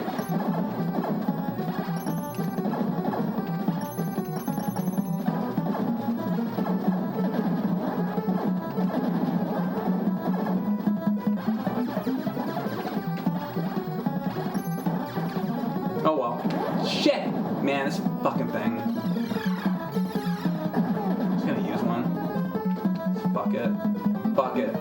A: Oh well. Shit! Man, this fucking thing. I'm just gonna use one. Fuck it. Fuck it.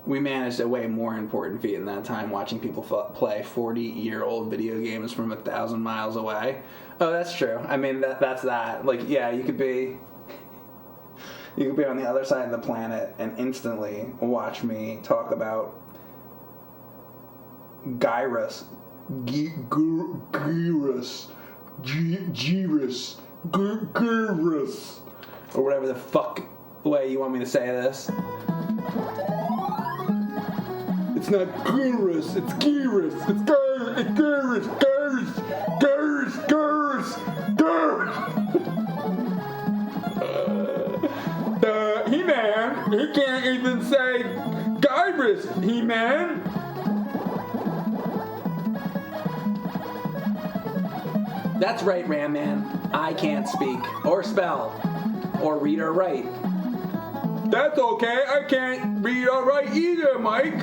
A: We managed a way more important feat in that time, watching people play 40-year-old video games from 1,000 miles away. Oh, that's true. I mean, that's that. Like, yeah, you could be on the other side of the planet and instantly watch me talk about Gyruss, Gyruss, or whatever the fuck way you want me to say this. It's not Gyruss, it's Gyruss. It's Gyruss. He-Man, he can't even say Gyruss, He-Man. That's right, Ram Man. I can't speak, or spell, or read or write. That's okay, I can't read or write either, Mike.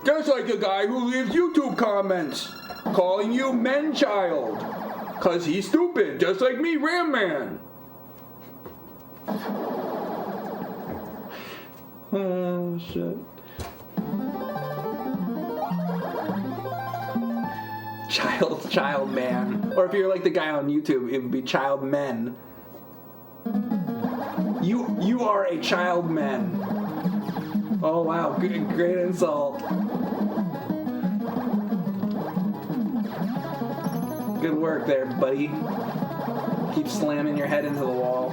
A: Just like the guy who leaves YouTube comments calling you men-child. Cause he's stupid, just like me, Ram Man. Oh, shit. Child man. Or if you're like the guy on YouTube, it would be child men. You are a child man. Oh wow, great insult. Good work there, buddy. Keep slamming your head into the wall.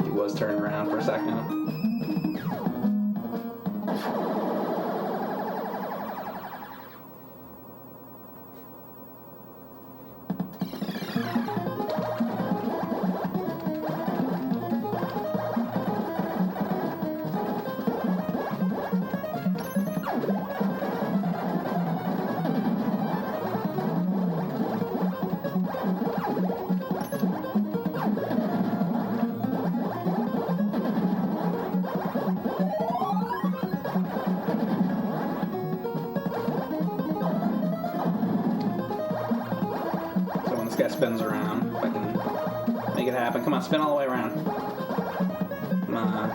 A: He was turning around for a second. This guy spins around. If I can make it happen. Come on, spin all the way around. Come on.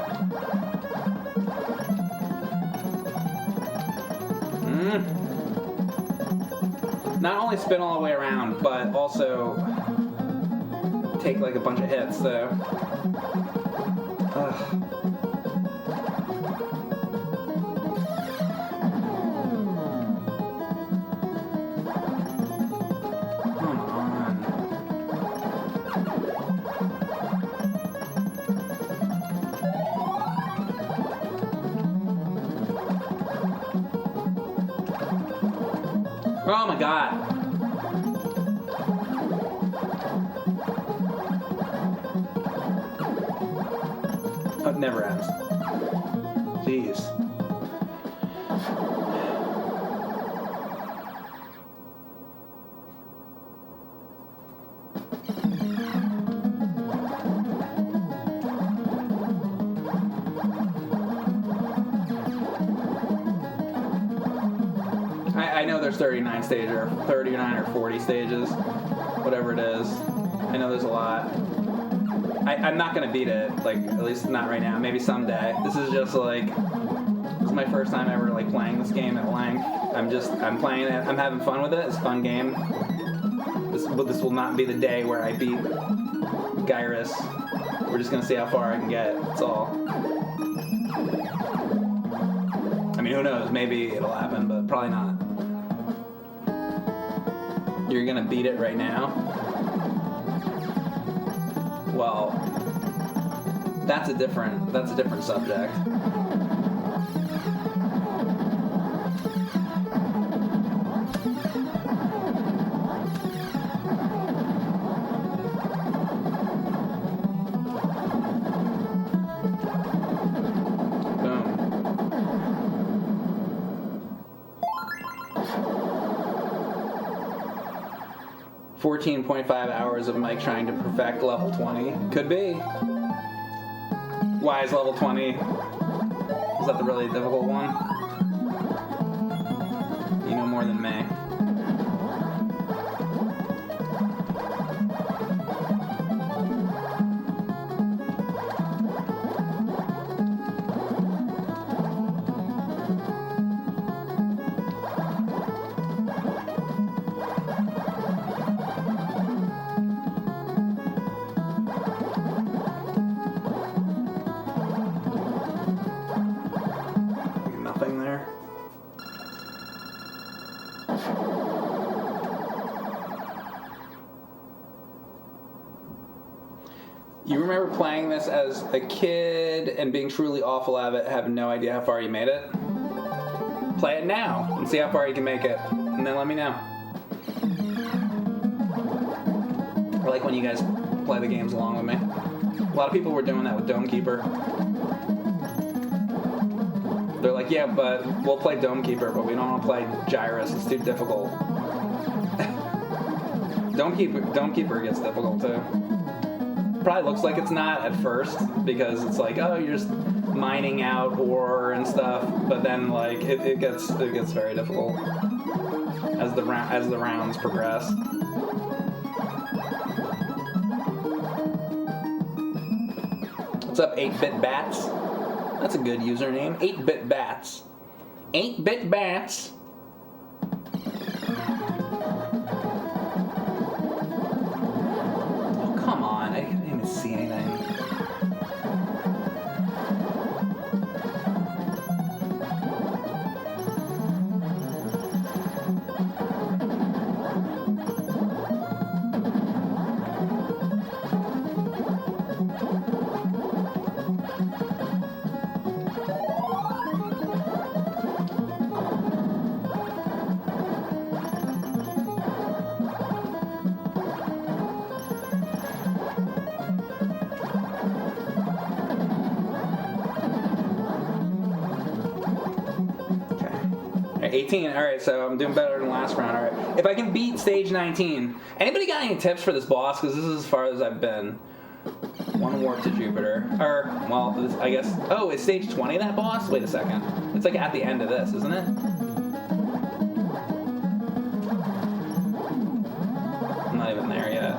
A: Not only spin all the way around, but also take like a bunch of hits, so. Oh my god. Oh, it never ends. Jeez. I know there's 39 stages, or 39 or 40 stages, whatever it is. I know there's a lot. I'm not gonna beat it, like, at least not right now. Maybe someday. This is just like, this is my first time ever like playing this game at length. I'm playing it. I'm having fun with it. It's a fun game. This will not be the day where I beat Gyruss. We're just gonna see how far I can get. That's all. I mean, who knows? Maybe it'll happen, but probably not. You're gonna beat it right now? Well, that's a different subject. Boom. 14.5 hours of Mike trying to perfect level 20. Could be. Why is level 20? Is that the really difficult one? You know more than me. Nothing there. You remember playing this as a kid and being truly awful at it, having no idea how far you made it? Play it now and see how far you can make it, and then let me know. I like when you guys play the games along with me. A lot of people were doing that with Dome Keeper. They're like, yeah, but we'll play Dome Keeper, but we don't want to play Gyruss. It's too difficult. Dome Keeper gets difficult too. Probably looks like it's not at first because it's like, oh, you're just mining out ore and stuff, but then like it gets very difficult.
B: as the rounds progress. What's up, 8-Bit Bats? That's a good username. 8-Bit Bats. 8-Bit Bats. Oh, come on. I didn't even see anything. Okay. 18. All right, so I'm doing better than last round. All right. If I can beat stage 19, anybody got any tips for this boss? Because this is as far as I've been. One warp to Jupiter. Or, well, I guess. Oh, is stage 20 that boss? Wait a second. It's like at the end of this, isn't it? I'm not even there yet.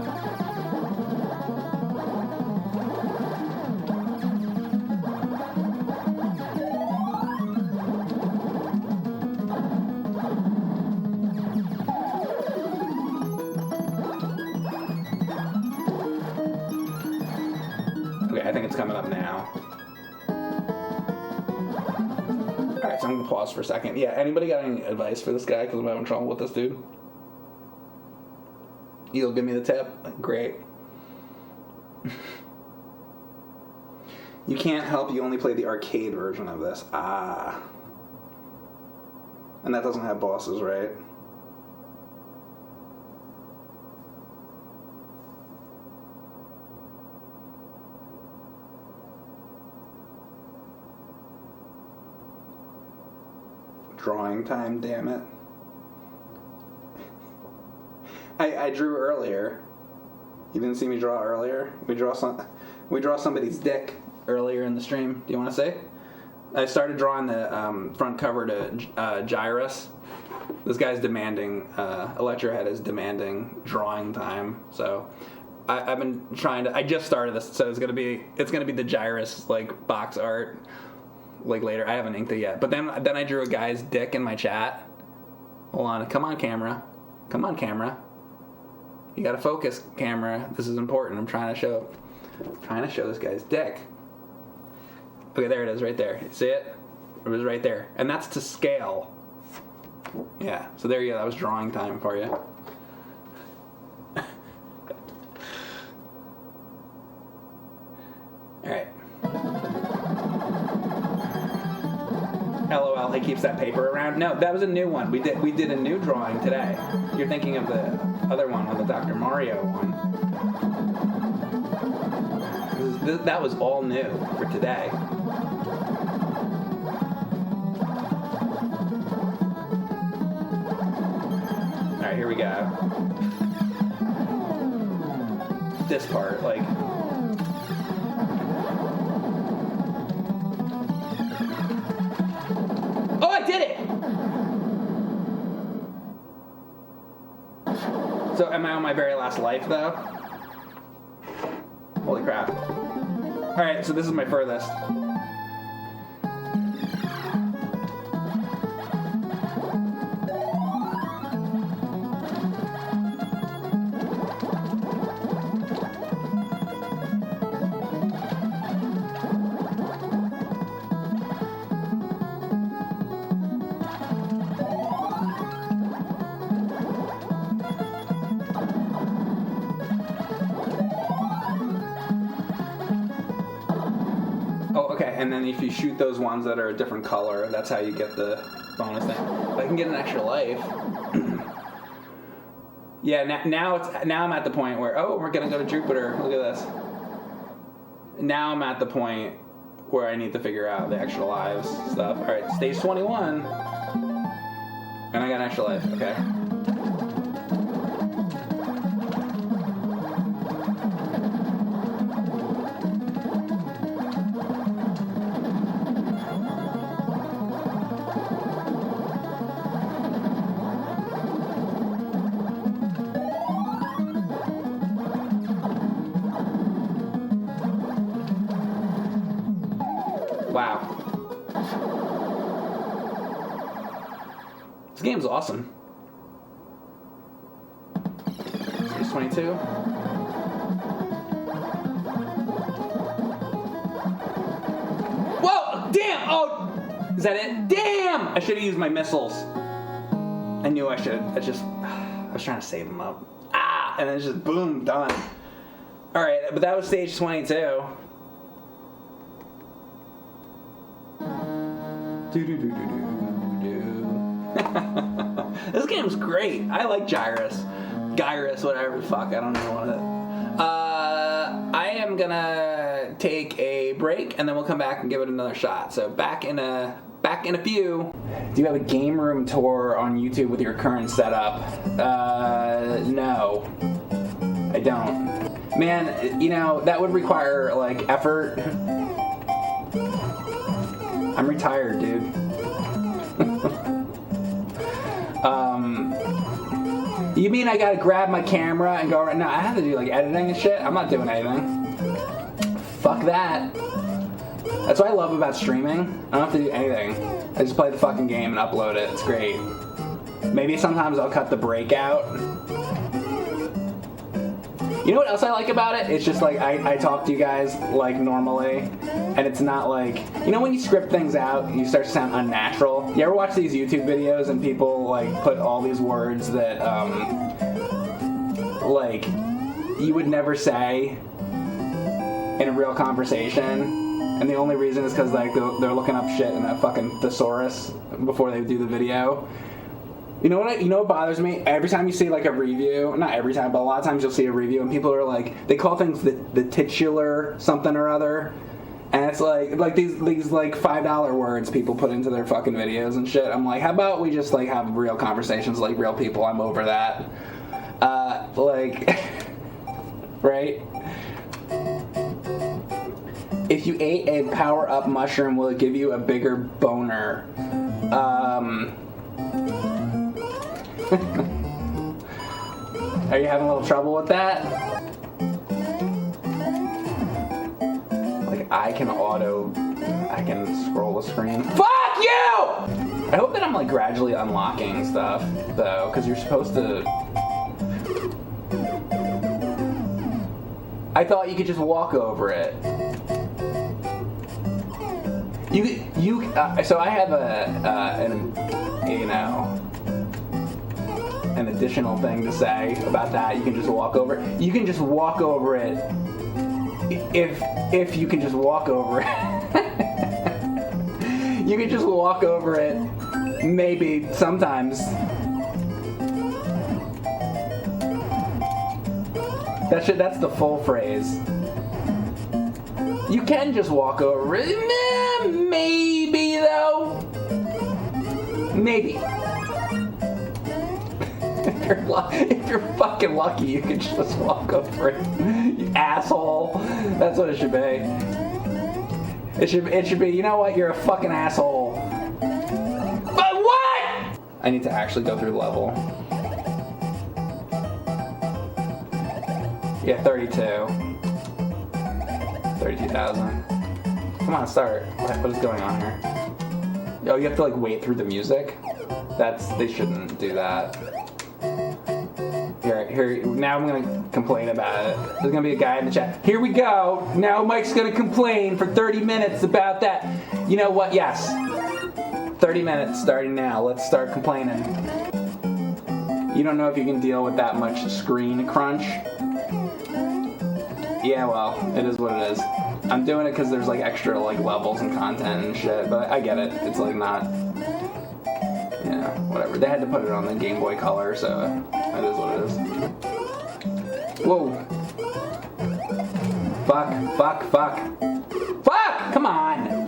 B: Okay, I think it's coming up now. Alright, so I'm gonna pause for a second. Yeah, anybody got any advice for this guy? Because I'm having trouble with this dude. You'll give me the tip? Great. You can't help, you only play the arcade version of this. Ah. And that doesn't have bosses, right? Drawing time, damn it. I drew earlier. You didn't see me draw earlier? We draw somebody's dick earlier in the stream. Do you want to say? I started drawing the front cover to Gyruss. This guy's demanding, Electrohead is demanding drawing time. So I've been trying to. I just started this, so it's gonna be the Gyruss like box art. Like later, I haven't inked it yet. But then I drew a guy's dick in my chat. Hold on, come on, camera. You gotta focus, camera. This is important. I'm trying to show this guy's dick. Okay, there it is, right there. See it? It was right there, and that's to scale. Yeah. So there you go. That was drawing time for you. All right. LOL, he keeps that paper around. No, that was a new one. We did a new drawing today. You're thinking of the other one, on the Dr. Mario one. That was all new for today. All right, here we go. This part, like. Oh, I did it! So am I on my very last life, though? Holy crap. Alright, so this is my furthest. And then if you shoot those ones that are a different color, that's how you get the bonus thing. If I can get an extra life. Yeah, now I'm at the point where, oh, we're gonna go to Jupiter. Look at this. Now I'm at the point where I need to figure out the extra lives stuff. All right, stage 21, and I got an extra life. Okay. Wow. This game's awesome. Stage 22. Whoa! Damn! Oh! Is that it? Damn! I should have used my missiles. I knew I should. I was trying to save them up. Ah! And then it's just boom, done. Alright, but that was stage 22. This game's great. I like Gyruss. Gyruss, whatever the fuck. I don't know what it. I am gonna take a break and then we'll come back and give it another shot. So back in a few. Do you have a game room tour on YouTube with your current setup? No. I don't. Man, you know, that would require like effort. I'm retired, dude. You mean I gotta grab my camera and go right now? I have to do like editing and shit. I'm not doing anything. Fuck that. That's what I love about streaming. I don't have to do anything. I just play the fucking game and upload it. It's great. Maybe sometimes I'll cut the break out. You know what else I like about it? It's just like I talk to you guys like normally, and it's not like, you know when you script things out, you start to sound unnatural. You ever watch these YouTube videos and people like put all these words that like you would never say in a real conversation, and the only reason is because like they're looking up shit in a fucking thesaurus before they do the video. You know what bothers me? Every time you see like a review, not every time, but a lot of times you'll see a review and people are like, they call things the titular something or other, and it's like these like $5 words people put into their fucking videos and shit. I'm like, how about we just like have real conversations like real people? I'm over that. Like, right? If you ate a power-up mushroom, will it give you a bigger boner? Are you having a little trouble with that? Like, I can scroll the screen. Fuck you! I hope that I'm like gradually unlocking stuff, though, because you're supposed to... I thought you could just walk over it. So I have an additional thing to say about that. You can just walk over it. You can just walk over it if you can just walk over it. You can just walk over it maybe sometimes. That's the full phrase. You can just walk over it. Maybe though. Maybe. If you're fucking lucky, you can just walk over it. You asshole. That's what it should be. It should be, you know what? You're a fucking asshole. But what? I need to actually go through the level. Yeah, 32,000. Come on, start. What is going on here? Oh, you have to like wait through the music? They shouldn't do that. Here, now I'm gonna complain about it. There's gonna be a guy in the chat. Here we go. Now Mike's gonna complain for 30 minutes about that. You know what? Yes. 30 minutes starting now. Let's start complaining. You don't know if you can deal with that much screen crunch. Yeah, well, it is what it is. I'm doing it because there's like extra like levels and content and shit, but I get it. It's like not, whatever. They had to put it on the Game Boy Color, so it is what it is. Whoa. Fuck. Come on.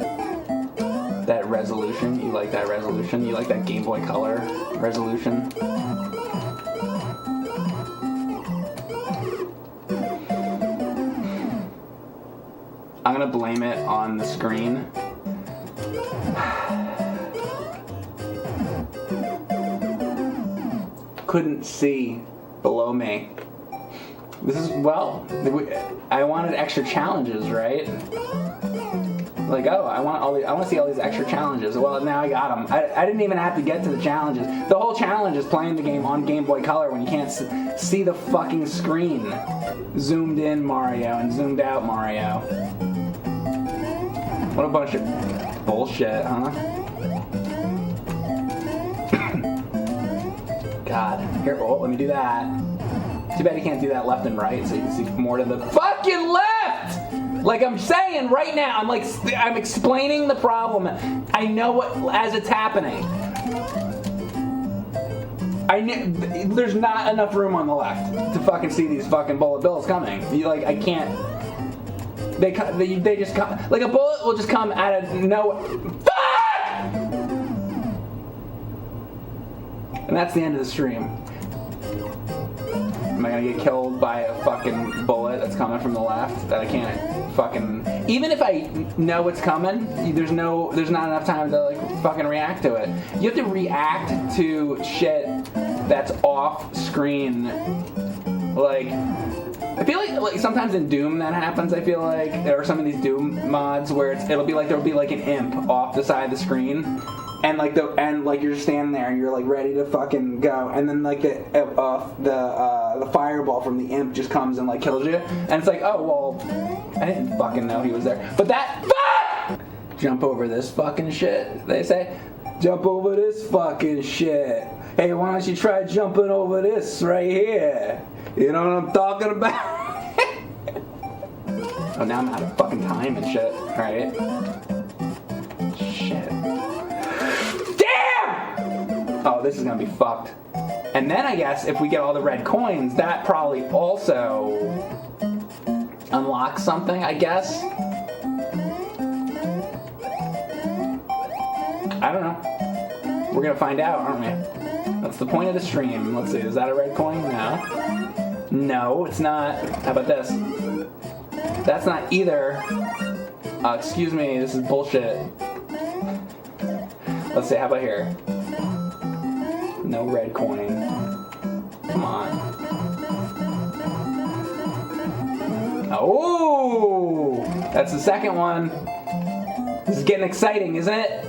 B: That resolution. You like that resolution? You like that Game Boy Color resolution? I'm gonna blame it on the screen. Couldn't see below me. This is, well, I wanted extra challenges, right? Like, oh, I want to see all these extra challenges. Well, now I got them. I didn't even have to get to the challenges. The whole challenge is playing the game on Game Boy Color when you can't see the fucking screen. Zoomed in Mario and zoomed out Mario. What a bunch of bullshit, huh? God. Here, oh, let me do that. Too bad you can't do that left and right, so you can see more to the fucking left! Like I'm saying right now, I'm explaining the problem. I know what as it's happening. There's not enough room on the left to fucking see these fucking bullet bills coming. I can't. They just come. Like a bullet will just come out of nowhere. Fuck! And that's the end of the stream. Am I gonna get killed by a fucking bullet that's coming from the left that I can't fucking... Even if I know it's coming, there's not enough time to like fucking react to it. You have to react to shit that's off screen. Like, I feel like sometimes in Doom that happens. I feel like there are some of these Doom mods where there'll be like an imp off the side of the screen. And you're just standing there and you're like ready to fucking go, and then like the fireball from the imp just comes and like kills you, and it's like, oh well, I didn't fucking know he was there. But that jump over this fucking shit. They say, jump over this fucking shit. Hey, why don't you try jumping over this right here? You know what I'm talking about? Oh, now I'm out of fucking time and shit. All right. Shit. Oh, this is gonna be fucked. And then I guess if we get all the red coins, that probably also unlocks something, I guess. I don't know. We're gonna find out, aren't we? That's the point of the stream. Let's see, is that a red coin? No. No, it's not. How about this? That's not either. Excuse me, this is bullshit. Let's see, how about here? No red coin. Come on. Oh! That's the second one. This is getting exciting, isn't it?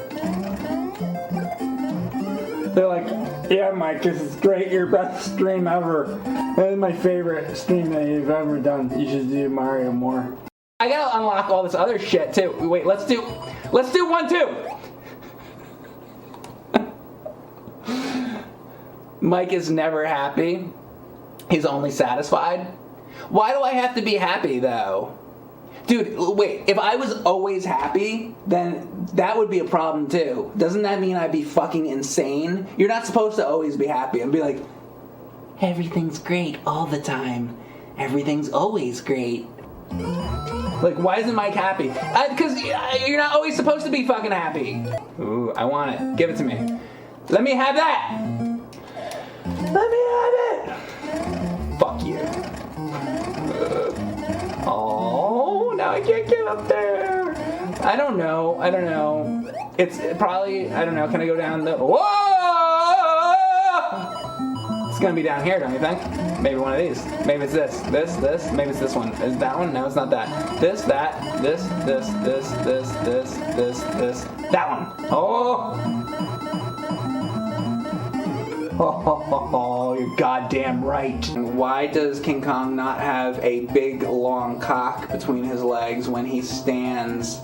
B: They're like, yeah, Mike, this is great. Your best stream ever. That is my favorite stream that you've ever done. You should do Mario more. I gotta unlock all this other shit, too. Wait, let's do 1, 2. Mike is never happy. He's only satisfied. Why do I have to be happy, though? Dude, wait, if I was always happy, then that would be a problem, too. Doesn't that mean I'd be fucking insane? You're not supposed to always be happy and be like, everything's great all the time. Everything's always great. Like, why isn't Mike happy? Because you're not always supposed to be fucking happy. Ooh, I want it. Give it to me. Let me have that. Let me have it! Fuck you. Oh, now I can't get up there. I don't know. It's probably, I don't know, can I go down the... Whoa! It's gonna be down here, don't you think? Maybe one of these. Maybe it's this. Maybe it's this one. Is that one? No, it's not that. This, that, this. That one. Oh! Oh, you're goddamn right. Why does King Kong not have a big, long cock between his legs when he stands?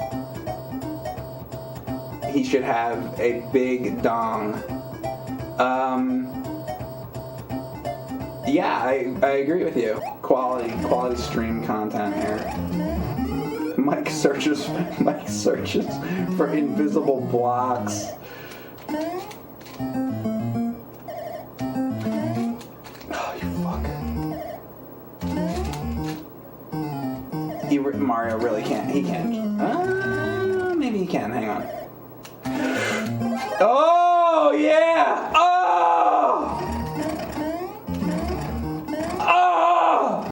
B: He should have a big dong. Yeah, I agree with you. Quality stream content here. Mike searches for invisible blocks. Mario really can't. He can't. Maybe he can. Hang on. Oh yeah! Oh! Oh!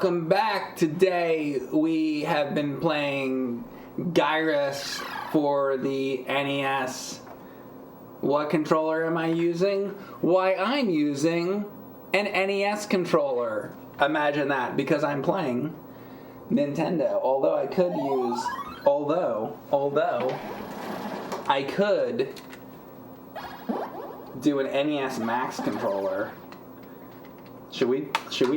B: Welcome back. Today we have been playing Gyruss for the NES. What controller am I using? Why, I'm using an NES controller. Imagine that, because I'm playing Nintendo. Although I could do an NES Max controller. Should we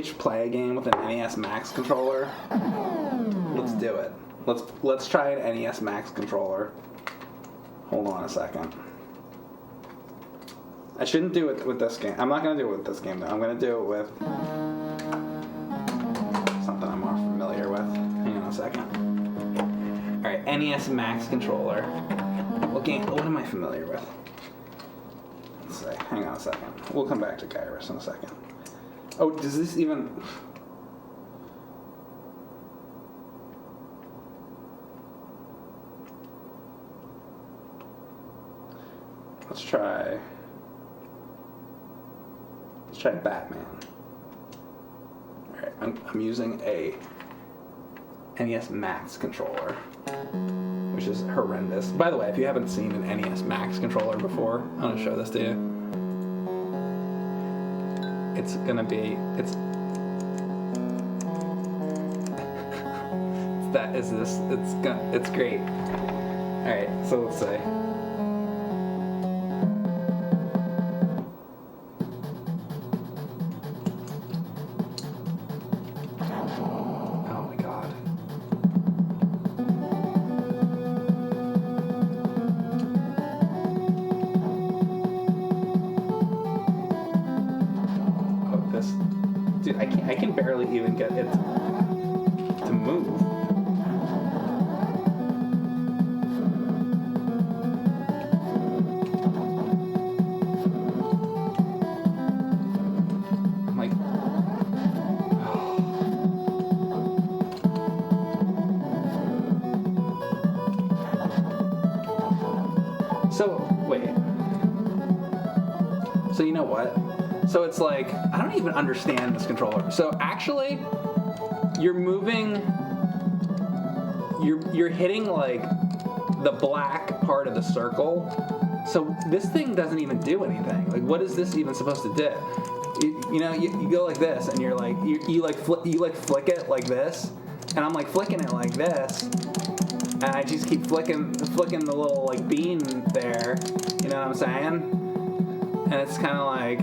B: play a game with an NES Max controller? Let's do it. Let's try an NES Max controller. Hold on a second. I shouldn't do it with this game. I'm not gonna do it with this game though. I'm gonna do it with something I'm more familiar with. Hang on a second. All right, NES Max controller. What am I familiar with? Let's see. Hang on a second. We'll come back to Gyruss in a second. Oh, does this even... Let's try Batman. Alright, I'm using a NES Max controller, which is horrendous. By the way, if you haven't seen an NES Max controller before, I'm going to show this to you. It's great. Alright, so let's say. Oh my god. Dude, I can barely even get it to move. I'm like, So, wait. So you know what? So it's like, I don't even understand this controller. So actually, you're moving, you're hitting like the black part of the circle. So this thing doesn't even do anything. Like, what is this even supposed to do? You go like this, and you're like, you flick it like this, and I'm like flicking it like this, and I just keep flicking the little like bean there. You know what I'm saying? And it's kind of like.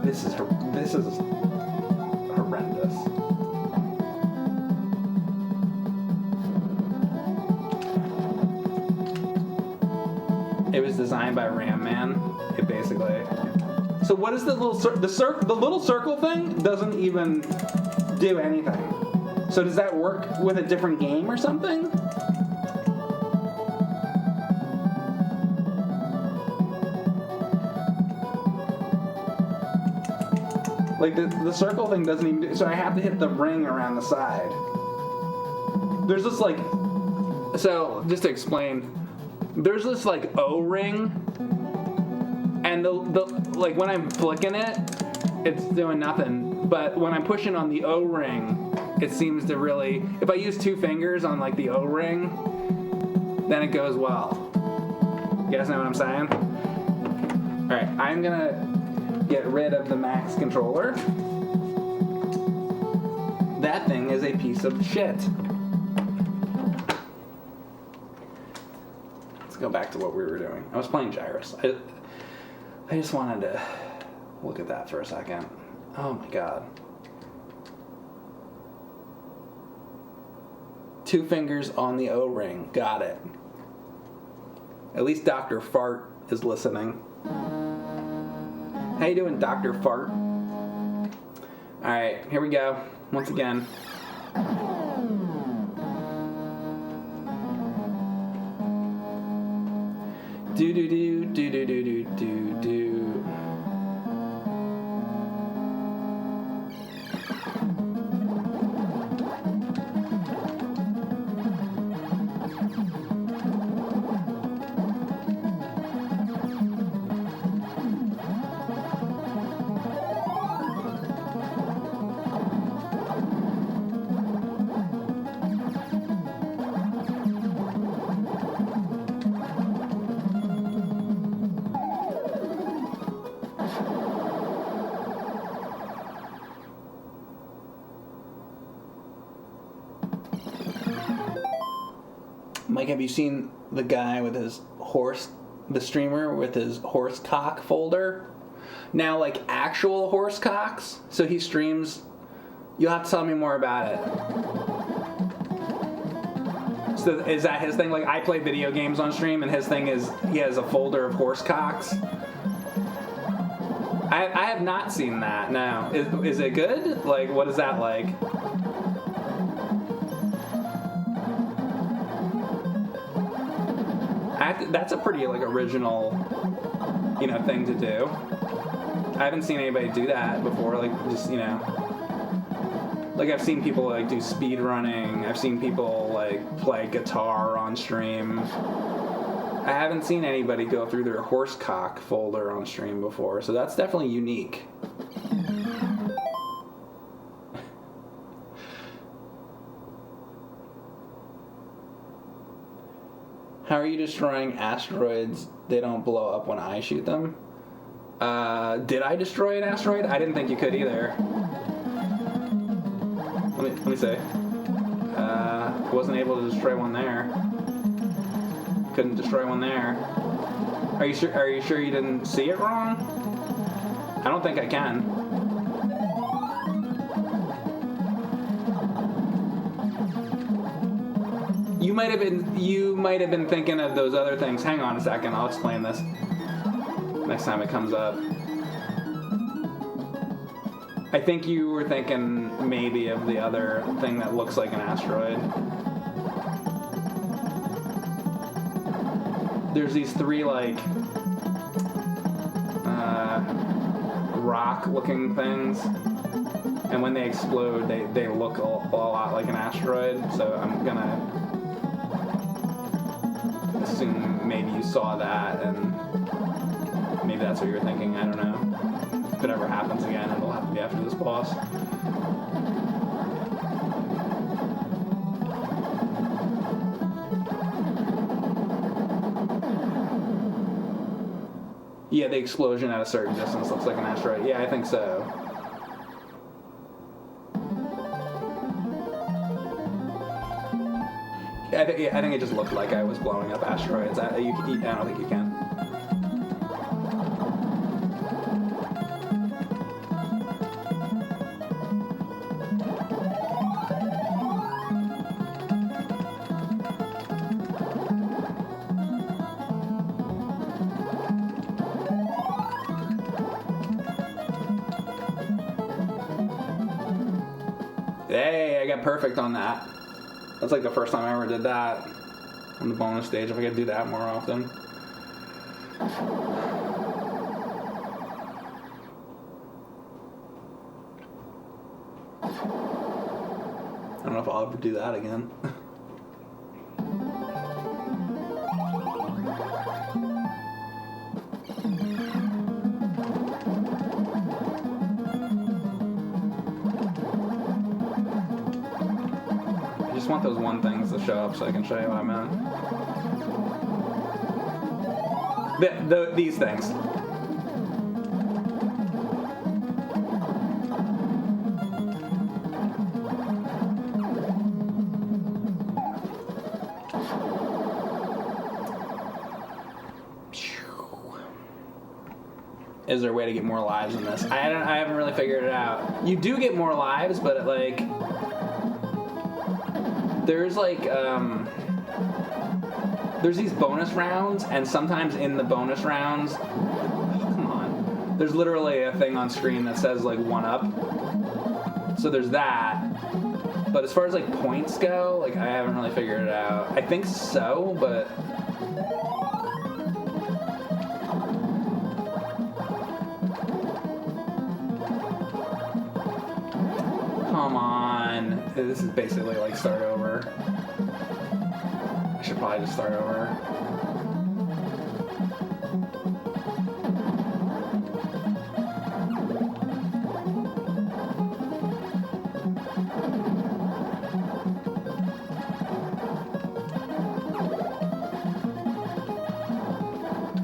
B: This is horrendous. It was designed by Ram Man. It basically. So what is the little the little circle thing doesn't even do anything. So does that work with a different game or something? Like, the circle thing doesn't even do... So I have to hit the ring around the side. There's this, like... So, just to explain... There's this, like, O-ring. And like, when I'm flicking it, it's doing nothing. But when I'm pushing on the O-ring, it seems to really... If I use 2 fingers on, like, the O-ring, then it goes well. You guys know what I'm saying? Alright, I'm gonna... get rid of the Max controller. That thing is a piece of shit. Let's go back to what we were doing. I was playing Gyruss. I just wanted to look at that for a second. Oh my god. 2 fingers on the O-ring. Got it. At least Dr. Fart is listening. How you doing, Dr. Fart? Alright, here we go. Once again. Do. Mike, have you seen the guy with his horse, the streamer with his horse cock folder? Now, like actual horse cocks. So he streams. You'll have to tell me more about it. So is that his thing? Like I play video games on stream, and his thing is he has a folder of horse cocks. I have not seen that. No, is it good? Like, what is that like? That's a pretty like original, thing to do. I haven't seen anybody do that before. Like just like I've seen people like do speed running. I've seen people like play guitar on stream. I haven't seen anybody go through their horse cock folder on stream before, so that's definitely unique. How are you destroying asteroids? They don't blow up when I shoot them. Did I destroy an asteroid? I didn't think you could either. Let me see. Wasn't able to destroy one there. Couldn't destroy one there. Are you sure you didn't see it wrong? I don't think I can. You might have been thinking of those other things. Hang on a second, I'll explain this next time it comes up. I think you were thinking maybe of the other thing that looks like an asteroid. There's these three like rock-looking things, and when they explode, they look a lot like an asteroid. So I'm gonna assume maybe you saw that, and maybe that's what you're thinking. I don't know. If it ever happens again, it'll have to be after this boss. Yeah, the explosion at a certain distance looks like an asteroid. Yeah, I think so. I think it just looked like I was blowing up asteroids. I don't think you can. Hey, I got perfect on that. That's like the first time I ever did that on the bonus stage. If I could do that more often. I don't know if I'll ever do that again. I just want those one things to show up so I can show you what I meant. These things. Is there a way to get more lives in this? I haven't really figured it out. You do get more lives, but like there's like there's these bonus rounds, and sometimes in the bonus rounds, come on, there's literally a thing on screen that says like 1-up. So there's that. But as far as like points go, like I haven't really figured it out. I think so, but come on. This is basically like start over. I should probably just start over.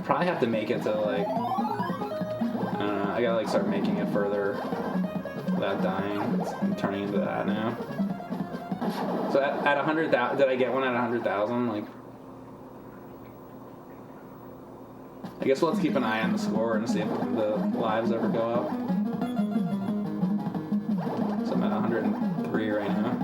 B: Probably have to make it to like, I don't know, I gotta like start making it further without dying. I'm turning into that now. So at 100,000, did I get one at 100,000? Like, I guess let's keep an eye on the score and see if the lives ever go up. So I'm at 103 right now.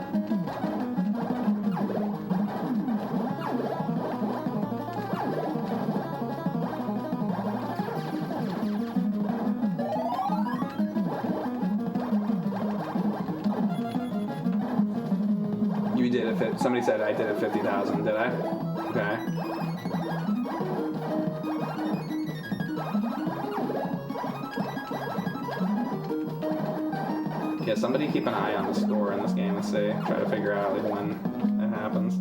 B: You did it. Somebody said I did it 50,000. Did I? Okay. Yeah, somebody keep an eye on the score in this game. Let's see. Try to figure out like when it happens.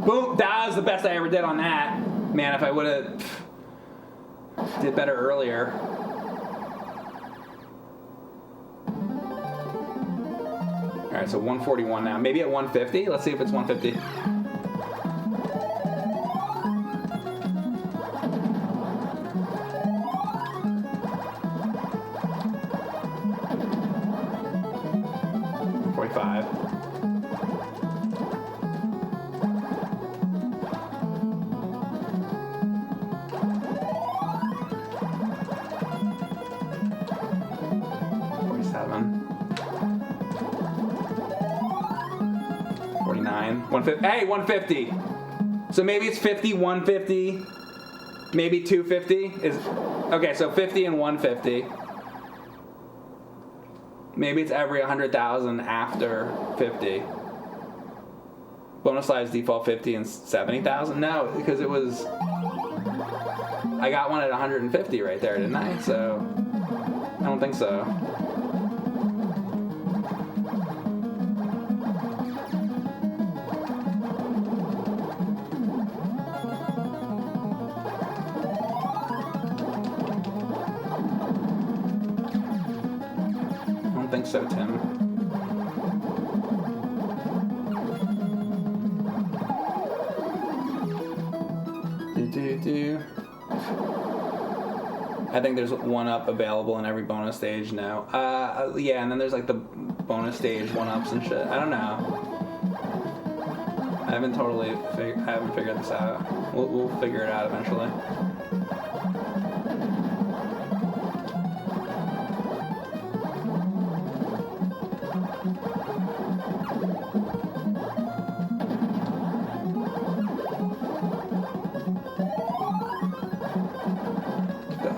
B: Boom! That was the best I ever did on that. Man, if I would have did better earlier. All right, so 141 now. Maybe at 150. Let's see if it's 150. Hey, 150. So maybe it's 50, 150, maybe 250. Okay, so 50 and 150. Maybe it's every 100,000 after 50. Bonus lives default 50 and 70,000? No, because it was... I got one at 150 right there, didn't I? So, I don't think so. So, Tim. I think there's one up available in every bonus stage now. Yeah, and then there's like the bonus stage one ups and shit. I don't know. I haven't figured this out. We'll figure it out eventually.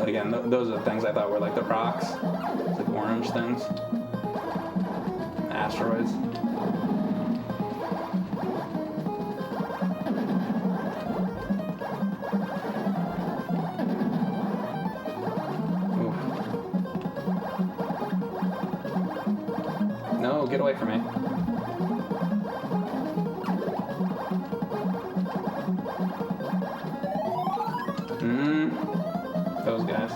B: Again, those are the things I thought were like the rocks, like orange things, asteroids. Oof. No, get away from me. Those guys.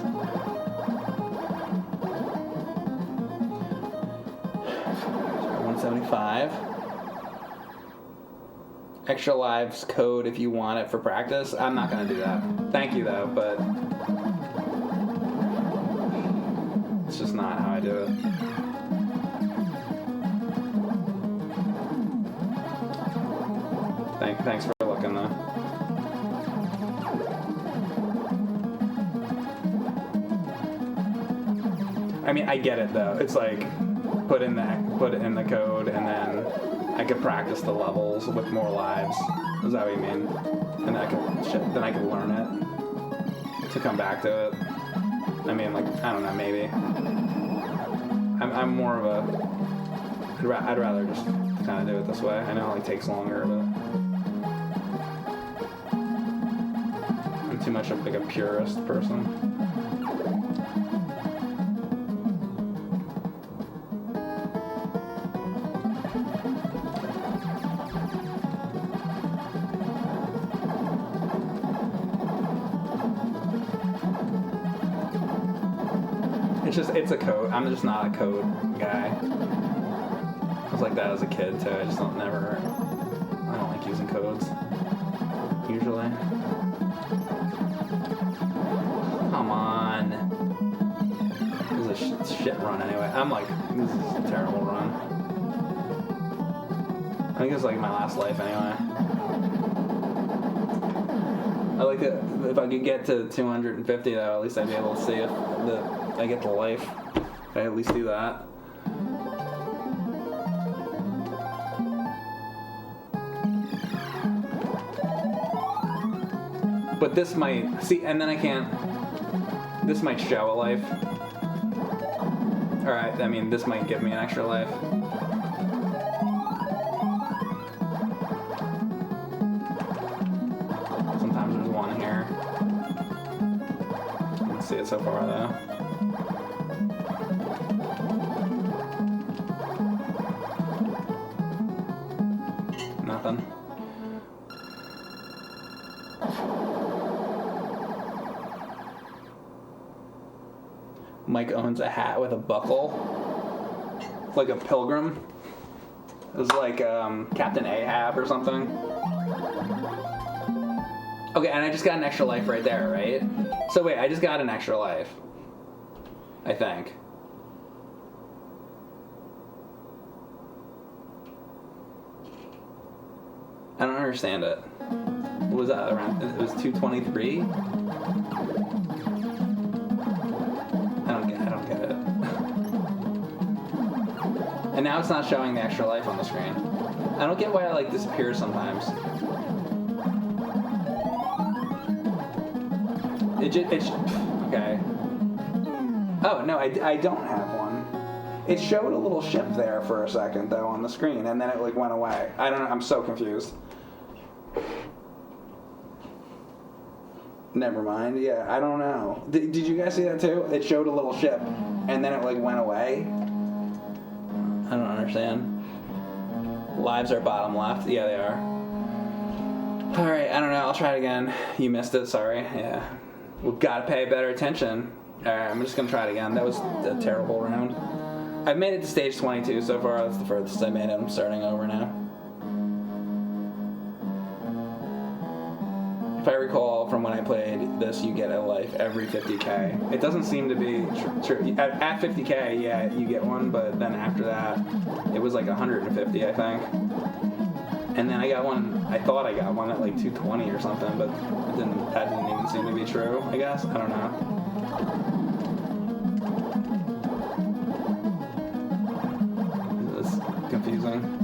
B: 175. Extra lives code if you want it for practice. I'm not gonna do that. Thank you though, but it's just not how I do it. Thanks for looking though. I mean, I get it though. It's like put it in the code, and then I could practice the levels with more lives. Is that what you mean? And then I could learn it to come back to it. I mean, like, I don't know, maybe. I'm more of a. I'd rather just kind of do it this way. I know it like takes longer, but I'm too much of like a purist person. It's a code. I'm just not a code guy. I was like that as a kid too. I don't like using codes. Usually. Come on. shit run anyway. I'm like, this is a terrible run. I think it's like my last life anyway. I like that if I could get to 250 though, at least I'd be able to see if I get the life. I at least do that. But this might see, and then I can't. This might show a life. All right, I mean, this might give me an extra life. Sometimes there's one here. I don't see it so far though. Nothing. Mike owns a hat with a buckle, like a pilgrim. It was like Captain Ahab or something. Okay, and I just got an extra life right there, right? So wait, I just got an extra life. I think. I don't understand it. What was that around? It was 223? I don't get it. And now it's not showing the extra life on the screen. I don't get why it like disappears sometimes. Okay. Oh no, I don't have one. It showed a little ship there for a second though on the screen, and then it like went away. I don't know. I'm so confused. Never mind. Yeah, I don't know. Did you guys see that too? It showed a little ship, and then it like went away. I don't understand. Lives are bottom left. Yeah, they are. All right. I don't know. I'll try it again. You missed it. Sorry. Yeah. We've got to pay better attention. All right. I'm just gonna try it again. That was a terrible round. I've made it to stage 22 so far. That's the furthest I made it. I'm starting over now. If I recall from when I played this, you get a life every 50k. It doesn't seem to be true. At 50k, yeah, you get one, but then after that, it was like 150, I think. And then I got one, I thought I got one at like 220 or something, but that didn't even seem to be true, I guess. I don't know. This is confusing.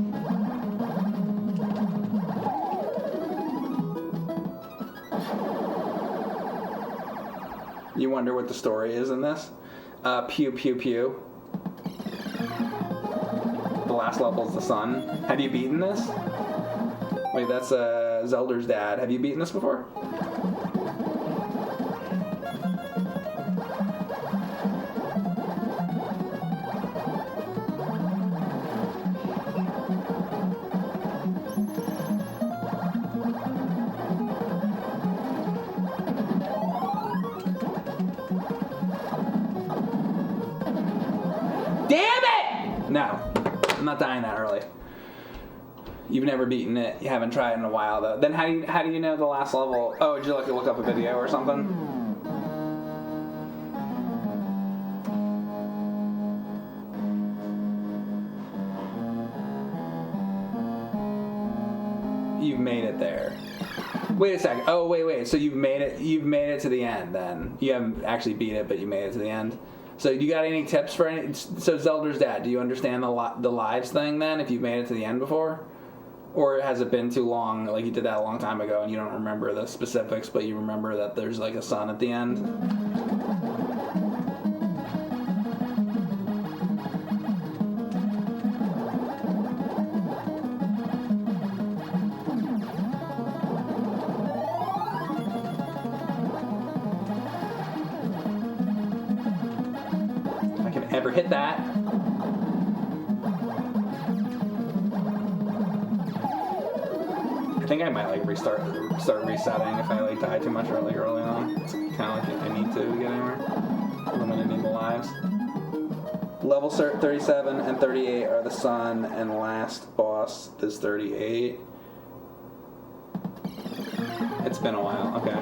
B: You wonder what the story is in this? Pew pew pew. The last level's the sun. Have you beaten this? Wait, that's Zelda's dad. Have you beaten this before? No, I'm not dying that early. You've never beaten it. You haven't tried in a while, though. Then how do you know the last level? Oh, did you like to look up a video or something? You've made it there. Wait a second. Oh, wait. So you've made it to the end. Then you haven't actually beat it, but you made it to the end. So you got any tips for any? So Zelda's dad, do you understand the lives thing then? If you've made it to the end before, or has it been too long? Like you did that a long time ago, and you don't remember the specifics, but you remember that there's like a sun at the end. Ever hit that? I think I might like start resetting if I like die too much early on. It's kind of like if I need to get anywhere. I'm gonna need the lives. Level 37 and 38 are the sun, and last boss is 38. It's been a while. Okay.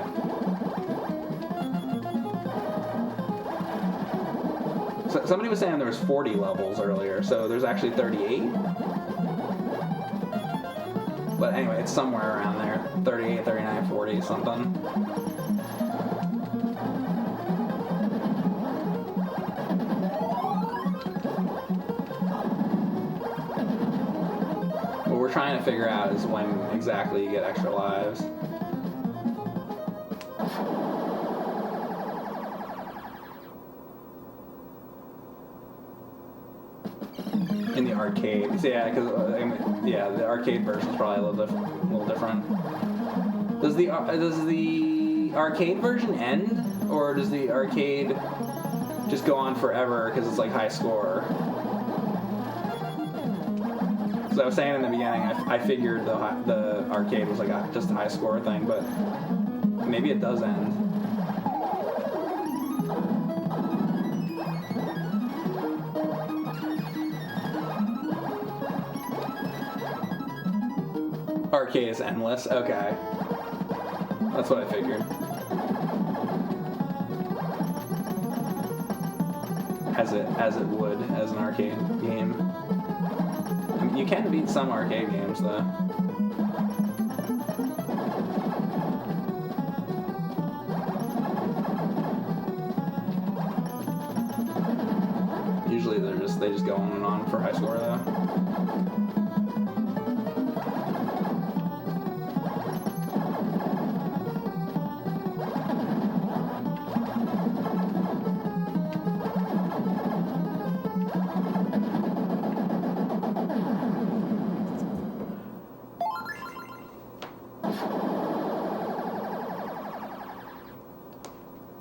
B: So somebody was saying there was 40 levels earlier, so there's actually 38. But anyway, it's somewhere around there. 38, 39, 40, something. What we're trying to figure out is when exactly you get extra lives. In the arcade. So yeah, because the arcade version is probably a little different. Does the arcade version end, or does the arcade just go on forever because it's like high score? Because I was saying in the beginning, I figured the arcade was like just a high score thing, but maybe it does end. Arcade is endless. Okay, that's what I figured. As it would as an arcade game. I mean, you can beat some arcade games though. Usually they just go on and on for high score though.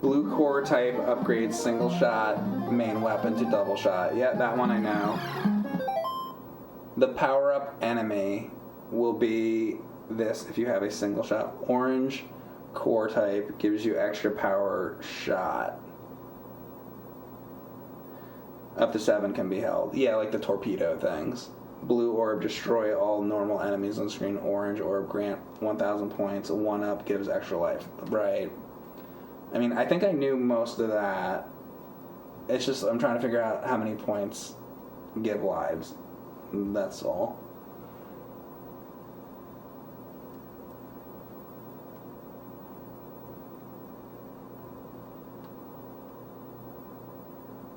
B: Blue core type upgrades single shot main weapon to double shot. Yeah, that one I know. The power up enemy will be this if you have a single shot. Orange core type gives you extra power shot. Up to 7 can be held. Yeah, like the torpedo things. Blue orb destroy all normal enemies on screen. Orange orb grant 1,000 points. 1 up gives extra life. Right. I mean, I think I knew most of that. It's just I'm trying to figure out how many points give lives. That's all.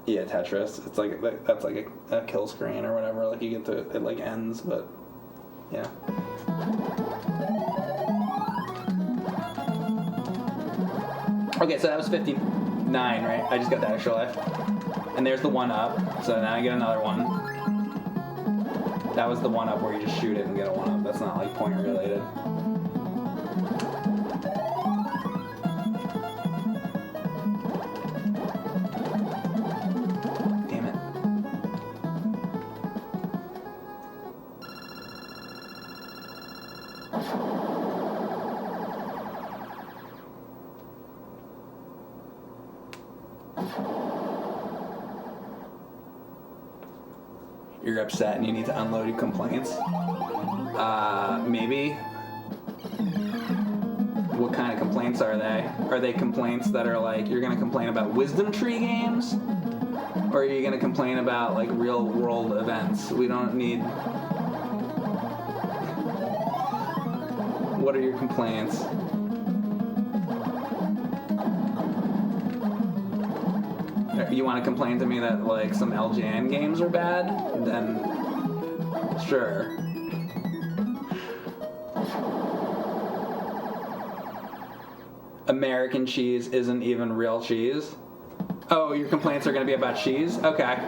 B: Yeah, Tetris. It's like that's like a kill screen or whatever. Like you get to it like ends, but yeah. Okay, so that was 59, right? I just got that extra life. And there's the 1 up, so now I get another one. That was the 1 up where you just shoot it and get a 1 up. That's not like point related. Damn it. You're upset and you need to unload your complaints. Maybe. What kind of complaints are they? Are they complaints that are like, you're gonna complain about wisdom tree games? Or are you gonna complain about like real world events? We don't need... What are your complaints? You want to complain to me that like some LJN games are bad? Then sure. American cheese isn't even real cheese. Oh, your complaints are going to be about cheese? Okay,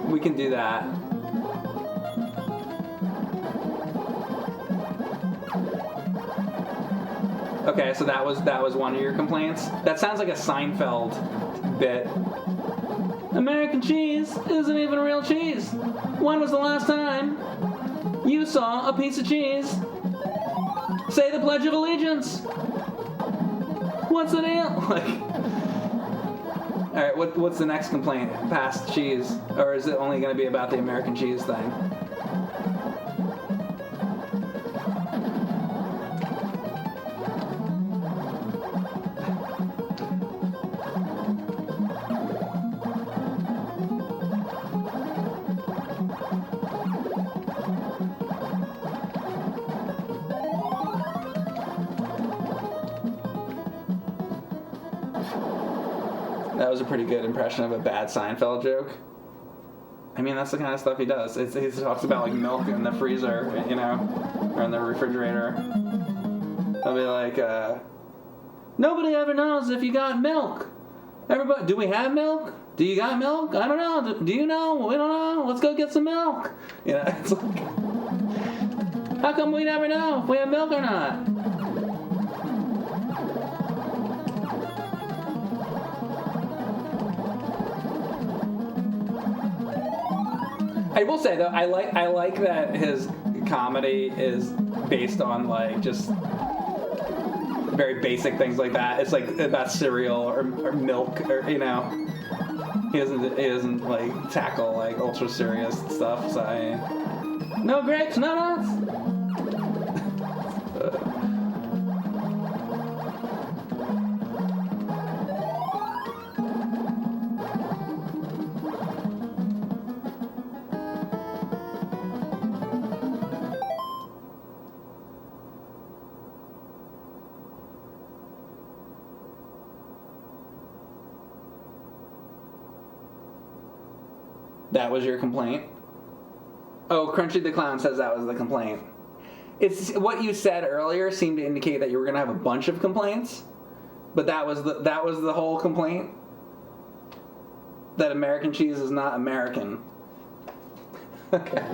B: we can do that. Okay, so that was one of your complaints. That sounds like a Seinfeld bit. American cheese isn't even real cheese. When was the last time you saw a piece of cheese? Say the Pledge of Allegiance. What's the deal? Like, all right, what's the next complaint past cheese, or is it only going to be about the American cheese thing? That was a pretty good impression of a bad Seinfeld joke. I mean, that's the kind of stuff he does. He talks about like milk in the freezer, or in the refrigerator. He'll be like, nobody ever knows if you got milk. Everybody, do we have milk? Do you got milk? I don't know. Do you know? We don't know. Let's go get some milk. It's like, how come we never know if we have milk or not? I will say though, I like that his comedy is based on like just very basic things like that. It's like about cereal or milk or He doesn't like tackle like ultra serious stuff. So no grapes, no nuts. That was your complaint? Oh, Crunchy the Clown says that was the complaint. It's what you said earlier seemed to indicate that you were going to have a bunch of complaints, but that was the whole complaint? That American cheese is not American. Okay.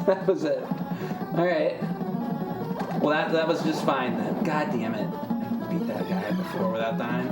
B: That was it. All right. Well, that was just fine then. God damn it. I beat that guy before without dying.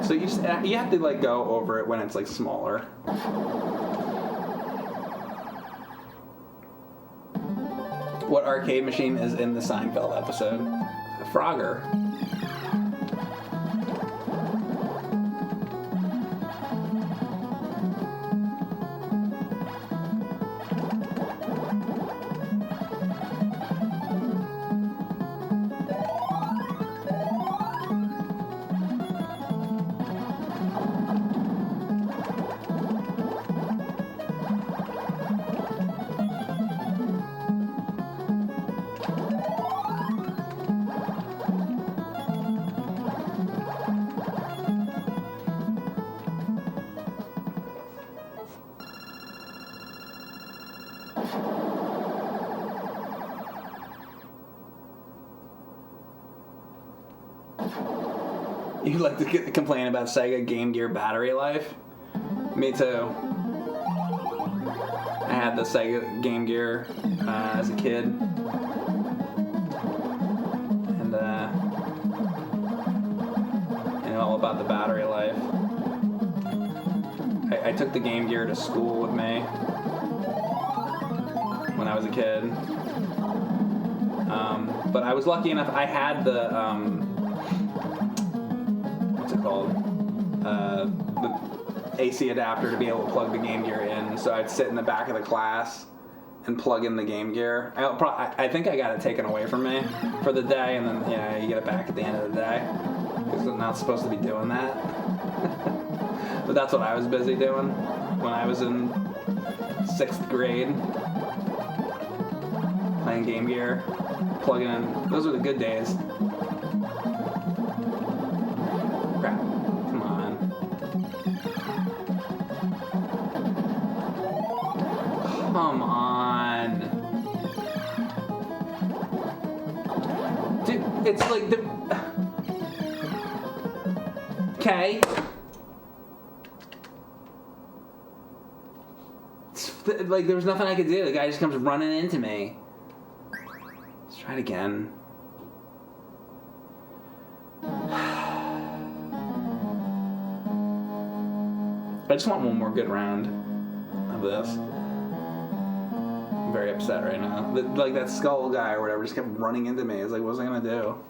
B: So you have to like go over it when it's like smaller. What arcade machine is in the Seinfeld episode? A Frogger. You like to complain about Sega Game Gear battery life? Me too. I had the Sega Game Gear as a kid. And I know all about the battery life. I took the Game Gear to school with me when I was a kid. But I was lucky enough, I had the called the AC adapter to be able to plug the Game Gear in. So I'd sit in the back of the class and plug in the Game Gear. I think I got it taken away from me for the day, and then you get it back at the end of the day because I'm not supposed to be doing that. But that's what I was busy doing when I was in 6th grade, playing Game Gear, plugging in. Those were the good days. Crap. Come on. Come on. Dude, it's like the... Okay. Like, there was nothing I could do. The guy just comes running into me. Let's try it again. I just want one more good round of this. I'm very upset right now. Like that skull guy or whatever just kept running into me. It's like, what was I gonna do?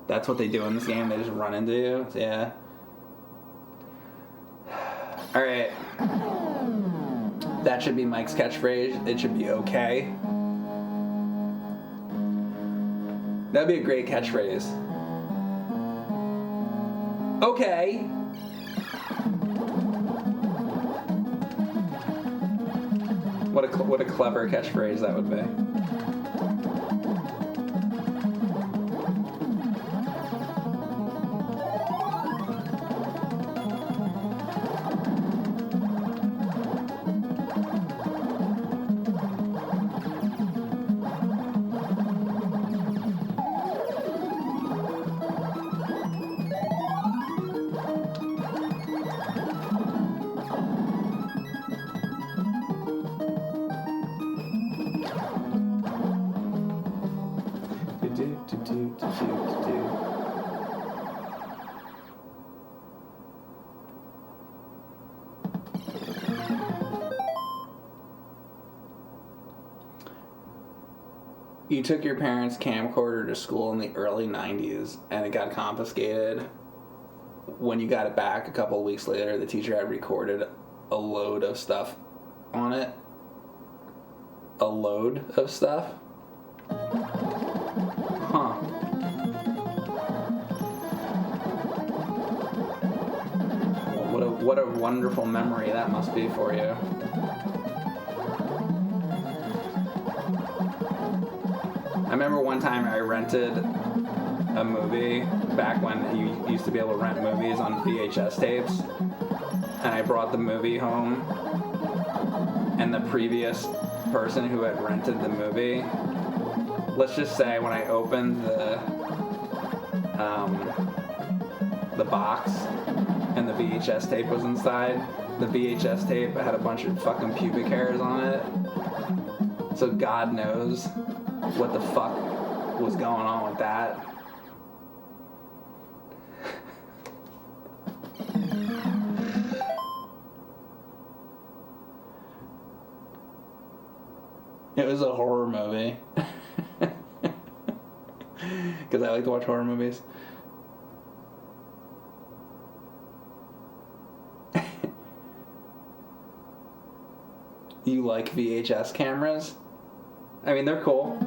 B: That's what they do in this game. They just run into you. Yeah. All right. That should be Mike's catchphrase. It should be okay. That'd be a great catchphrase. Okay. What a clever catchphrase that would be. You took your parents' camcorder to school in the early 90s and it got confiscated. When you got it back a couple of weeks later, the teacher had recorded a load of stuff on it. A load of stuff? Huh. What a wonderful memory that must be for you. I remember one time I rented a movie back when you used to be able to rent movies on VHS tapes, and I brought the movie home, and the previous person who had rented the movie, let's just say when I opened the box and the VHS tape was inside, the VHS tape had a bunch of fucking pubic hairs on it, so God knows what the fuck was going on with that. It was a horror movie. Because I like to watch horror movies. You like VHS cameras? I mean, they're cool.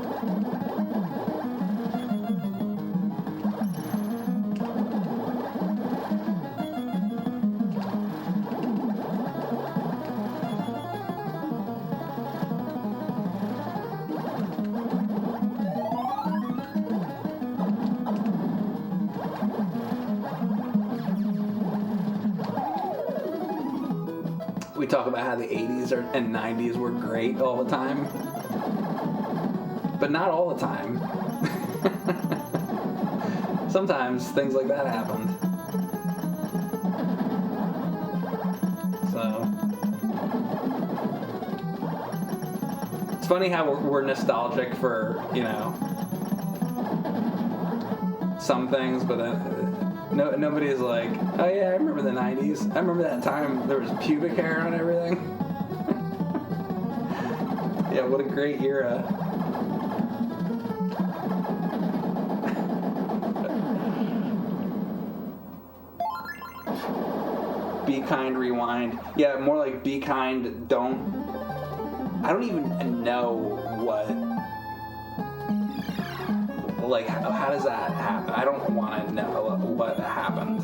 B: We talk about how the 80s and 90s were great all the time. But not all the time. Sometimes things like that happened. So it's funny how we're nostalgic for, you know, some things, but nobody's like, oh yeah, I remember the 90s. I remember that time there was pubic hair on everything. Yeah, what a great era. Be kind, rewind. Yeah, more like be kind, don't. I don't even know what. Like, how does that happen? I don't want to know what happened.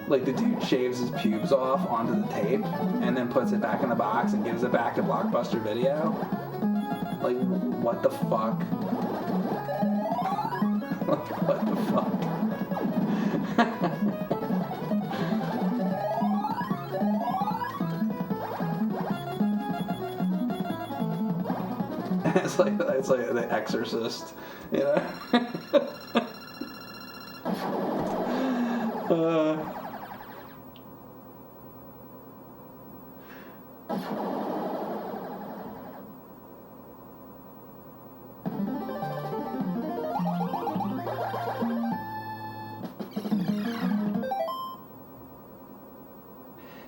B: Like the dude shaves his pubes off onto the tape and then puts it back in the box and gives it back to Blockbuster Video. Like, what the fuck? What the fuck? It's like The Exorcist, you know.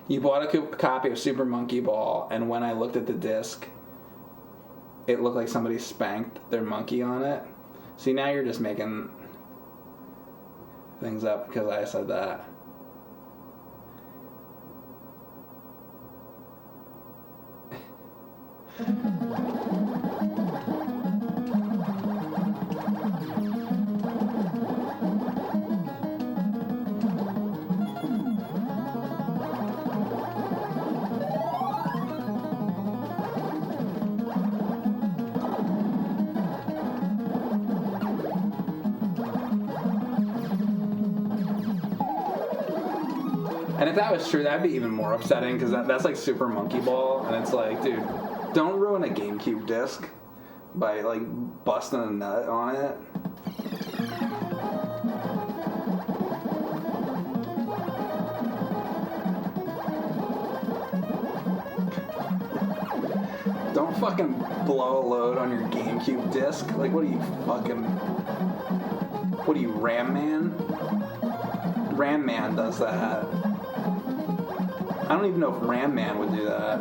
B: You bought a copy of Super Monkey Ball, and when I looked at the disc, it looked like somebody spanked their monkey on it. See, now you're just making... things up because I said that. And if that was true, that'd be even more upsetting because that's like Super Monkey Ball, and it's like, dude, don't ruin a GameCube disc by like busting a nut on it. Don't fucking blow a load on your GameCube disc. Like, what are you, Ram Man? Ram Man does that. I don't even know if Ram Man would do that.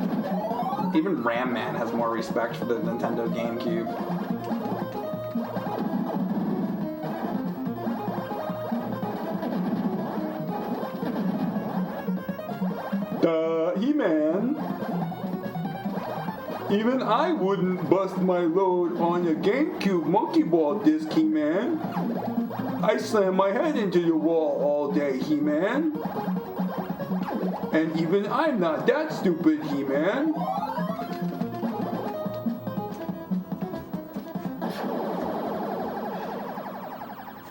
B: Even Ram Man has more respect for the Nintendo GameCube. He-Man. Even I wouldn't bust my load on your GameCube Monkey Ball disc, He-Man. I slam my head into your wall all day, He-Man. And even I'm not that stupid, He-Man.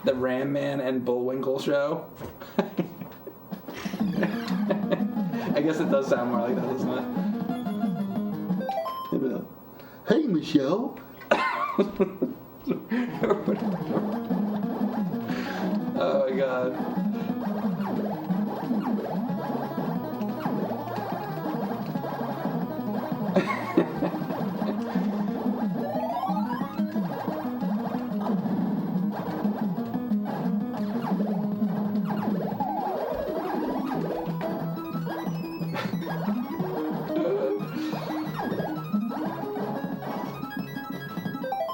B: The Ram Man and Bullwinkle show. I guess it does sound more like that, doesn't it? Hey, Michelle. Oh my god.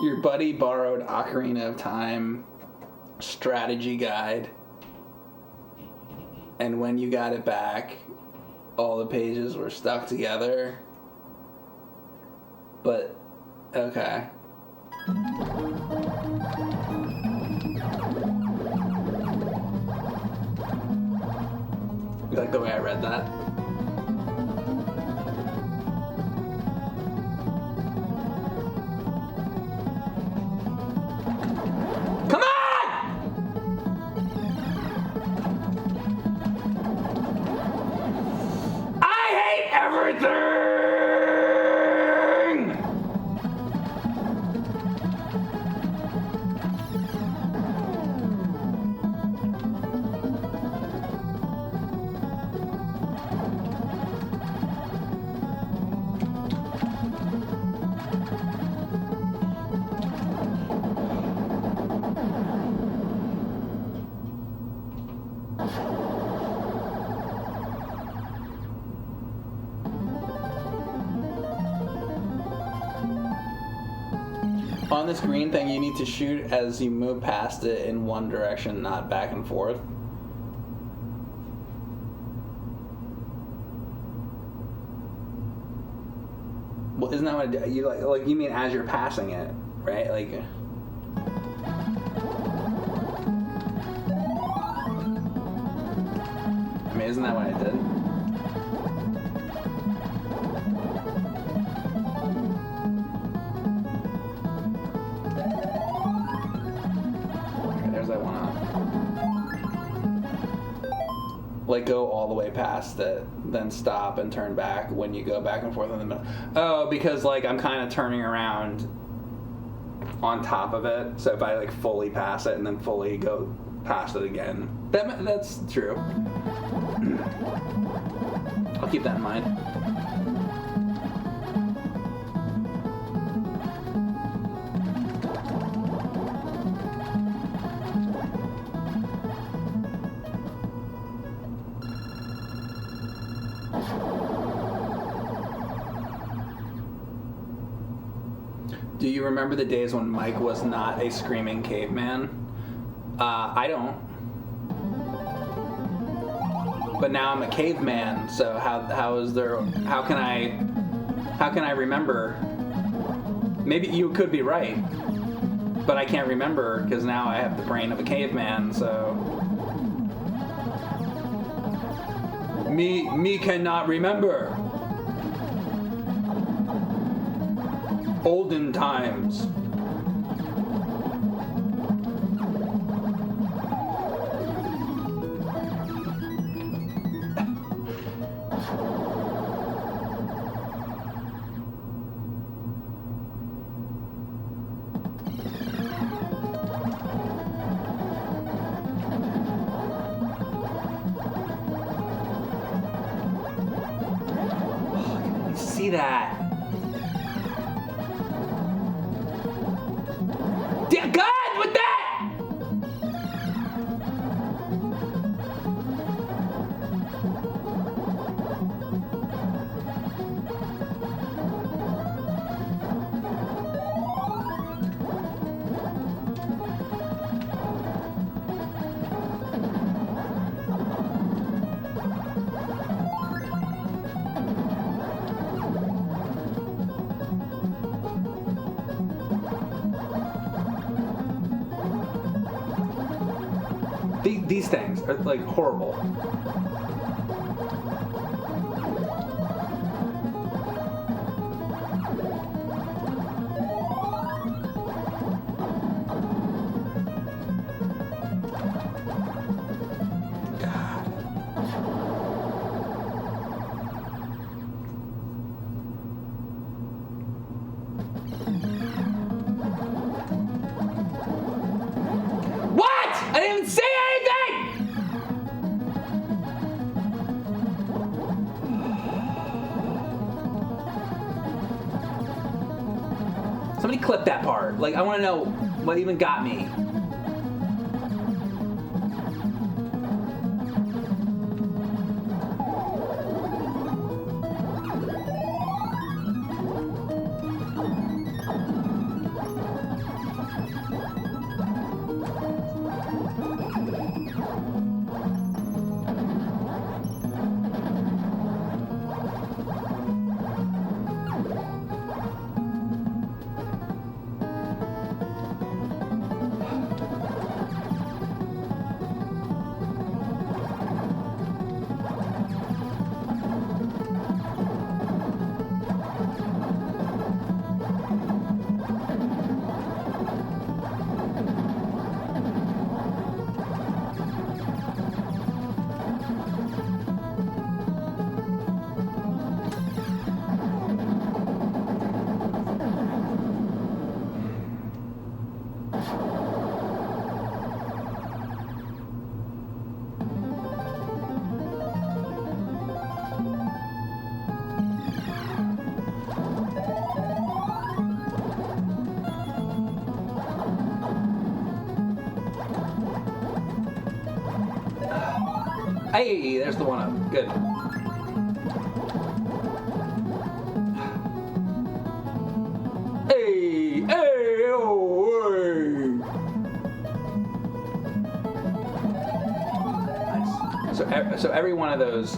B: Your buddy borrowed Ocarina of Time strategy guide, and when you got it back, all the pages were stuck together. But okay. You like the way I read that? Come on! I hate everything! On this green thing, you need to shoot as you move past it in one direction, not back and forth. Well, isn't that what you like? You mean as you're passing it, right? Like. I mean, isn't that what I did? I want to like go all the way past it, then stop and turn back when you go back and forth in the middle. Oh, because like I'm kind of turning around on top of it, so if I like fully pass it and then fully go past it again, that's true. I'll keep that in mind. Do you remember the days when Mike was not a screaming caveman? I don't. but now I'm a caveman. So how can I remember? Maybe you could be right, but I can't remember because now I have the brain of a caveman. So me cannot remember. Olden times. See that? Dear God, with that! These things are like horrible. What? I didn't even say anything! Somebody clip that part. Like, I want to know what even got me. Hey, there's the one up. Good. Hey, hey, oh, hey. Nice. So every one of those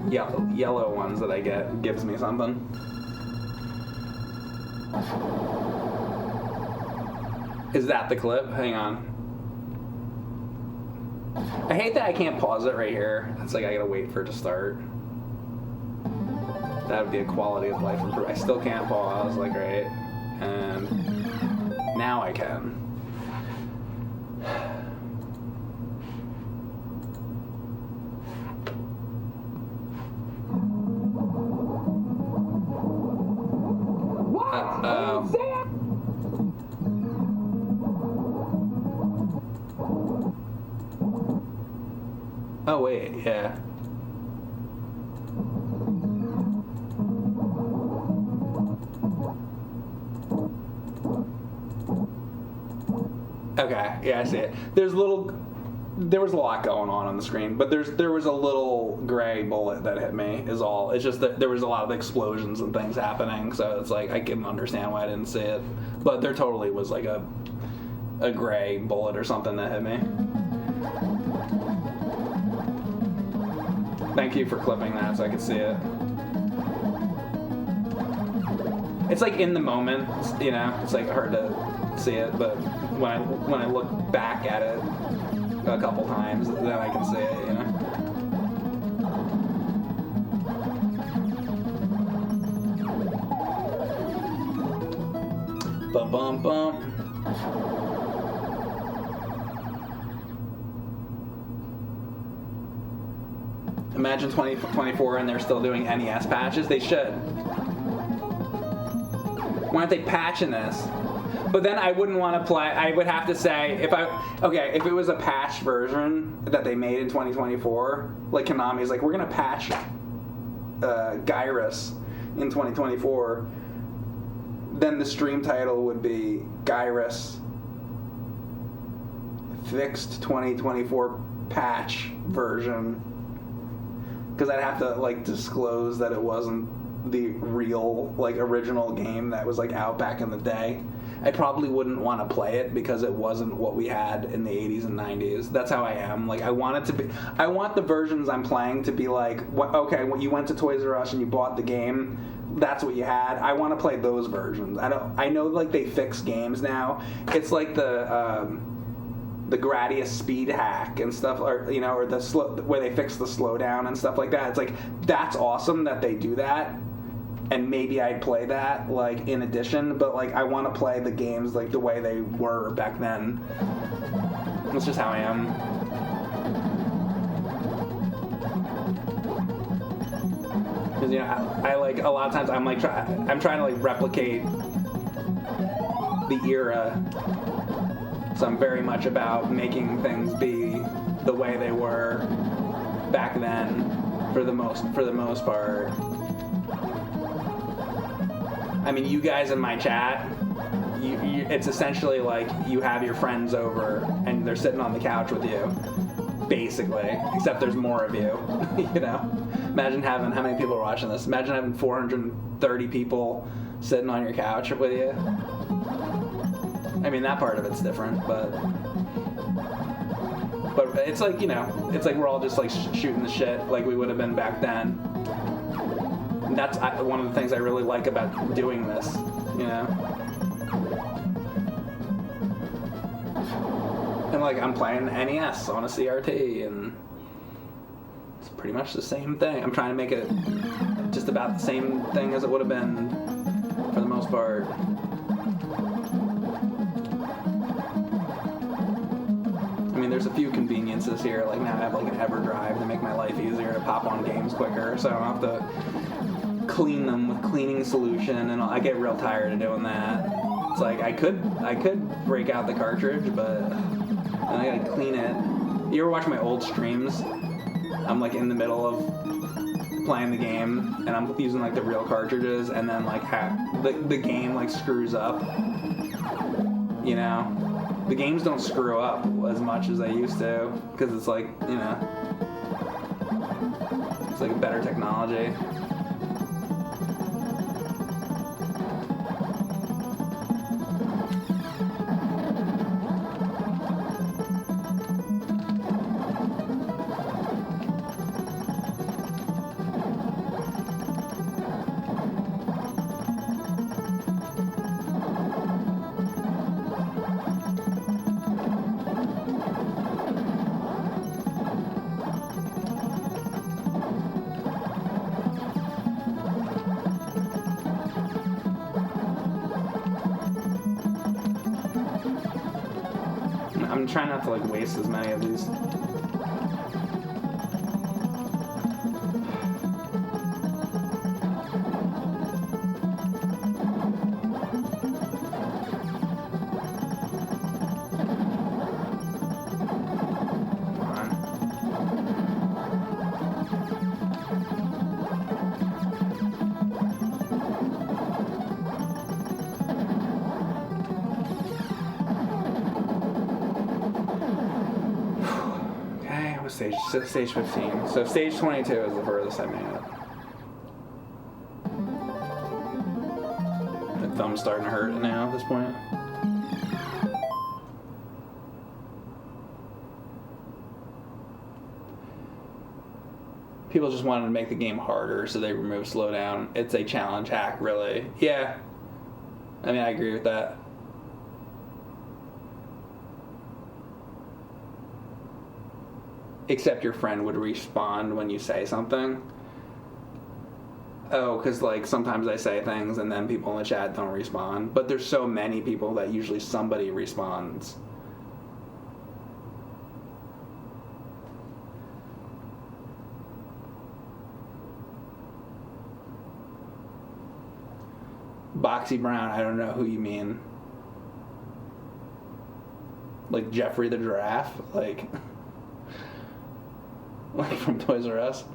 B: yellow ones that I get gives me something. Is that the clip? Hang on. I hate that I can't pause it right here. It's like I gotta wait for it to start. That would be a quality of life improvement. I still can't pause, like, right? And now I can. Oh wait, yeah. Okay, yeah, I see it. There was a lot going on the screen, but there was a little gray bullet that hit me is all. It's just that there was a lot of explosions and things happening, so it's like I can understand why I didn't see it. But there totally was like a gray bullet or something that hit me. Thank you for clipping that so I could see it. It's like in the moment, you know. It's like hard to see it, but when I look back at it a couple times, then I can see it, you know. Bum bum bum. Imagine 2024 and they're still doing NES patches. They should. Why aren't they patching this? But then I wouldn't want to play. I would have to say if it was a patched version that they made in 2024, like Konami's like, we're gonna patch Gyruss in 2024. Then the stream title would be Gyruss Fixed 2024 Patch Version. Because I'd have to like disclose that it wasn't the real like original game that was like out back in the day. I probably wouldn't want to play it because it wasn't what we had in the 80s and 90s. That's how I am. Like I want the versions I'm playing to be like, okay, when you went to Toys R Us and you bought the game, that's what you had. I want to play those versions. I know like they fix games now. It's like the Gradius speed hack and stuff, or you know, or the where they fix the slowdown and stuff like that. It's like that's awesome that they do that, and maybe I'd play that like in addition. But like I want to play the games like the way they were back then. That's just how I am. Because you know, I like a lot of times I'm trying to like replicate the era. So I'm very much about making things be the way they were back then, for the most part. I mean, you guys in my chat, it's essentially like you have your friends over and they're sitting on the couch with you, basically. Except there's more of you, you know. Imagine having how many people are watching this. Imagine having 430 people sitting on your couch with you. I mean, that part of it's different, but it's like, you know, it's like we're all just like shooting the shit like we would have been back then. And that's one of the things I really like about doing this, you know. And like I'm playing NES on a CRT, and it's pretty much the same thing. I'm trying to make it just about the same thing as it would have been for the most part. I mean, there's a few conveniences here. Like now I have like an EverDrive to make my life easier to pop on games quicker, so I don't have to clean them with cleaning solution, and I get real tired of doing that. It's like I could break out the cartridge, but then I gotta clean it. You ever watch my old streams? I'm like in the middle of playing the game, and I'm using like the real cartridges, and then like the game like screws up. You know, the games don't screw up as much as they used to because it's like, you know, it's like a better technology. I'm trying not to like waste as many of these. Stage 15. So stage 22 is the furthest I made it. My thumb's starting to hurt now at this point. People just wanted to make the game harder, so they removed slowdown. It's a challenge hack, really. Yeah. I mean, I agree with that. Except your friend would respond when you say something. Oh, because like sometimes I say things and then people in the chat don't respond. But there's so many people that usually somebody responds. Boxy Brown, I don't know who you mean. Like Jeffrey the Giraffe? Like from Toys R Us?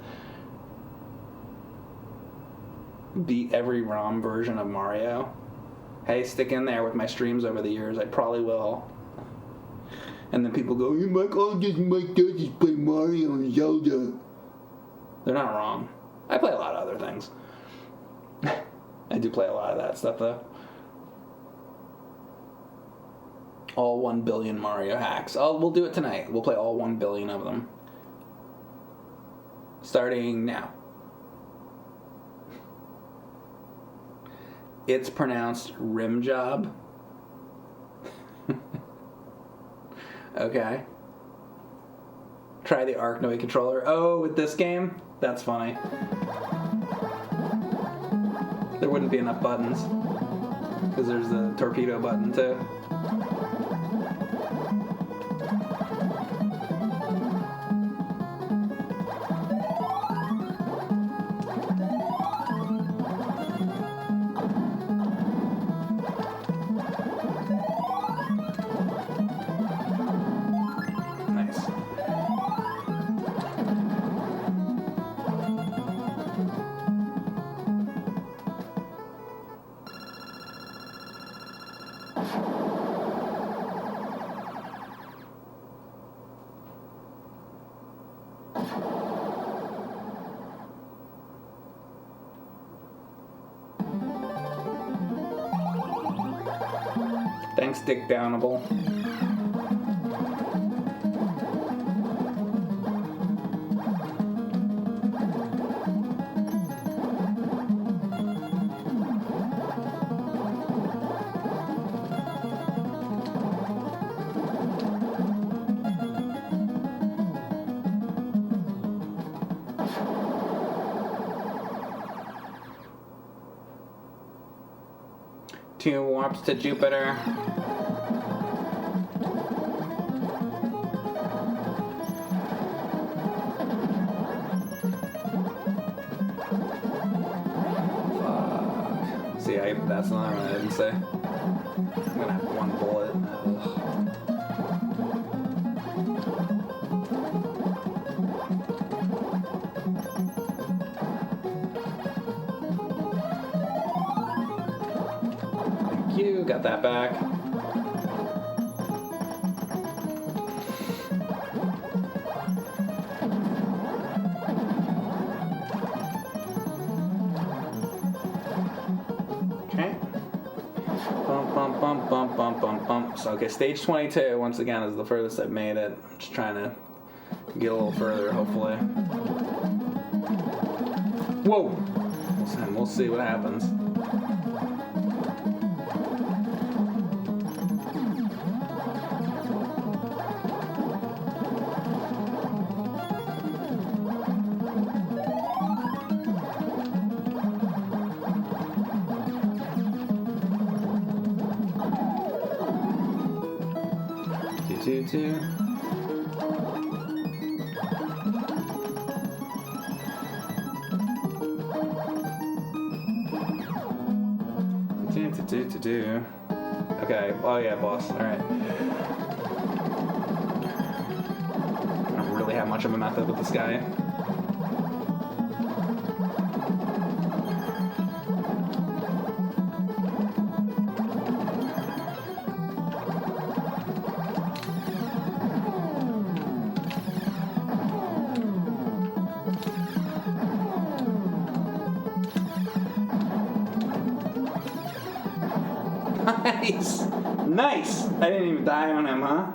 B: Beat every ROM version of Mario? Hey, stick in there with my streams over the years. I probably will. And then people go, you make all this make just play Mario and Zelda. They're not wrong. I play a lot of other things. I do play a lot of that stuff, though. All 1 billion Mario hacks. We'll do it tonight. We'll play all 1 billion of them. Starting now. It's pronounced rim job. Okay. Try the Arkanoid controller. Oh, with this game? That's funny. There wouldn't be enough buttons. Because there's the torpedo button, too. Thanks, Dick Downable. Two warps to Jupiter. See, that's another one I didn't say. I'm gonna have 1 bullet. Thank you, got that back. So, okay, stage 22, once again, is the furthest I've made it. I'm just trying to get a little further, hopefully. Whoa! We'll see what happens. Two. Okay, oh yeah, boss, alright. I don't really have much of a method with this guy. Nice! I didn't even die on him, huh?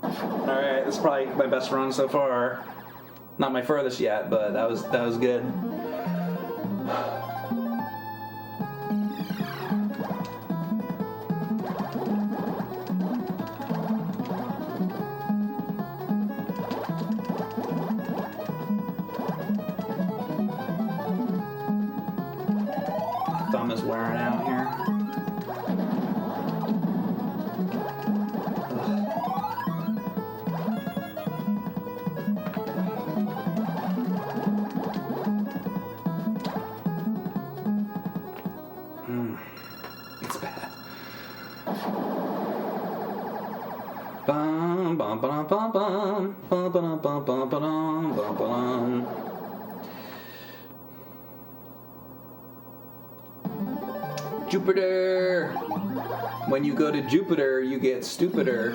B: Alright, this is probably my best run so far. Not my furthest yet, but that was good. Thumb is wearing out here. It's bad. Bum bum bum bum bum bum bum bum bum bum bum bum. Jupiter. When you go to Jupiter, you get stupider.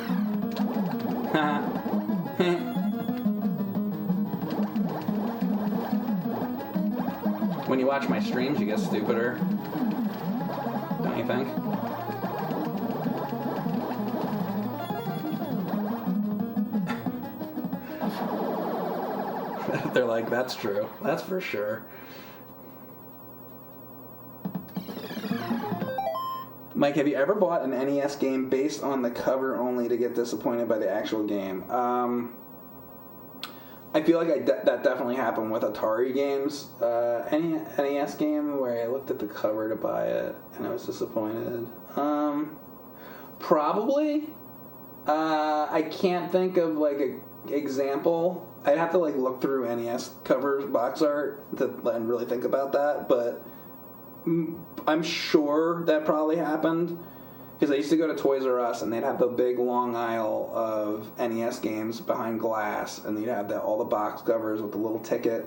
B: When you watch my streams, you get stupider. Don't you think? They're like, that's true. That's for sure. Mike, have you ever bought an NES game based on the cover only to get disappointed by the actual game? I feel like that definitely happened with Atari games. Any NES game where I looked at the cover to buy it and I was disappointed. Probably. I can't think of like an example. I'd have to like look through NES covers, box art, and really think about that. But I'm sure that probably happened. Because I used to go to Toys R Us, and they'd have the big long aisle of NES games behind glass, and they'd have all the box covers with the little ticket.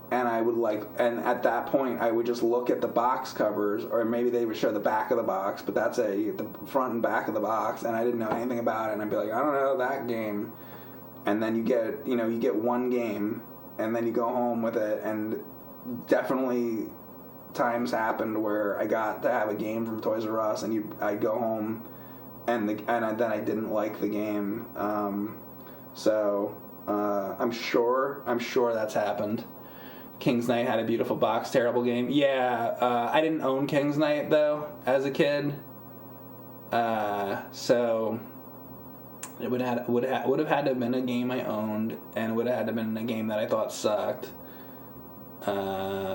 B: And I would and at that point, I would just look at the box covers, or maybe they would show the back of the box, but that's the front and back of the box, and I didn't know anything about it, and I'd be like, I don't know that game. And then you get one game, and then you go home with it, and definitely times happened where I got to have a game from Toys R Us, and I'd go home, and then I didn't like the game. So I'm sure that's happened. King's Knight had a beautiful box, terrible game. Yeah, I didn't own King's Knight though as a kid, so it would have had to have been a game I owned, and it would have had to have been a game that I thought sucked.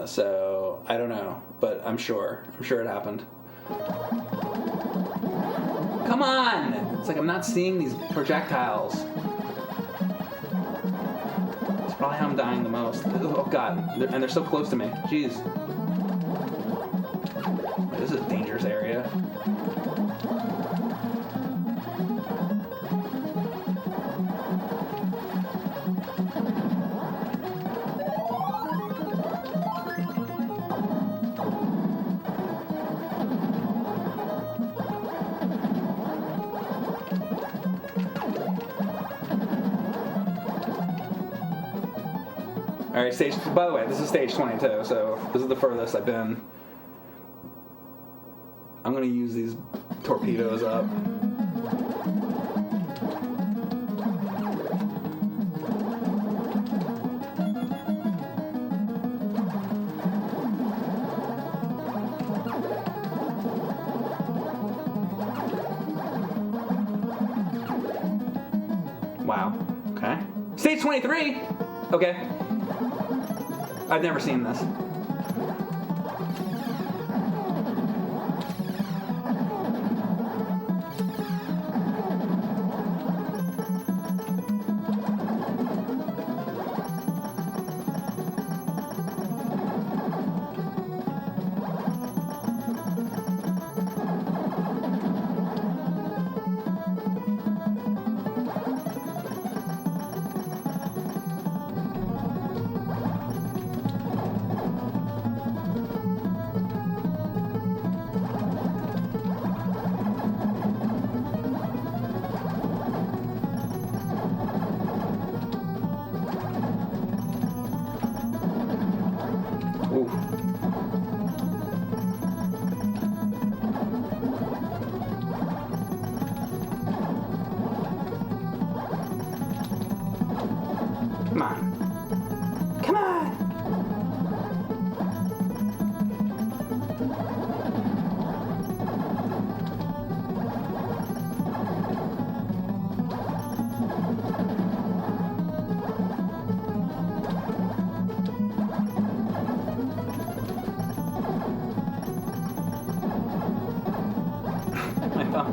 B: So I don't know, but I'm sure it happened. Come on! It's like I'm not seeing these projectiles. It's probably how I'm dying the most. Oh god, and they're so close to me. Jeez. This is a dangerous area. Alright, by the way, this is stage 22, so this is the furthest I've been. I'm gonna use these torpedoes up. Wow. Okay. Stage 23! Okay. I've never seen this.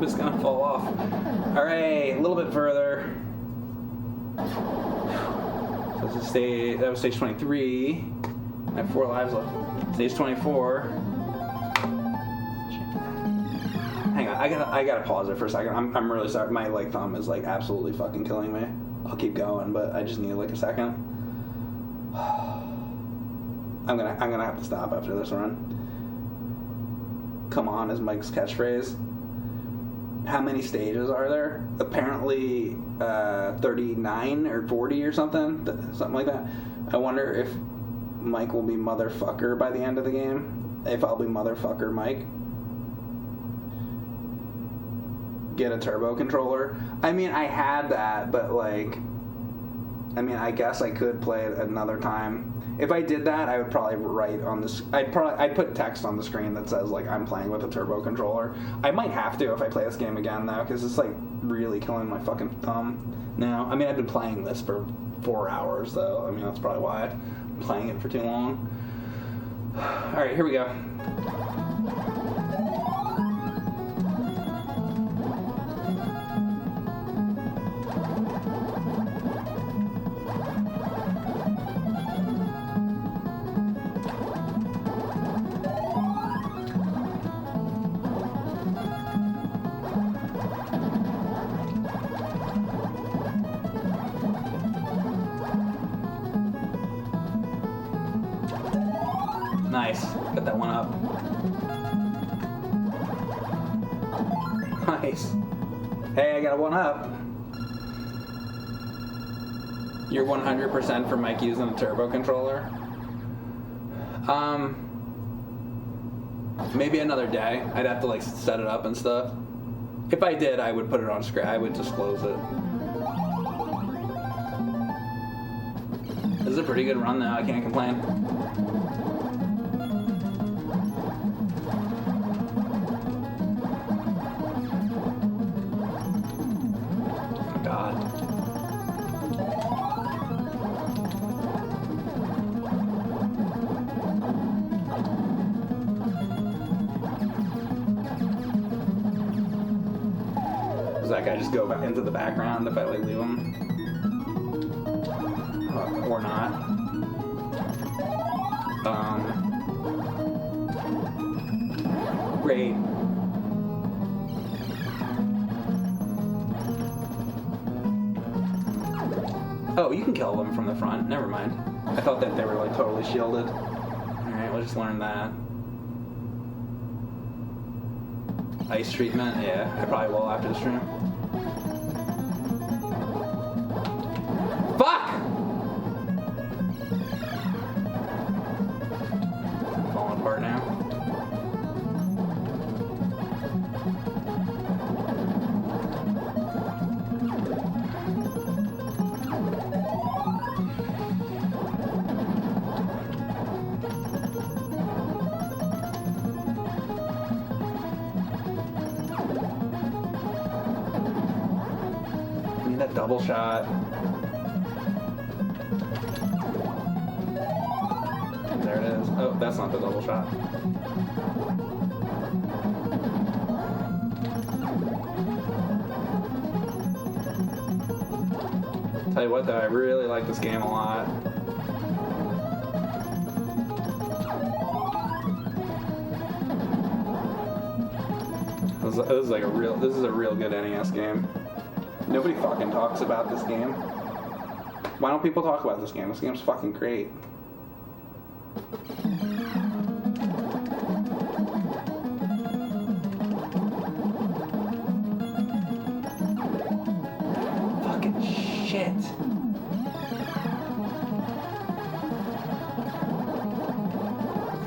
B: was gonna fall off. All right, a little bit further. So this is that was stage 23. I have 4 lives left. Stage 24. Hang on, I gotta pause it for a second. I'm really sorry. My like thumb is like absolutely fucking killing me. I'll keep going, but I just need like a second. I'm gonna have to stop after this run. Come on is Mike's catchphrase. How many stages are there? Apparently 39 or 40 or something like that. I wonder if Mike will be motherfucker by the end of the game. If I'll be motherfucker Mike. Get a turbo controller. I mean, I had that, but like, I mean, I guess I could play it another time. If I did that, I would probably write on this. I'd put text on the screen that says like I'm playing with a turbo controller. I might have to if I play this game again though, because it's like really killing my fucking thumb now. I mean, I've been playing this for 4 hours though. I mean, that's probably why I'm playing it for too long. All right, here we go. Nice. Got that one up. Nice. Hey, I got one up. You're 100% for Mike using a turbo controller? Maybe another day. I'd have to like set it up and stuff. If I did, I would put it on screen. I would disclose it. This is a pretty good run though. I can't complain. That guy just go back into the background if I like leave him or not. Great. Oh, you can kill them from the front. Never mind. I thought that they were like totally shielded. All right, we'll just learn that. Ice treatment, yeah, I probably will after the stream. Fuck! I'm falling apart now. That double shot. There it is. Oh, that's not the double shot. Tell you what though, I really like this game a lot. This is a real good NES game. Nobody fucking talks about this game. Why don't people talk about this game? This game's fucking great. Fucking shit.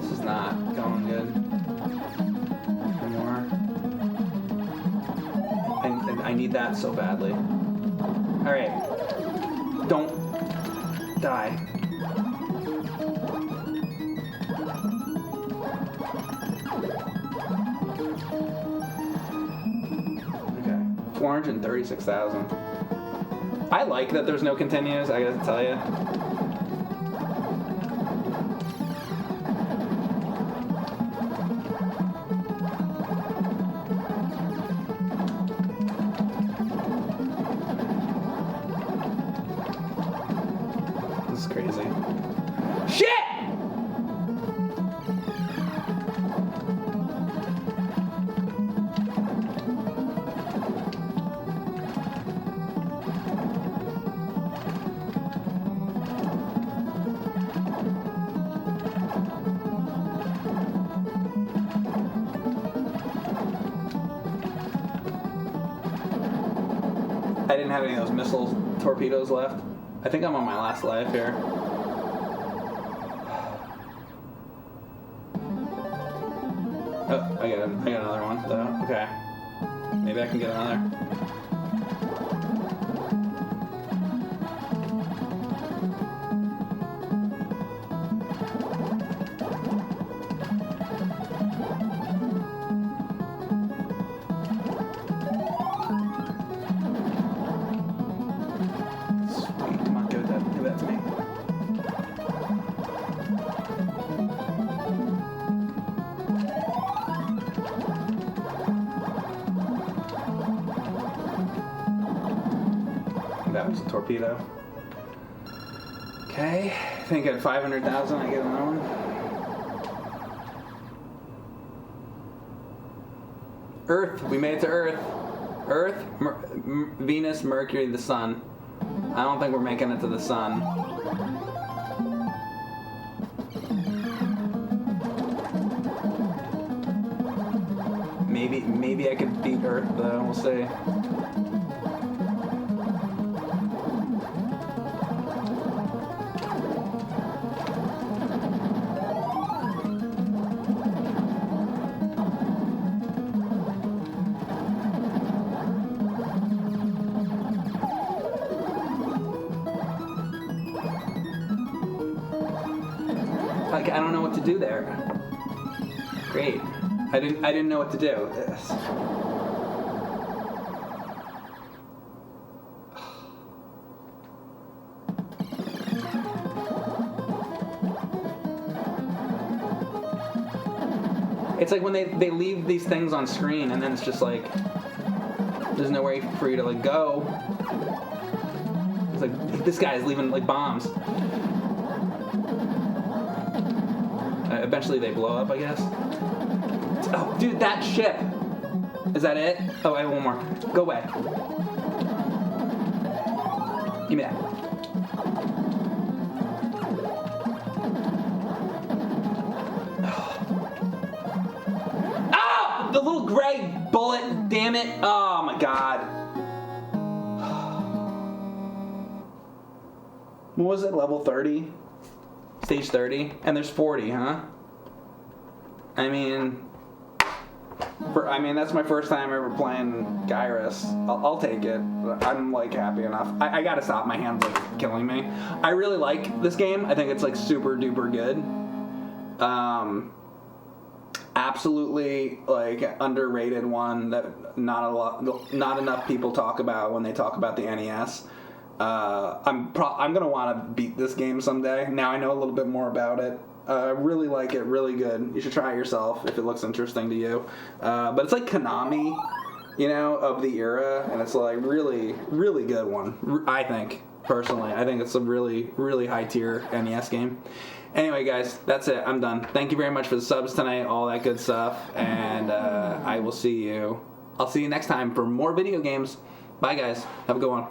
B: This is not going good anymore. I need that so badly. Alright. Don't die. Okay. 436,000. I like that there's no continues, I gotta tell you. crazy. Shit! I didn't have any of those missile torpedoes left. I think I'm on my last life here. Oh, I got another one though. Okay. Maybe I can get another. That was a torpedo. Okay, I think at 500,000 I get another one. Earth, we made it to Earth. Earth, Venus, Mercury, the Sun. I don't think we're making it to the Sun. Maybe I could beat Earth though, we'll see. Like, I don't know what to do there. Great. I didn't know what to do. Yes. It's like when they leave these things on screen and then it's just like there's no way for you to like go. It's like this guy is leaving like bombs. Eventually they blow up, I guess. Oh, dude, that ship. Is that it? Oh, I have one more. Go away. Give me that. Oh, the little gray bullet. Damn it. Oh, my God. What was it? Level 30? Stage 30? And there's 40, huh? I mean, that's my first time ever playing Gyruss. I'll take it. I'm like happy enough. I gotta stop. My hand's like killing me. I really like this game. I think it's like super duper good. Absolutely like underrated one that not enough people talk about when they talk about the NES. I'm gonna want to beat this game someday. Now I know a little bit more about it. I really like it, really good. You should try it yourself if it looks interesting to you. But it's like Konami, you know, of the era, and it's like really, really good one. I think personally, I think it's a really, really high tier NES game. Anyway, guys, that's it. I'm done. Thank you very much for the subs tonight, all that good stuff, and I will see you. I'll see you next time for more video games. Bye, guys. Have a good one.